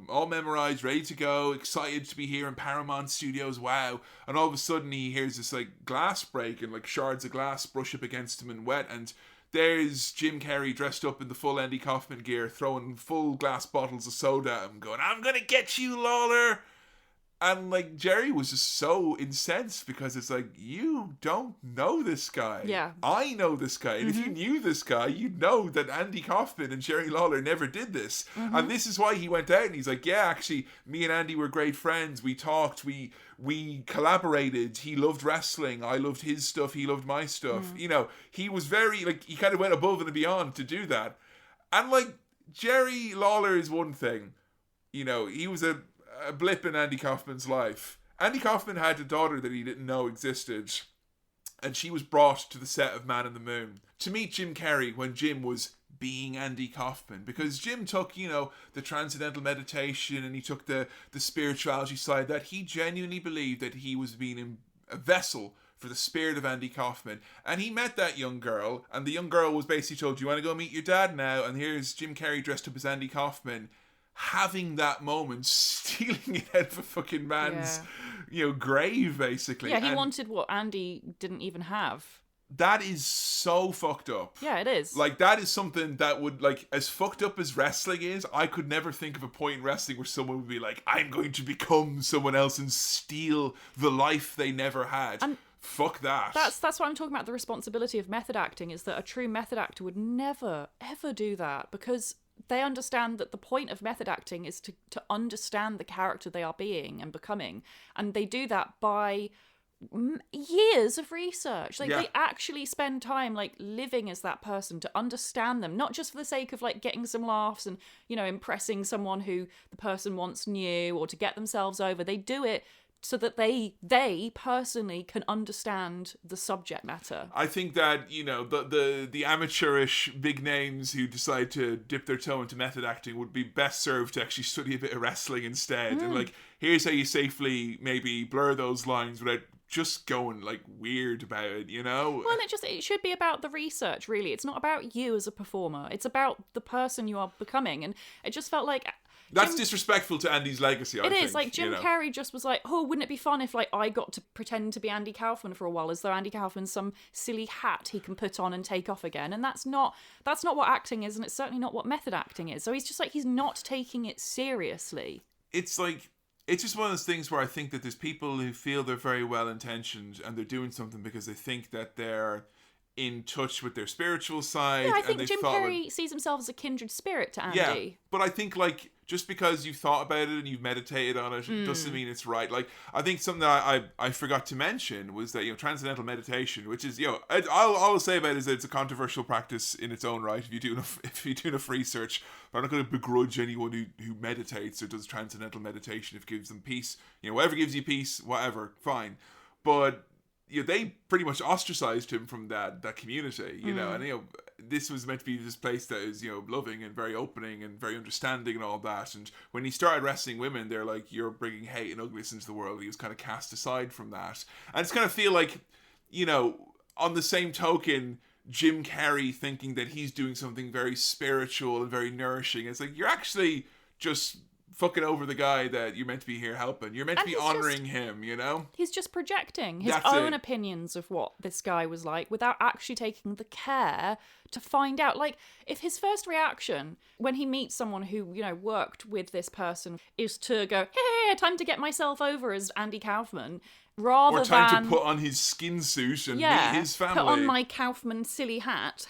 all memorized, ready to go, excited to be here in Paramount Studios, wow. And all of a sudden he hears this like glass break, and like shards of glass brush up against him and wet, and there's Jim Carrey dressed up in the full Andy Kaufman gear, throwing full glass bottles of soda at him, going, "I'm gonna get you, Lawler." And like Jerry was just so incensed, because it's like, you don't know this guy. Yeah. I know this guy. And if you knew this guy, you'd know that Andy Kaufman and Jerry Lawler never did this. And this is why he went out and he's like, yeah, actually, me and Andy were great friends. We talked, we collaborated. He loved wrestling. I loved his stuff. He loved my stuff. He was very, like, he kind of went above and beyond to do that. And like, Jerry Lawler is one thing. He was a blip in Andy Kaufman's life. Andy Kaufman had a daughter that he didn't know existed, and she was brought to the set of Man in the Moon to meet Jim Carrey when Jim was being Andy Kaufman, because Jim took, the transcendental meditation, and he took the spirituality side, that he genuinely believed that he was being a vessel for the spirit of Andy Kaufman. And he met that young girl, and the young girl was basically told, "Do you want to go meet your dad now?" And here's Jim Carrey dressed up as Andy Kaufman, having that moment, stealing it out of a fucking man's, grave, basically. Yeah, he wanted what Andy didn't even have. That is so fucked up. Yeah, it is. Like, that is something that would, like, as fucked up as wrestling is, I could never think of a point in wrestling where someone would be like, I'm going to become someone else and steal the life they never had. And fuck that. That's what I'm talking about. The responsibility of method acting is that a true method actor would never, ever do that, because they understand that the point of method acting is to understand the character they are being and becoming. And they do that by years of research. They actually spend time like living as that person to understand them, not just for the sake of like getting some laughs and, impressing someone who the person wants new, or to get themselves over. They do it so that they personally can understand the subject matter. I think that, the amateurish big names who decide to dip their toe into method acting would be best served to actually study a bit of wrestling instead. And like, here's how you safely maybe blur those lines without just going like weird about it, Well, it should be about the research, really. It's not about you as a performer. It's about the person you are becoming. And it just felt like that's disrespectful to Andy's legacy, I think. It is. Like, Jim Carrey just was like, oh, wouldn't it be fun if, like, I got to pretend to be Andy Kaufman for a while, as though Andy Kaufman's some silly hat he can put on and take off again. And that's not what acting is, and it's certainly not what method acting is. So he's just like, he's not taking it seriously. It's like, it's just one of those things where I think that there's people who feel they're very well-intentioned and they're doing something because they think that they're in touch with their spiritual side. Yeah, I think Jim Carrey sees himself as a kindred spirit to Andy. Yeah, but I think, like, just because you've thought about it and you've meditated on it, it doesn't mean it's right. Like, I think something that I forgot to mention was that, transcendental meditation, which is, all I'll say about it is that it's a controversial practice in its own right if you do enough research. But I'm not going to begrudge anyone who meditates or does transcendental meditation if it gives them peace. Whatever gives you peace, whatever, fine. But they pretty much ostracized him from that community, and this was meant to be this place that is loving and very opening and very understanding and all that. And when he started wrestling women, they're like, you're bringing hate and ugliness into the world. He was kind of cast aside from that, and it's kind of feel like, on the same token, Jim Carrey thinking that he's doing something very spiritual and very nourishing. It's like, you're actually just fucking over the guy that you're meant to be here helping. You're meant to be honouring him, you know? He's just projecting his own opinions of what this guy was like without actually taking the care to find out. Like, if his first reaction when he meets someone who, you know, worked with this person is to go, hey, time to get myself over as Andy Kaufman, rather or time to put on his skin suit and meet his family. Put on my Kaufman silly hat.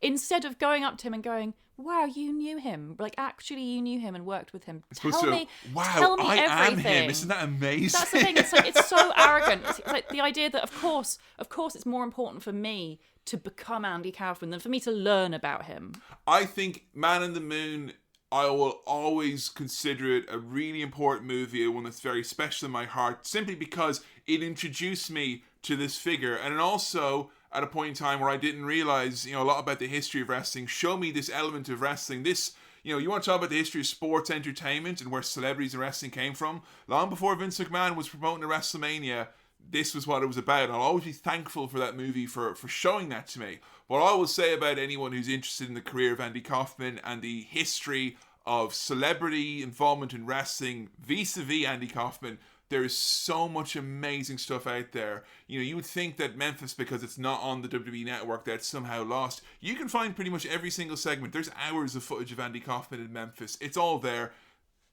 Instead of going up to him and going, wow, you knew him. Like, actually, you knew him and worked with him. Tell me I everything. am him. Isn't that amazing? That's the thing. It's like, it's so arrogant. It's like the idea that, of course, it's more important for me to become Andy Kaufman than for me to learn about him. I think Man in the Moon, I will always consider it a really important movie, one that's very special in my heart, simply because it introduced me to this figure. And also, at a point in time where I didn't realize, a lot about the history of wrestling, show me this element of wrestling. This, you want to talk about the history of sports entertainment and where celebrities in wrestling came from. Long before Vince McMahon was promoting a WrestleMania, this was what it was about. And I'll always be thankful for that movie for showing that to me. What I will say about anyone who's interested in the career of Andy Kaufman and the history of celebrity involvement in wrestling vis-a-vis Andy Kaufman, there is so much amazing stuff out there. You would think that Memphis, because it's not on the WWE network, that's somehow lost. You can find pretty much every single segment. There's hours of footage of Andy Kaufman in Memphis. It's all there.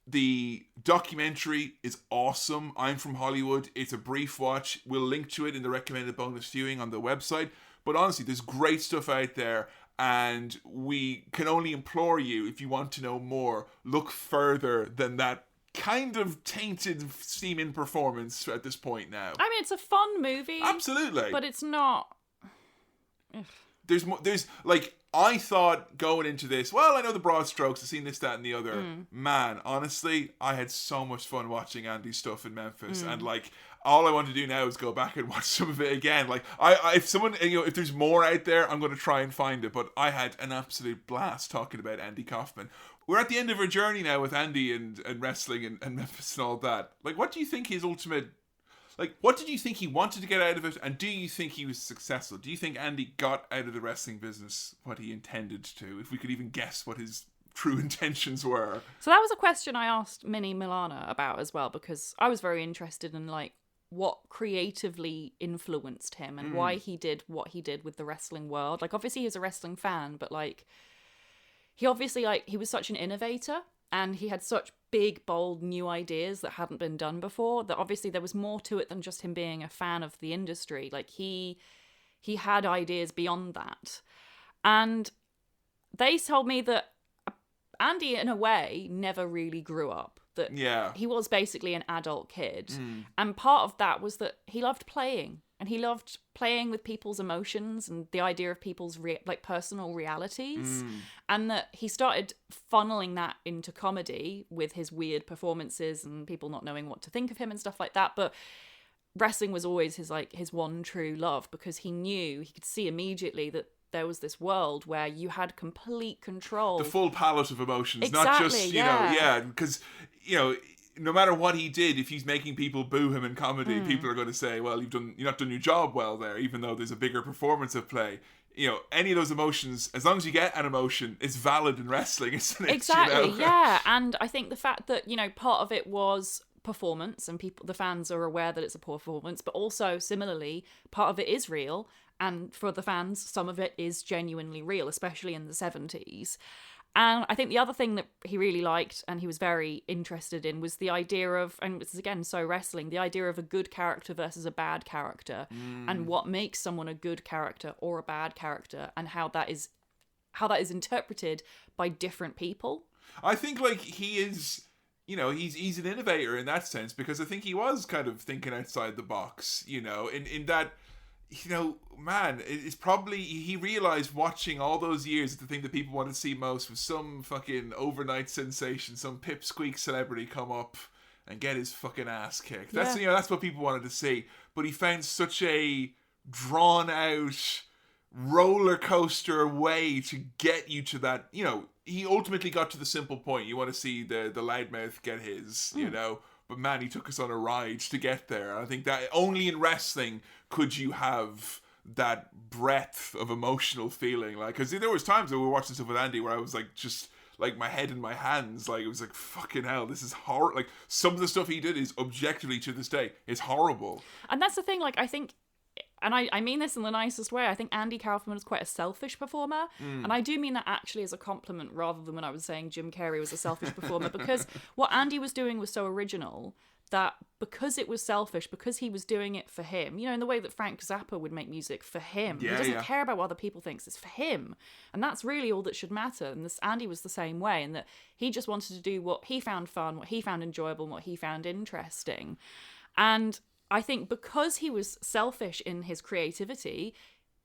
The documentary is awesome. I'm From Hollywood. It's a brief watch. We'll link to it in the recommended bonus viewing on the website. But honestly, there's great stuff out there. And we can only implore you, if you want to know more, look further than that kind of tainted seeming performance at this point now. I mean, it's a fun movie. Absolutely. But it's not... There's like, I thought going into this, well, I know the broad strokes, I've seen this, that, and the other. Man, honestly, I had so much fun watching Andy's stuff in Memphis. And like, all I want to do now is go back and watch some of it again. Like, if someone, if there's more out there, I'm going to try and find it. But I had an absolute blast talking about Andy Kaufman. We're at the end of our journey now with Andy and wrestling and Memphis and all that. Like, what do you think his ultimate... Like, what did you think he wanted to get out of it? And do you think he was successful? Do you think Andy got out of the wrestling business what he intended to? If we could even guess what his true intentions were. So that was a question I asked Minnie Milana about as well, because I was very interested in, like, what creatively influenced him and why he did what he did with the wrestling world. Like, obviously he was a wrestling fan, but, like... He obviously, like, he was such an innovator and he had such big, bold, new ideas that hadn't been done before, that obviously there was more to it than just him being a fan of the industry. Like, he had ideas beyond that. And they told me that Andy, in a way, never really grew up. That he was basically an adult kid. And part of that was that he loved playing. And he loved playing with people's emotions and the idea of people's personal realities. And that he started funneling that into comedy with his weird performances and people not knowing what to think of him and stuff like that. But wrestling was always his one true love, because he could see immediately that there was this world where you had complete control. The full palette of emotions. Exactly, not just, because, no matter what he did, if he's making people boo him in comedy, people are going to say, well, you've not done your job well there, even though there's a bigger performance at play. Any of those emotions, as long as you get an emotion, it's valid in wrestling, isn't it? Exactly, yeah. And I think the fact that, part of it was performance and the fans are aware that it's a performance, but also similarly, part of it is real. And for the fans, some of it is genuinely real, especially in the 70s. And I think the other thing that he really liked and he was very interested in was the idea of, and this is again so wrestling, the idea of a good character versus a bad character, and what makes someone a good character or a bad character, and how that is interpreted by different people. I think he is, he's an innovator in that sense, because I think he was kind of thinking outside the box, in that. Man, it's probably, he realized watching all those years that the thing that people wanted to see most was some fucking overnight sensation, some pipsqueak celebrity come up and get his fucking ass kicked. That's, that's what people wanted to see. But he found such a drawn out roller coaster way to get you to that, he ultimately got to the simple point. You want to see the loudmouth get his, but man, he took us on a ride to get there. I think that only in wrestling could you have that breadth of emotional feeling. Like, because there was times that we were watching stuff with Andy where I was like, just like my head in my hands. Like, it was like, fucking hell, this is horrible. Like, some of the stuff he did is objectively, to this day, is horrible. And that's the thing, like, I think, and I mean this in the nicest way, I think Andy Kaufman is quite a selfish performer. And I do mean that actually as a compliment rather than when I was saying Jim Carrey was a selfish performer, because what Andy was doing was so original that because it was selfish, because he was doing it for him, you know, in the way that Frank Zappa would make music for him. He doesn't care about what other people think, it's for him. And that's really all that should matter. And this Andy was the same way, in that he just wanted to do what he found fun, what he found enjoyable, and what he found interesting. And I think because he was selfish in his creativity,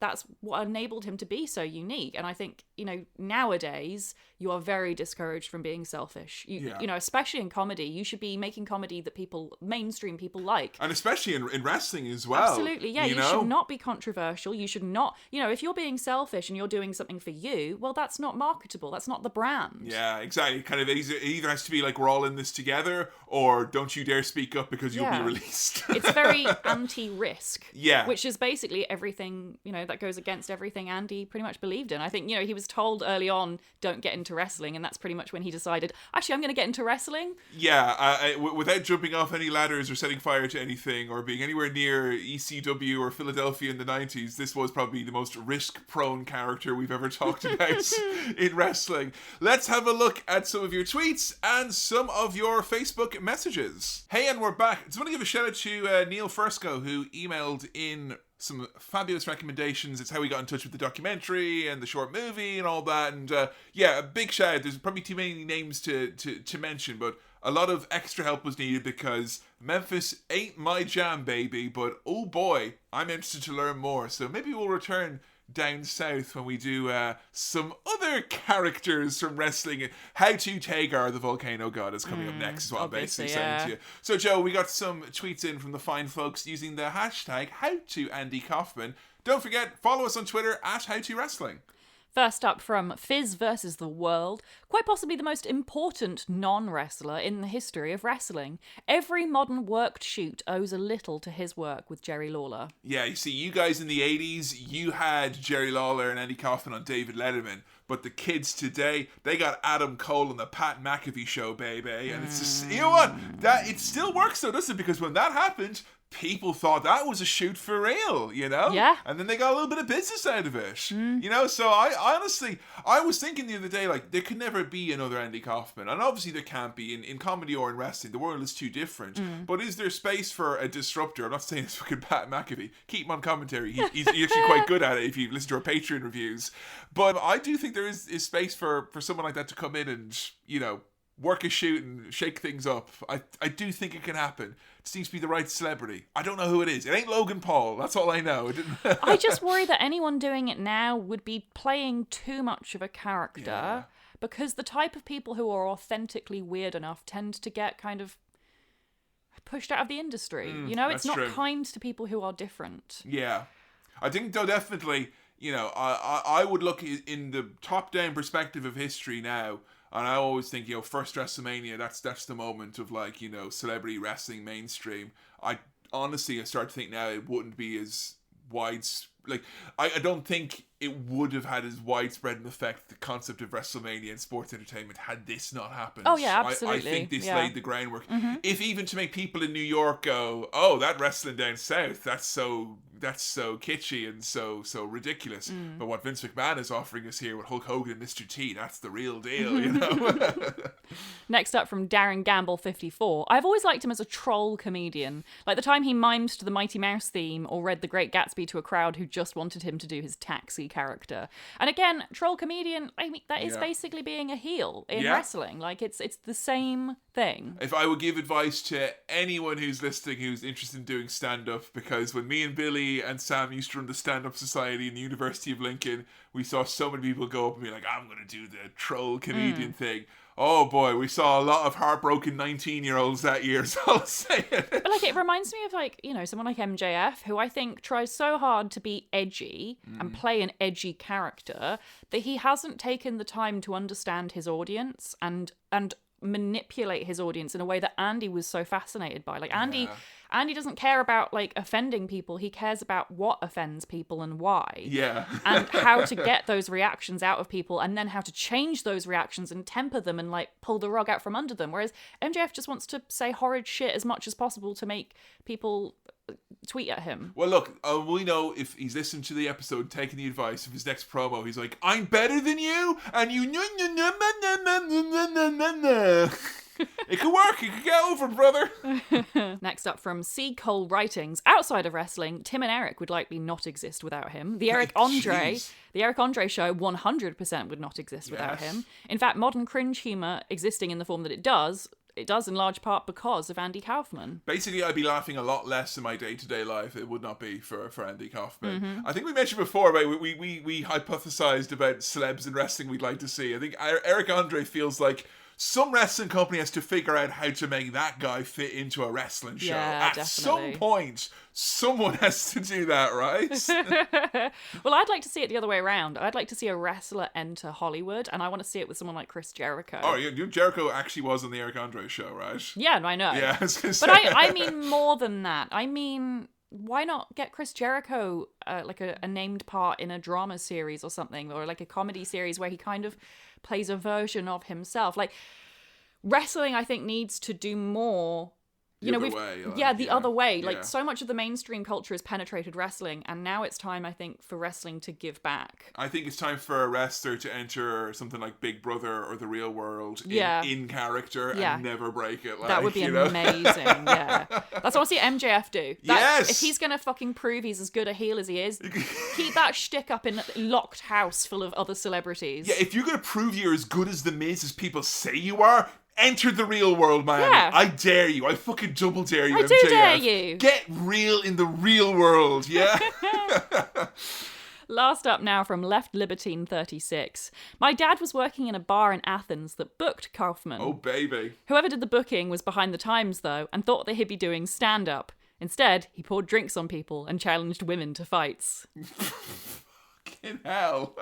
that's what enabled him to be so unique. And I think, you know, nowadays you are very discouraged from being selfish. You know, especially in comedy, you should be making comedy that mainstream people like. And especially in wrestling as well. Absolutely, yeah. You should not be controversial. You should not, you know, if you're being selfish and you're doing something for you, well, that's not marketable. That's not the brand. Yeah, exactly. Kind of, it either has to be like, we're all in this together, or don't you dare speak up because you'll be released. It's very anti-risk. Yeah. Which is basically everything, you know, that goes against everything Andy pretty much believed in. I think, you know, he was told early on, don't get into wrestling, and that's pretty much when he decided, actually, I'm going to get into wrestling. Yeah, without jumping off any ladders or setting fire to anything or being anywhere near ECW or Philadelphia in the 90s, this was probably the most risk-prone character we've ever talked about in wrestling. Let's have a look at some of your tweets and some of your Facebook messages. Hey, and we're back. I just want to give a shout out to Neil Fresco, who emailed in some fabulous recommendations. It's how we got in touch with the documentary and the short movie and all that. And yeah, a big shout out. There's probably too many names to mention, but a lot of extra help was needed because Memphis ain't my jam, baby. But oh boy, I'm interested to learn more. So maybe we'll return down south when we do some other characters from wrestling. How to Tagar, the volcano god, is coming up next, is what I'm basically saying to you. So Joe, we got some tweets in from the fine folks using the hashtag #HowToAndyKaufman. Don't forget, follow us on Twitter @HowToWrestling. First up from Fizz versus the World, quite possibly the most important non-wrestler in the history of wrestling. Every modern worked shoot owes a little to his work with Jerry Lawler. Yeah, you see, you guys in the 80s, you had Jerry Lawler and Andy Kaufman on David Letterman, but the kids today, they got Adam Cole on the Pat McAfee show, baby. And it's just, you know what? It still works though, doesn't it? Because when that happened, people thought that was a shoot for real, you know? Yeah. And then they got a little bit of business out of it, you know? So I honestly, I was thinking the other day, like, there could never be another Andy Kaufman. And obviously there can't be in comedy or in wrestling. The world is too different. But is there space for a disruptor? I'm not saying it's fucking Pat McAfee. Keep him on commentary. He's actually quite good at it if you listen to our Patreon reviews. But I do think there is space for someone like that to come in and, you know, work a shoot and shake things up. I do think it can happen. It seems to be the right celebrity. I don't know who it is. It ain't Logan Paul. That's all I know. I just worry that anyone doing it now would be playing too much of a character, because the type of people who are authentically weird enough tend to get kind of pushed out of the industry. You know, it's not true. Kind to people who are different. Yeah. I think, though, definitely, you know, I would look in the top-down perspective of history now. And I always think, you know, first WrestleMania, that's the moment of, like, you know, celebrity wrestling mainstream. I start to think now it wouldn't be as like, I don't think it would have had as widespread an effect, the concept of WrestleMania and sports entertainment, had this not happened. Oh, yeah, absolutely. I think this laid the groundwork. If even to make people in New York go, oh, that wrestling down south, that's so kitschy and so ridiculous. But what Vince McMahon is offering us here with Hulk Hogan and Mr. T, that's the real deal, you know? Next up from Darren Gamble 54. I've always liked him as a troll comedian. Like the time he mimed to the Mighty Mouse theme or read The Great Gatsby to a crowd who just wanted him to do his taxi character. And again, troll comedian, I mean, that is basically being a heel in wrestling. Like it's the same thing. If I would give advice to anyone who's listening who's interested in doing stand-up, because when me and Billy and Sam used to run the stand-up society in the University of Lincoln, we saw so many people go up and be like, I'm going to do the troll comedian thing. Oh boy, we saw a lot of heartbroken 19-year-olds that year, so I'll say it. But like, it reminds me of, like, you know, someone like MJF, who I think tries so hard to be edgy and play an edgy character that he hasn't taken the time to understand his audience and manipulate his audience in a way that Andy was so fascinated by. Like Andy doesn't care about like offending people. He cares about what offends people and why. Yeah. And how to get those reactions out of people, and then how to change those reactions and temper them and like pull the rug out from under them. Whereas MJF just wants to say horrid shit as much as possible to make people tweet at him. Well, look, we know if he's listened to the episode, taking the advice of his next promo, he's like, I'm better than you, and you... It could work. You could get over, brother. Next up from C. Cole Writings. Outside of wrestling, Tim and Eric would likely not exist without him. The Eric Andre show 100% would not exist without him. In fact, modern cringe humor existing in the form that it does in large part because of Andy Kaufman. Basically, I'd be laughing a lot less in my day-to-day life. It would not be for Andy Kaufman. I think we mentioned before about we hypothesized about celebs in wrestling we'd like to see. I think Eric Andre feels like some wrestling company has to figure out how to make that guy fit into a wrestling show. Yeah, At some point, someone has to do that, right? Well, I'd like to see it the other way around. I'd like to see a wrestler enter Hollywood, and I want to see it with someone like Chris Jericho. Oh, Jericho actually was on the Eric Andre show, right? Yeah, I know. Yeah, but I mean more than that. I mean, why not get Chris Jericho like a named part in a drama series or something, or like a comedy series where he kind of plays a version of himself? Like, wrestling, I think, needs to do more. The other way. Like, so much of the mainstream culture has penetrated wrestling, and now it's time, I think, for wrestling to give back. I think it's time for a wrestler to enter something like Big Brother or The Real World in character and never break it. Like, that would be amazing, yeah. That's what I want to see MJF do. Yes! If he's going to fucking prove he's as good a heel as he is, keep that shtick up in a locked house full of other celebrities. Yeah, if you're going to prove you're as good as The Miz as people say you are, enter The Real World, Miami. Yeah. I dare you. I fucking double dare you, I MJF. do dare you. Get real in the real world, yeah? Last up now from Left Libertine 36. My dad was working in a bar in Athens that booked Kaufman. Oh, baby. Whoever did the booking was behind the times, though, and thought that he'd be doing stand-up. Instead, he poured drinks on people and challenged women to fights. Fucking hell.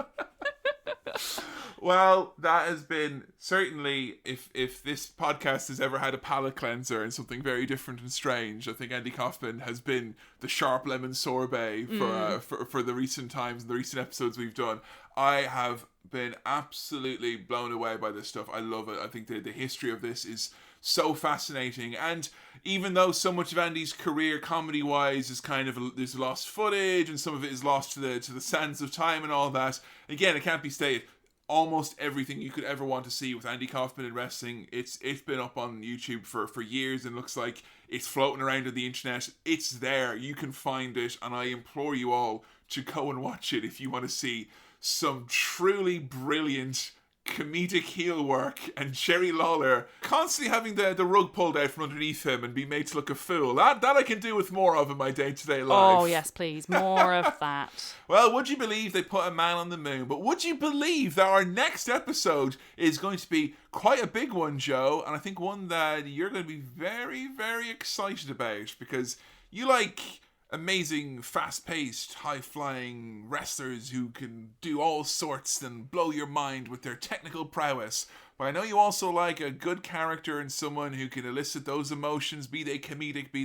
Well, that has been certainly, if this podcast has ever had a palate cleanser and something very different and strange, I think Andy Kaufman has been the sharp lemon sorbet for the recent times and the recent episodes we've done. I have been absolutely blown away by this stuff. I love it. I think the history of this is so fascinating, and even though so much of Andy's career comedy-wise is kind of there's lost footage and some of it is lost to the sands of time and all that, again, it can't be stated, almost everything you could ever want to see with Andy Kaufman in wrestling, it's been up on YouTube for years, and looks like it's floating around on the internet. It's there, you can find it, and I implore you all to go and watch it if you want to see some truly brilliant comedic heel work, and Jerry Lawler constantly having the rug pulled out from underneath him and be made to look a fool. That I can do with more of in my day-to-day life. Oh, yes, please. More of that. Well, would you believe they put a man on the moon? But would you believe that our next episode is going to be quite a big one, Joe? And I think one that you're going to be very, very excited about, because you like amazing, fast-paced, high-flying wrestlers who can do all sorts and blow your mind with their technical prowess. But I know you also like a good character and someone who can elicit those emotions, be they comedic, be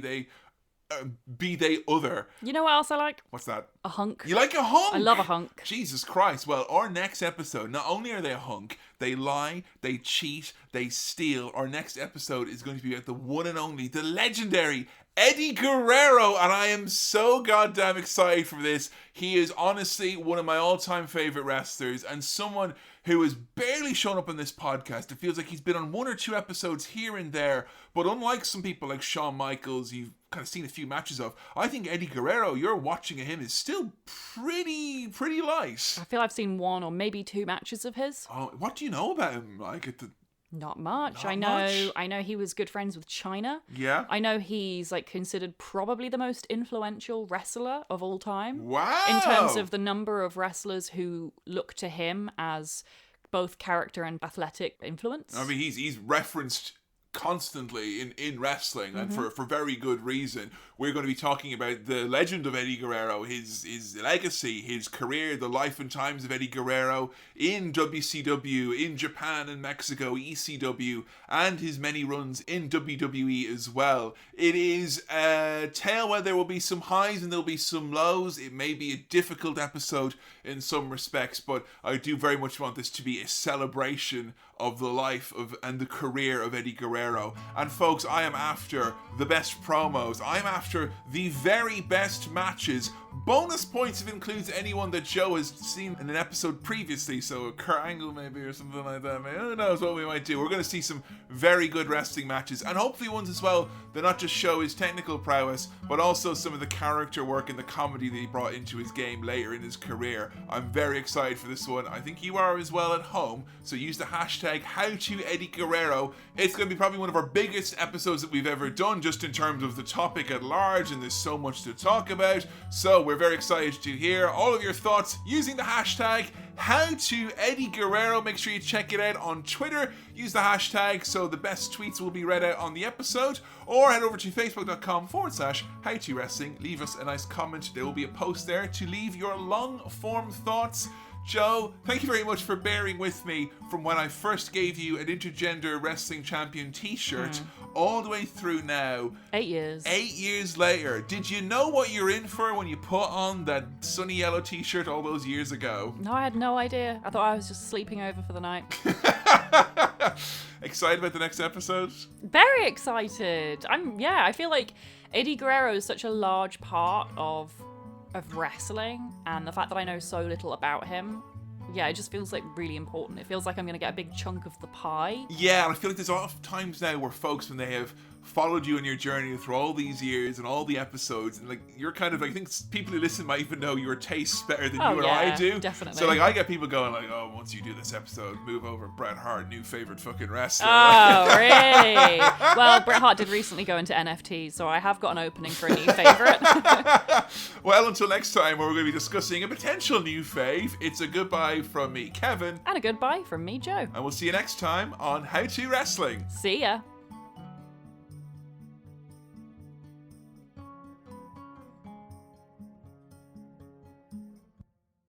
they other. You know what else I like? What's that? A hunk. You like a hunk? I love a hunk. Jesus Christ. Well, our next episode, not only are they a hunk, they lie, they cheat, they steal. Our next episode is going to be about the one and only, the legendary Eddie Guerrero, and I am so goddamn excited for this. He is honestly one of my all-time favorite wrestlers, and someone who has barely shown up on this podcast. It feels like he's been on one or two episodes here and there, but unlike some people like Shawn Michaels, you've kind of seen a few matches of, I think Eddie Guerrero, you're watching him, is still pretty light. I feel I've seen one or maybe two matches of his. Oh, what do you know about him? Like Not much. Not I know he was good friends with Chyna. Yeah. I know he's like considered probably the most influential wrestler of all time. Wow. In terms of the number of wrestlers who look to him as both character and athletic influence. I mean, he's referenced constantly in wrestling, and for very good reason. We're going to be talking about the legend of Eddie Guerrero, his legacy, his career, the life and times of Eddie Guerrero in WCW, in Japan and Mexico, ECW, and his many runs in WWE as well. It is a tale where there will be some highs and there'll be some lows. It may be a difficult episode in some respects, but I do very much want this to be a celebration of the life of and the career of Eddie Guerrero. And folks, I am after the best promos. I'm after the very best matches. Bonus points if it includes anyone that Joe has seen in an episode previously, so a Kurt Angle maybe or something like that. Maybe. Who knows what we might do. We're going to see some very good wrestling matches, and hopefully ones as well that not just show his technical prowess, but also some of the character work and the comedy that he brought into his game later in his career. I'm very excited for this one. I think you are as well at home, so use the hashtag #HowToEddieGuerrero. It's going to be probably one of our biggest episodes that we've ever done, just in terms of the topic at large, and there's so much to talk about. So we're very excited to hear all of your thoughts using the hashtag #HowToEddieGuerrero. Make sure you check it out on Twitter. Use the hashtag so the best tweets will be read out on the episode, or head over to facebook.com/HowToWrestling. Leave us a nice comment. There will be a post there to leave your long form thoughts. Joe, thank you very much for bearing with me from when I first gave you an Intergender Wrestling Champion t-shirt all the way through now. 8 years. 8 years later. Did you know what you're in for when you put on that sunny yellow t-shirt all those years ago? No, I had no idea. I thought I was just sleeping over for the night. Excited about the next episode? Very excited. I feel like Eddie Guerrero is such a large part of wrestling, and the fact that I know so little about him, it just feels like really important. It feels like I'm going to get a big chunk of the pie. Yeah, and I feel like there's a lot of times now where folks, when they have followed you in your journey through all these years and all the episodes, and like you're kind of like, I think people who listen might even know your tastes better than you and I do. Definitely. So like I get people going like, oh, once you do this episode, move over Bret Hart, new favorite fucking wrestler. Oh, really? Well, Bret Hart did recently go into NFT, so I have got an opening for a new favorite. Well, until next time, where we're going to be discussing a potential new fave, it's a goodbye from me, Kevin. And a goodbye from me, Joe. And we'll see you next time on How To Wrestling. See ya.